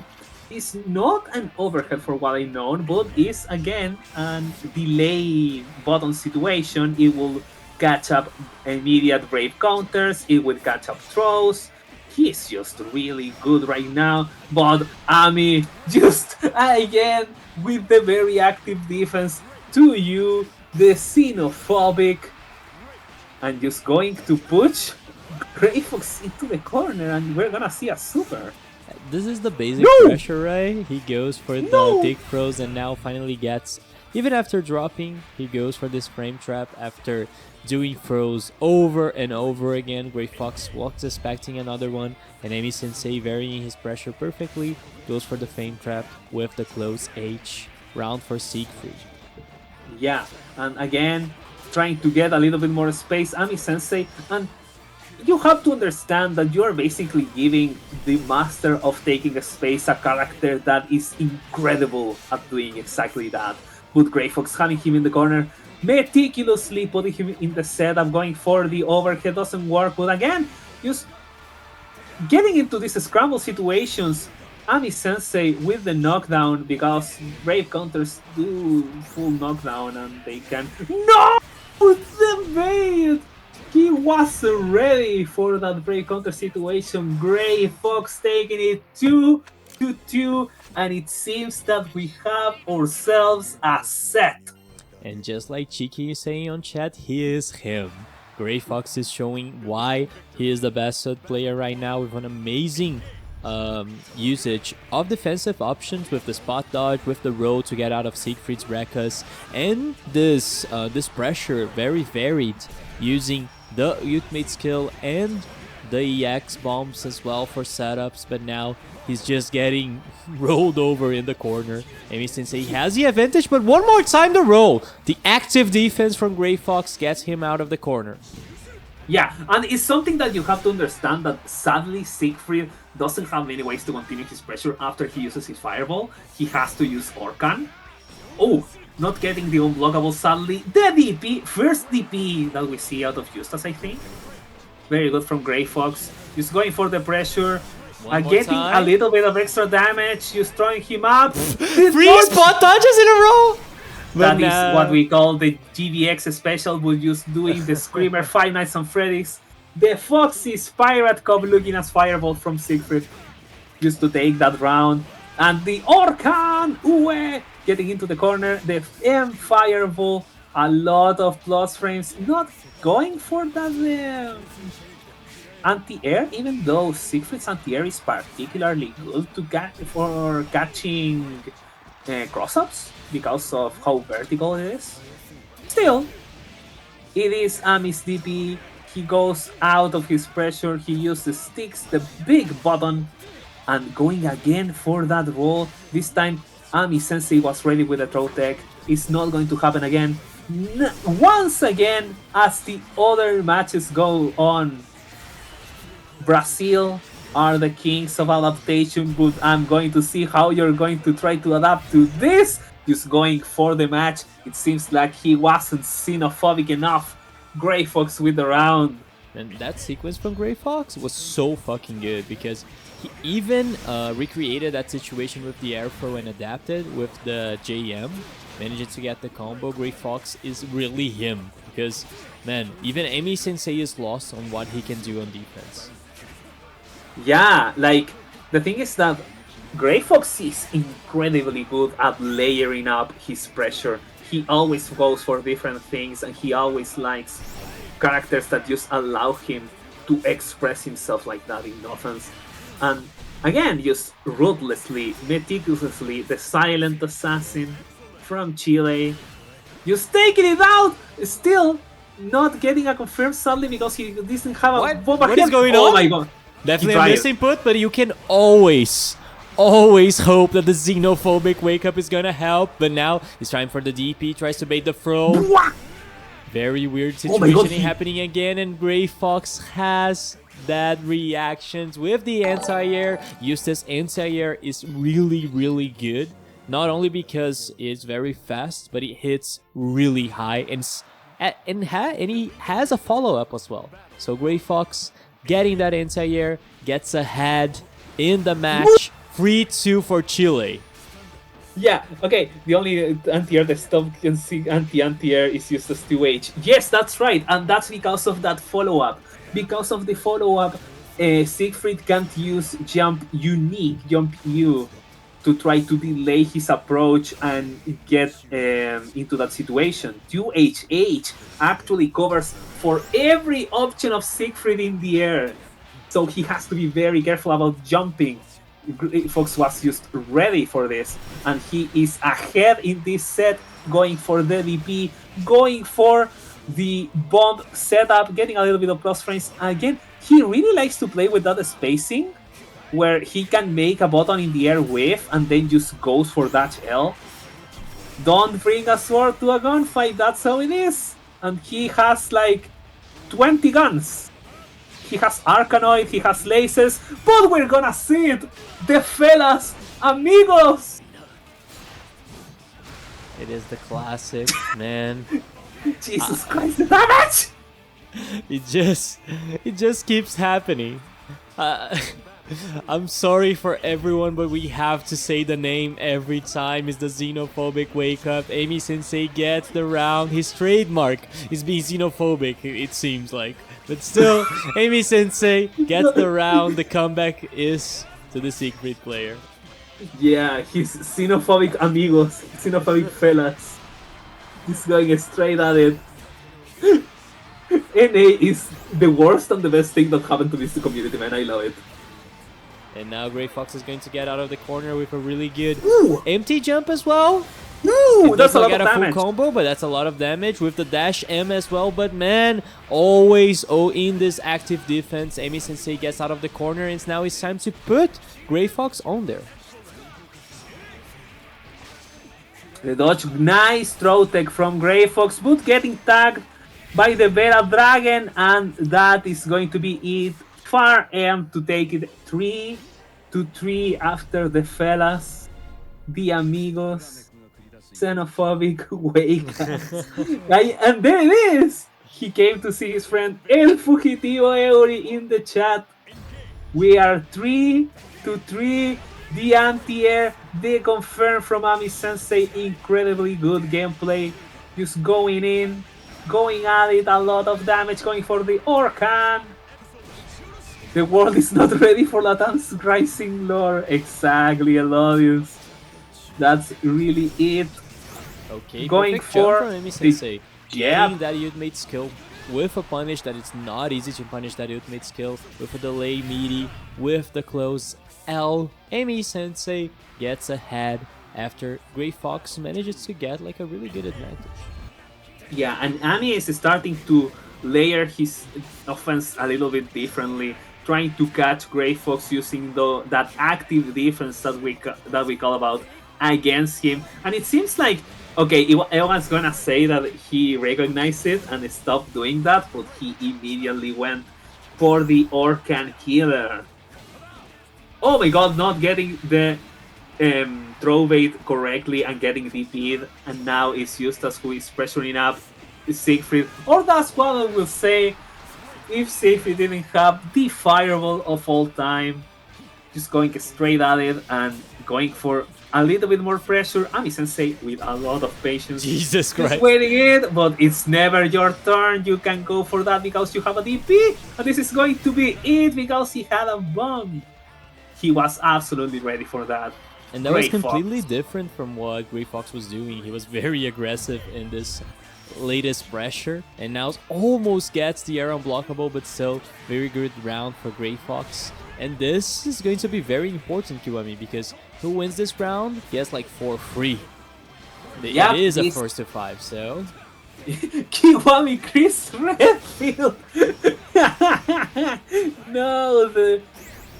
is not an overhead for what I know, but is again a delay button situation. It will catch up immediate brave counters. It will catch up throws. He's just really good right now, but Ami just again with the very active defense to you, the xenophobic, and just going to push Gray Fox into the corner, and we're gonna see a super. This is the basic pressure, right? He goes for the big throws, and now finally gets, even after dropping, he goes for this frame trap after doing throws over and over again. Gray Fox was expecting another one, and Emi Sensei, varying his pressure perfectly, goes for the frame trap with the close H round for Siegfried. Yeah, and again, trying to get a little bit more space, Emi Sensei, and you have to understand that you are basically giving the master of taking a space a character that is incredible at doing exactly that. But Gray Fox having him in the corner, meticulously putting him in the setup, going for the overhead, doesn't work. But again, just getting into these scramble situations, Ami Sensei with the knockdown, because brave counters do full knockdown and they can. No! The bait! He wasn't ready for that brave counter situation. Gray Fox taking it 2-2, and it seems that we have ourselves a set. And just like Cheeky is saying on chat, he is him. Gray Fox is showing why he is the best Zate player right now with an amazing usage of defensive options with the spot dodge, with the roll to get out of Siegfried's Rekkas, and this pressure very varied using the ultimate skill and the EX bombs as well for setups, but now he's just getting rolled over in the corner. Amy Sensei has the advantage, but one more time the roll. The active defense from Gray Fox gets him out of the corner. Yeah, and it's something that you have to understand that sadly Siegfried doesn't have many ways to continue his pressure after he uses his fireball. He has to use Orkan. Oh, not getting the unblockable sadly. The DP, first DP that we see out of Justas, I think. Very good from Gray Fox. Just going for the pressure. Getting a little bit of extra damage. Just throwing him up. 3 spot dodges in a row! That is what we call the GBX special. We're just doing the Screamer Five Nights on Freddy's. The Foxy's Pirate Cop looking as Fireball from Siegfried. Just to take that round. And the Orkan! Uwe! Getting into the corner. The M Fireball. A lot of plus frames. Not going for that anti-air, even though Siegfried's anti-air is particularly good to for catching cross-ups because of how vertical it is. Still, it is Ami's DP. He goes out of his pressure. He uses sticks, the big button, and going again for that roll. This time, Ami Sensei was ready with the throw tech. It's not going to happen again. Once again, as the other matches go on, Brazil are the kings of adaptation, but I'm going to see how you're going to try to adapt to this. Just going for the match. It seems like he wasn't xenophobic enough. Gray Fox with the round. And that sequence from Gray Fox was so fucking good because he even recreated that situation with the air throw and adapted with the JM. Managing to get the combo. Gray Fox is really him because, man, even Amy Sensei is lost on what he can do on defense. Yeah, like, the thing is that Gray Fox is incredibly good at layering up his pressure. He always goes for different things and he always likes characters that just allow him to express himself like that in offense. And again, just ruthlessly, meticulously, the silent assassin from Chile, just taking it out, still not getting a confirmed sadly because he doesn't have a bomb. What is going on? Oh my god. Definitely a missing put, but you can always hope that the xenophobic wake up is gonna help. But now he's trying for the DP, tries to bait the throw. Very weird situation happening again, and Gray Fox has that reactions with the anti-air. Eustace anti-air is really good. Not only because it's very fast, but it hits really high and he has a follow-up as well. So Gray Fox getting that anti-air, gets ahead in the match. 3-2 for Chile. Yeah, okay, the only anti-air that stopped anti-air is used as 2H. Yes, that's right, and that's because of that follow-up. Because of the follow-up, Siegfried can't use Jump U to try to delay his approach and get into that situation. 2HH actually covers for every option of Siegfried in the air. So he has to be very careful about jumping. Fox was just ready for this. And he is ahead in this set, going for the DP, going for the bomb setup, getting a little bit of plus frames. Again, he really likes to play with that spacing, where he can make a button in the air whiff and then just goes for dash L. Don't bring a sword to a gunfight, that's how it is. And he has like 20 guns. He has Arkanoid, he has laces, but we're gonna see it! The fellas, amigos! It is the classic, man. Jesus Christ, the damage! It just keeps happening. I'm sorry for everyone, but we have to say the name every time. Is the xenophobic wake up. Amy Sensei gets the round. His trademark is being xenophobic, it seems like. But still, Amy Sensei gets the round. The comeback is to the Siegfried player. Yeah, he's xenophobic amigos, xenophobic fellas. He's going straight at it. NA is the worst and the best thing that happened to this community, man. I love it. And now Grey Fox is going to get out of the corner with a really good Ooh. empty jump as well. Ooh, that's a lot get of a full damage. combo, but that's a lot of damage with the dash M as well. But man, always in this active defense. Amy Sensei gets out of the corner, and now it's time to put Grey Fox on there. The dodge, nice throw tech from Grey Fox, but getting tagged by the Beta Dragon, and that is going to be it. Far M to take it 3-3 after the fellas, the amigos, xenophobic wake. And there it is! He came to see his friend El Fugitivo Eury in the chat. We are 3-3. The anti-air, they confirmed from Ami Sensei, incredibly good gameplay. Just going in, going at it, a lot of damage, going for the Orkan. The world is not ready for Latan's rising lore. Exactly, Elodius. That's really it. Okay, going perfect for jump from Amy Sensei. Yeah. Getting that ultimate skill with a punish that it's not easy to punish that ultimate skill, with a delay meaty, with the close L. Amy Sensei gets ahead after Grey Fox manages to get like a really good advantage. Yeah, and Ami is starting to layer his offense a little bit differently, trying to catch Grey Fox using that active defense that we call about against him. And it seems like, okay, everyone's gonna say that he recognized it and stopped doing that, but he immediately went for the Orkan Killer. Oh my god, not getting the throw bait correctly and getting DP'd, and now it's Eustace who is pressuring up Siegfried. Or that's what I will say if Siegfried didn't have the fireball of all time. Just going straight at it and going for a little bit more pressure. Ami Sensei with a lot of patience. Jesus Christ. Just waiting it, but it's never your turn. You can go for that because you have a DP. And this is going to be it because he had a bomb. He was absolutely ready for that. And that was completely different from what Grey Fox was doing. He was very aggressive in this latest pressure, and now almost gets the air unblockable, but still very good round for Grey Fox. And this is going to be very important, Kiwami, because who wins this round gets like 4 free. It is a first to 5, so... Kiwami Chris Redfield! No,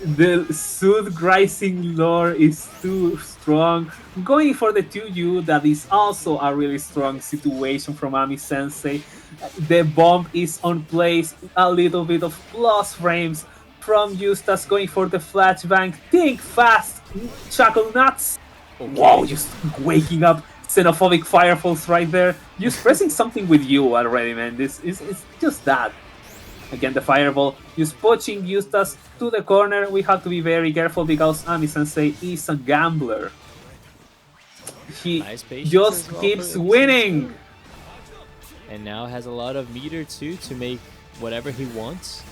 the Sud Rising lore is too strong. Going for the 2U, that is also a really strong situation from Ami Sensei. The bomb is on place, a little bit of plus frames from Eustace going for the flashbang. Think fast, chuckle nuts. Okay. Wow, just waking up xenophobic firefalls right there. Just pressing something with you already, man. This is it's just that. Again, the fireball, just pushing Eustace to the corner. We have to be very careful because Ami Sensei is a gambler. He just keeps winning. And now has a lot of meter too to make whatever he wants.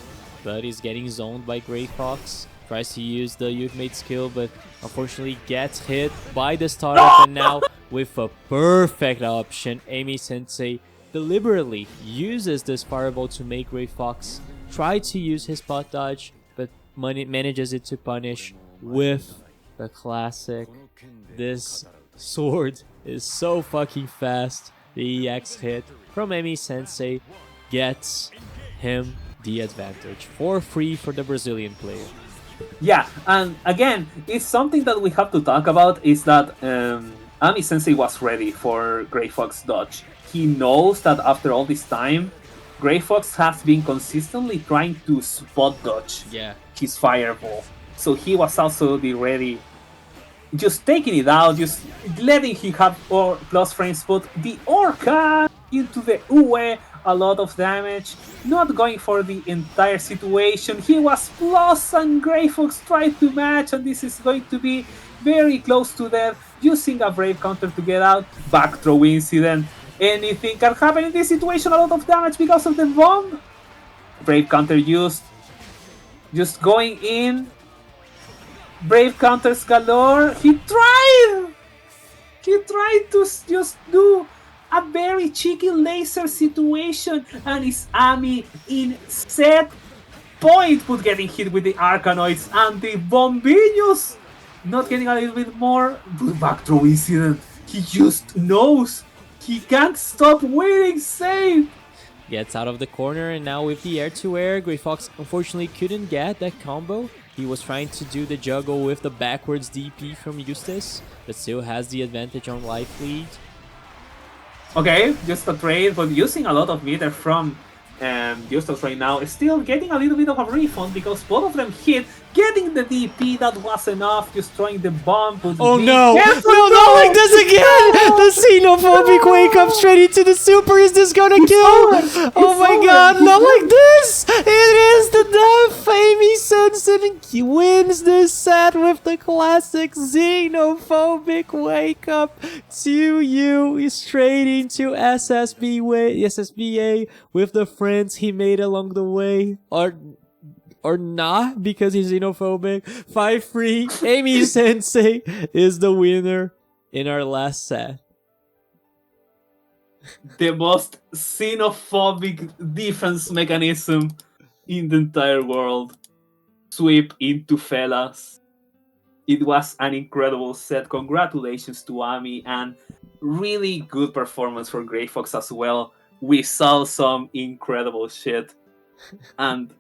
But he's getting zoned by Grey Fox. Tries to use the ultimate skill, but unfortunately gets hit by the startup. And now with a perfect option, Amy Sensei deliberately uses this fireball to make Grey Fox try to use his spot dodge, but manages it to punish with the classic. This sword is so fucking fast. The EX hit from Amy Sensei gets him the advantage. 4 free for the Brazilian player. Yeah, and again, it's something that we have to talk about is that Ami Sensei was ready for Grey Fox dodge. He knows that after all this time, Grey Fox has been consistently trying to spot dodge his fireball. So he was also ready, just taking it out, just letting him have plus frames, but the Orca into the UE, a lot of damage, not going for the entire situation. He was plus and Grey Fox tried to match, and this is going to be very close to death, using a Brave counter to get out. Back throw incident. Anything can happen in this situation, a lot of damage because of the bomb. Brave counter used. Just going in. Brave counters galore. He tried to just do a very cheeky laser situation, and it's Ami in set point, but getting hit with the Arcanoids and the Bombillos. Not getting a little bit more, but back throw incident. He just knows he can't stop winning. Save. Gets out of the corner, and now with the air-to-air, Grey Fox unfortunately couldn't get that combo. He was trying to do the juggle with the backwards DP from Eustace, but still has the advantage on life lead. Okay, just a trade, but using a lot of meter from Eustace right now. Still getting a little bit of a refund because both of them hit. Getting the DP, that was enough. Just throwing the bomb. Oh no! No, not like this again! The xenophobic wake up straight into the super. Is this gonna kill? Oh my god, not like this! It is the death! Amy Sensen wins this set with the classic xenophobic wake up to you straight into SSBA with the friends he made along the way. Or not, because he's xenophobic. 5-3, Amy Sensei is the winner in our last set. The most xenophobic defense mechanism in the entire world. Sweep into fellas. It was an incredible set. Congratulations to Ami, and really good performance for Grey Fox as well. We saw some incredible shit. And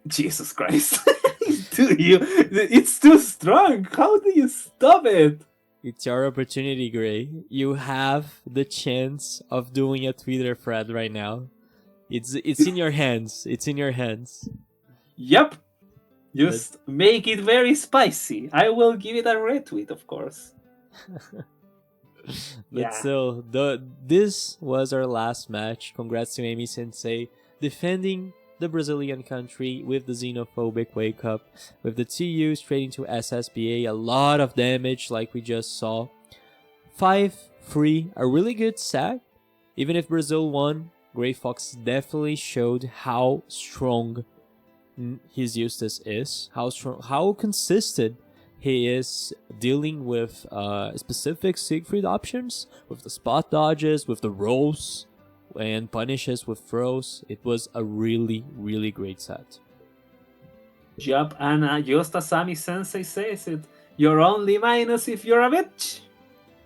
Jesus Christ. It's too strong. How do you stop it? It's your opportunity, Gray. You have the chance of doing a Twitter thread right now. It's in your hands. It's in your hands. Yep. Just make it very spicy. I will give it a retweet, of course. But still, this was our last match. Congrats to Amy Sensei defending the Brazilian country with the xenophobic wake up, with the TU straight into SSBA, a lot of damage like we just saw. 5-3, a really good set. Even if Brazil won, Grey Fox definitely showed how strong his Eustace is, how consistent he is dealing with specific Siegfried options, with the spot dodges, with the rolls, and punishes with throws. It was a really, really great set. Yup, and just as Sami Sensei says it, you're only minus if you're a bitch.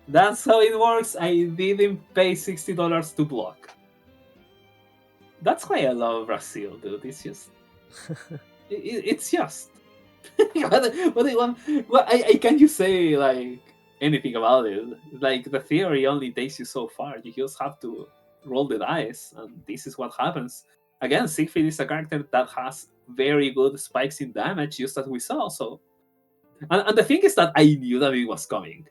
That's how it works. I didn't pay $60 to block. That's why I love Brazil, dude. It's just... it's just... I can't you say, like, anything about it. Like, the theory only takes you so far. You just have to roll the dice, and this is what happens. Again, Siegfried is a character that has very good spikes in damage, just as we saw. So, and the thing is that I knew that it was coming.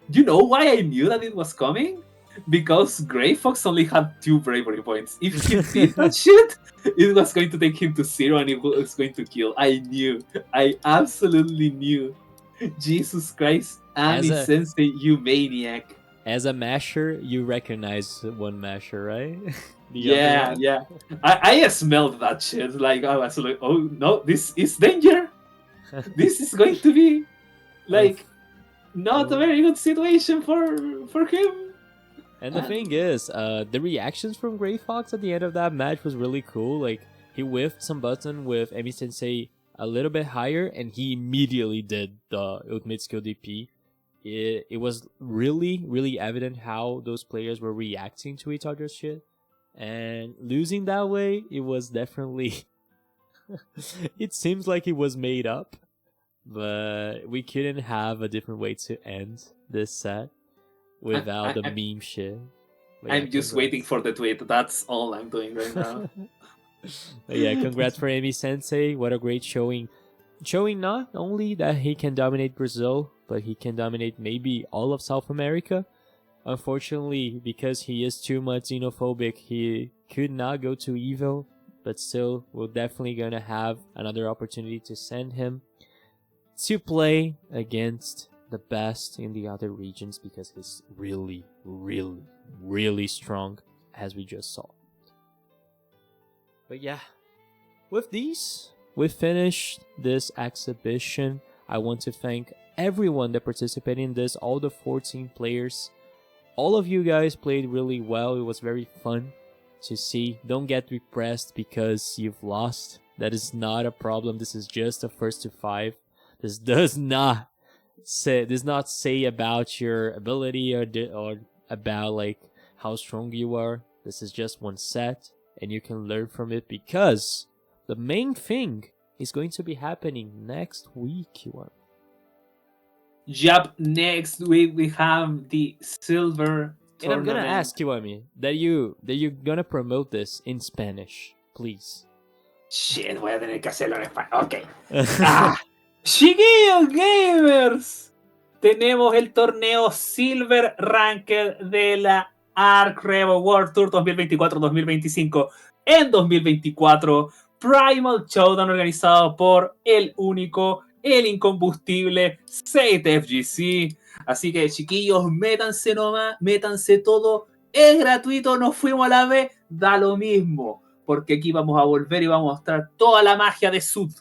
Do you know why I knew that it was coming? Because Grey Fox only had 2 bravery points. If he did that shit, it was going to take him to 0 and it was going to kill. I knew. I absolutely knew. Jesus Christ, Ami Sensei, you maniac. As a masher, you recognize one masher, right? Yeah. I smelled that shit. Like, I was like, oh no, this is danger. This is going to be, like, not a very good situation for him. And the thing is, the reactions from Grey Fox at the end of that match was really cool. Like, he whiffed some button with Emi Sensei a little bit higher, and he immediately did the ultimate skill DP. It was really, really evident how those players were reacting to each other's shit. And losing that way, it was definitely... it seems like it was made up. But we couldn't have a different way to end this set without the meme shit. But I'm just waiting for the tweet. That's all I'm doing right now. But yeah, congrats for Amy Sensei. What a great showing. Showing not only that he can dominate Brazil, but he can dominate maybe all of South America. Unfortunately, because he is too much xenophobic, he could not go to EVO. But still, we're definitely going to have another opportunity to send him to play against the best in the other regions, because he's really, really, really strong, as we just saw. But yeah, with these, we finished this exhibition. I want to thank everyone that participated in this, all the 14 players. all of you guys played really well. It was very fun to see. Don't get depressed because you've lost. That is not a problem. This is just a first to 5. This does not say about your ability or about like how strong you are. This is just one set, and you can learn from it, because the main thing is going to be happening next week. Yep, next week we have the silver tournament. And I'm gonna ask you, Ami, that you're gonna promote this in Spanish, please. Shit, voy a tener que hacerlo en español. Ok. Chiquillos gamers, tenemos el torneo Silver Ranked de la Arc Rebel World Tour 2024-2025 en 2024. Primal Showdown organizado por el único, el incombustible zatefgc. Así que, chiquillos, métanse nomás, métanse todo. Es gratuito, nos fuimos a la B, da lo mismo. Porque aquí vamos a volver y vamos a mostrar toda la magia de Sud.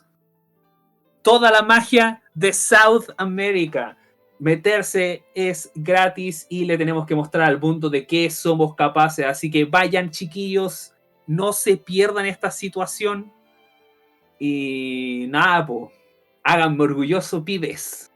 Toda la magia de South America. Meterse es gratis y le tenemos que mostrar al mundo de qué somos capaces. Así que vayan, chiquillos, no se pierdan esta situación. Y nada, po, háganme orgulloso, pibes.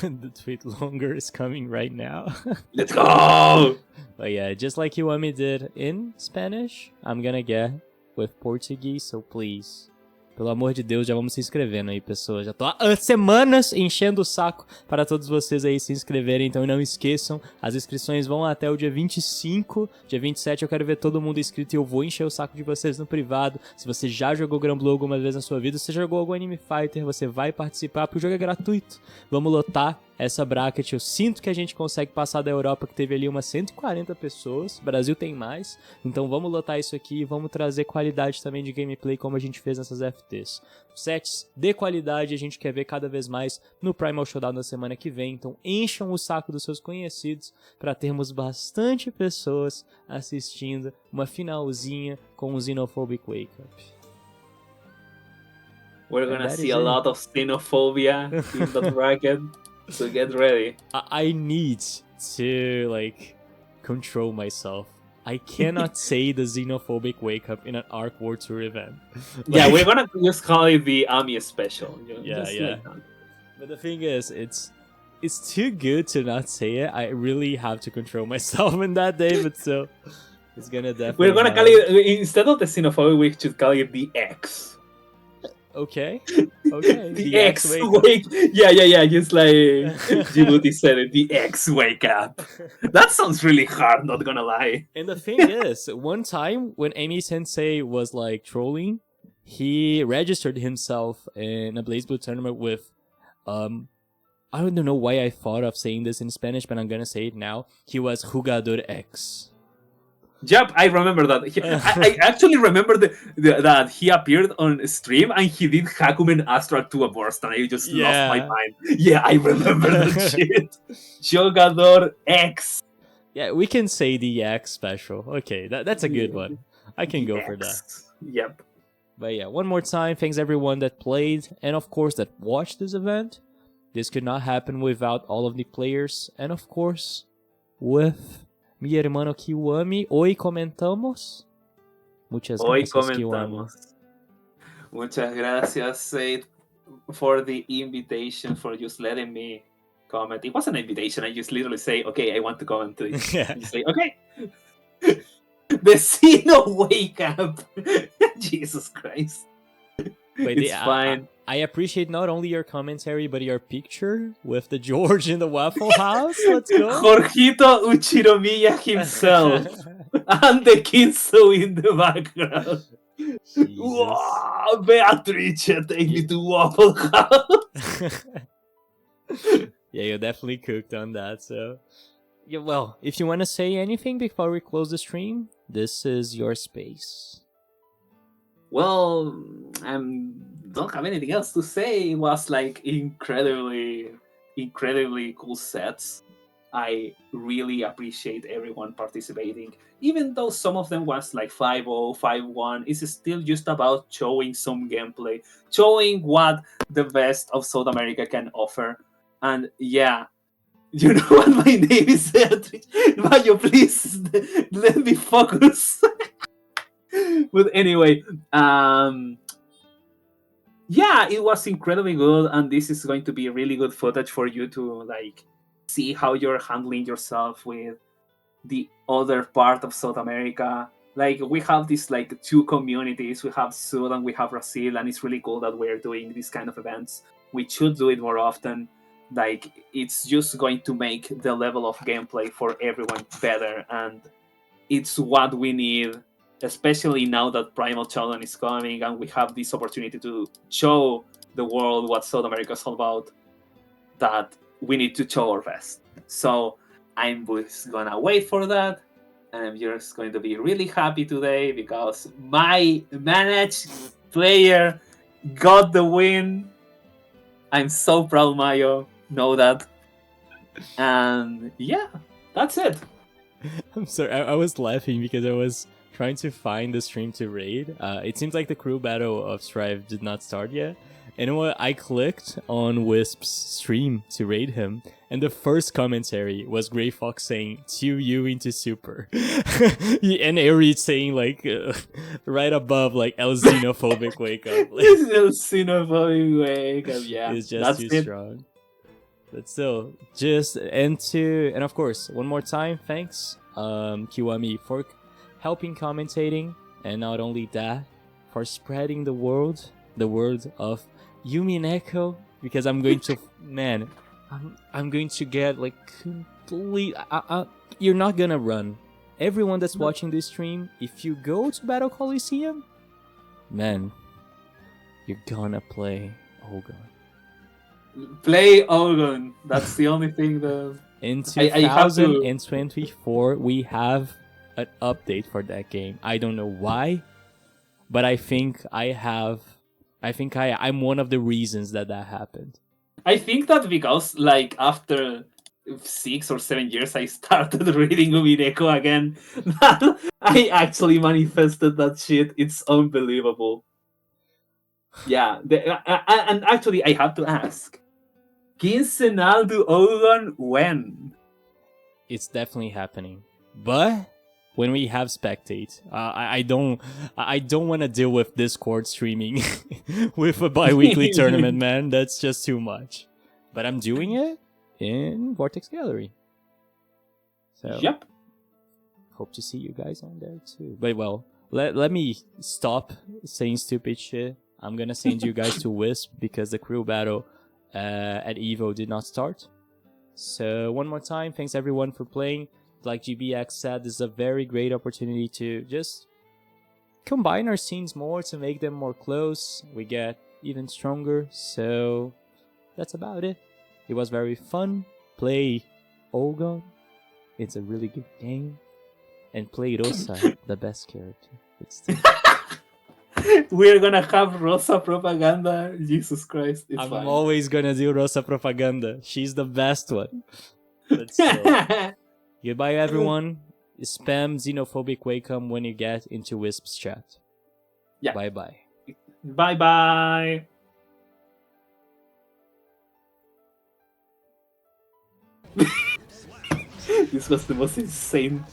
The tweet longer is coming right now. Let's go! But yeah, just like Iwami did in Spanish, I'm gonna get with Portuguese, so please, pelo amor de Deus, já vamos se inscrevendo aí, pessoas. Já tô há semanas enchendo o saco para todos vocês aí se inscreverem, então não esqueçam, as inscrições vão até o dia 25, dia 27 eu quero ver todo mundo inscrito e eu vou encher o saco de vocês no privado. Se você já jogou Granblue alguma vez na sua vida, se você jogou algum Anime Fighter, você vai participar, porque o jogo é gratuito. Vamos lotar essa bracket. Eu sinto que a gente consegue passar da Europa, que teve ali umas 140 pessoas. O Brasil tem mais. Então vamos lotar isso aqui e vamos trazer qualidade também de gameplay, como a gente fez nessas FTs. Sets de qualidade a gente quer ver cada vez mais no Primal Showdown da semana que vem. Então encham o saco dos seus conhecidos para termos bastante pessoas assistindo uma finalzinha com o Xenophobic Wake Up. We're gonna see a lot of xenophobia in the bracket. So get ready. I need to, like, control myself. I cannot say the Xenophobic Wake Up in an Arc War Tour event. Yeah, we're gonna just call it the AMI special. Yeah. But the thing is, it's too good to not say it. I really have to control myself in that day, but still, it's gonna definitely. We're gonna call it, instead of the Xenophobic, we should call it the X. Okay. The X wake. Yeah. Just like Djibouti said it, the X wake up. That sounds really hard, not gonna lie. And the thing is, one time when Amy Sensei was like trolling, he registered himself in a BlazBlue tournament with I don't know why I thought of saying this in Spanish, but I'm gonna say it now. He was Jugador X. Yep, I remember that. I actually remember that he appeared on stream and he did Hakumen Astral to a burst, and I just lost my mind. Yeah, I remember that shit. Jogador X. Yeah, we can say the X special. Okay, that's a good one. I can go for that. Yep. But yeah, one more time, thanks everyone that played and of course that watched this event. This could not happen without all of the players and of course with mi hermano Kiwami. Hoy comentamos. Muchas gracias, Kiwami. Muchas gracias, Zate, for the invitation, for just letting me comment. It wasn't an invitation. I just literally say, okay, I want to comment to this. You say, okay. Vecino, wake up. Jesus Christ. But it's fine. I appreciate not only your commentary, but your picture with the George in the Waffle House. Let's go. Jorgito Uchiromiya himself. And the Kinzo in the background. Wow, Beatrice, take me to Waffle House. Yeah, you definitely cooked on that. So, yeah, well, if you want to say anything before we close the stream, this is your space. Well, I don't have anything else to say. It was like incredibly cool sets. I really appreciate everyone participating. Even though some of them was like 5-0, 5-1, it's still just about showing some gameplay, showing what the best of South America can offer. And yeah, You know what my name is, Beatriz? Mayo, please let me focus. But anyway, yeah, it was incredibly good, and this is going to be really good footage for you to like see how you're handling yourself with the other part of South America. Like we have these like two communities. We have Sud and we have Brazil, and it's really cool that we're doing these kind of events. We should do it more often. Like it's just going to make the level of gameplay for everyone better, and it's what we need, especially now that Primal Challenge is coming and we have this opportunity to show the world what South America is all about. That we need to show our best. So I'm just gonna wait for that, and I'm just going to be really happy today because my managed player got the win. I'm so proud, Mayo. Know that. And yeah, that's it. I'm sorry, I was laughing because I was trying to find the stream to raid. It seems like the crew battle of Strive did not start yet. And what I clicked on Wisp's stream to raid him, and the first commentary was Grey Fox saying, 2 you into super. And Ari saying, like, right above, like, El Xenophobic wake up. Like, El Xenophobic wake up, yeah. it's just too strong. But still, and of course, one more time, thanks, Kiwami, for helping commentating, and not only that, for spreading the word of Yumi Neko, because I'm going to, man, I'm going to get like complete. You're not gonna run. Everyone that's watching this stream, if you go to Battle Coliseum, man, you're gonna play Ogon. Play Ogon. That's the only thing that. In 2024, we have an update for that game. I don't know why, but I think I'm one of the reasons that happened. I think that because, like, after 6 or 7 years, I started reading Umineko again. I actually manifested that shit. It's unbelievable. Yeah, and actually, I have to ask, Quinzenal do Ogon when? It's definitely happening, but when we have spectate, I don't want to deal with Discord streaming with a bi-weekly tournament, man. That's just too much. But I'm doing it in Vortex Gallery. So yep. Hope to see you guys on there too. But well, let me stop saying stupid shit. I'm gonna send you guys to Wisp because the crew battle at Evo did not start. So one more time, thanks everyone for playing. Like GBX said, this is a very great opportunity to just combine our scenes more to make them more close. We get even stronger. So that's about it. It was very fun. Play Ogon. It's a really good game. And play Rosa, the best character. We're gonna have Rosa propaganda. Jesus Christ. It's I'm fine. always gonna do Rosa propaganda. She's the best one. But still. Goodbye, everyone. Spam xenophobic welcome when you get into Wisp's chat. Yeah. Bye-bye. Bye-bye. This was the most insane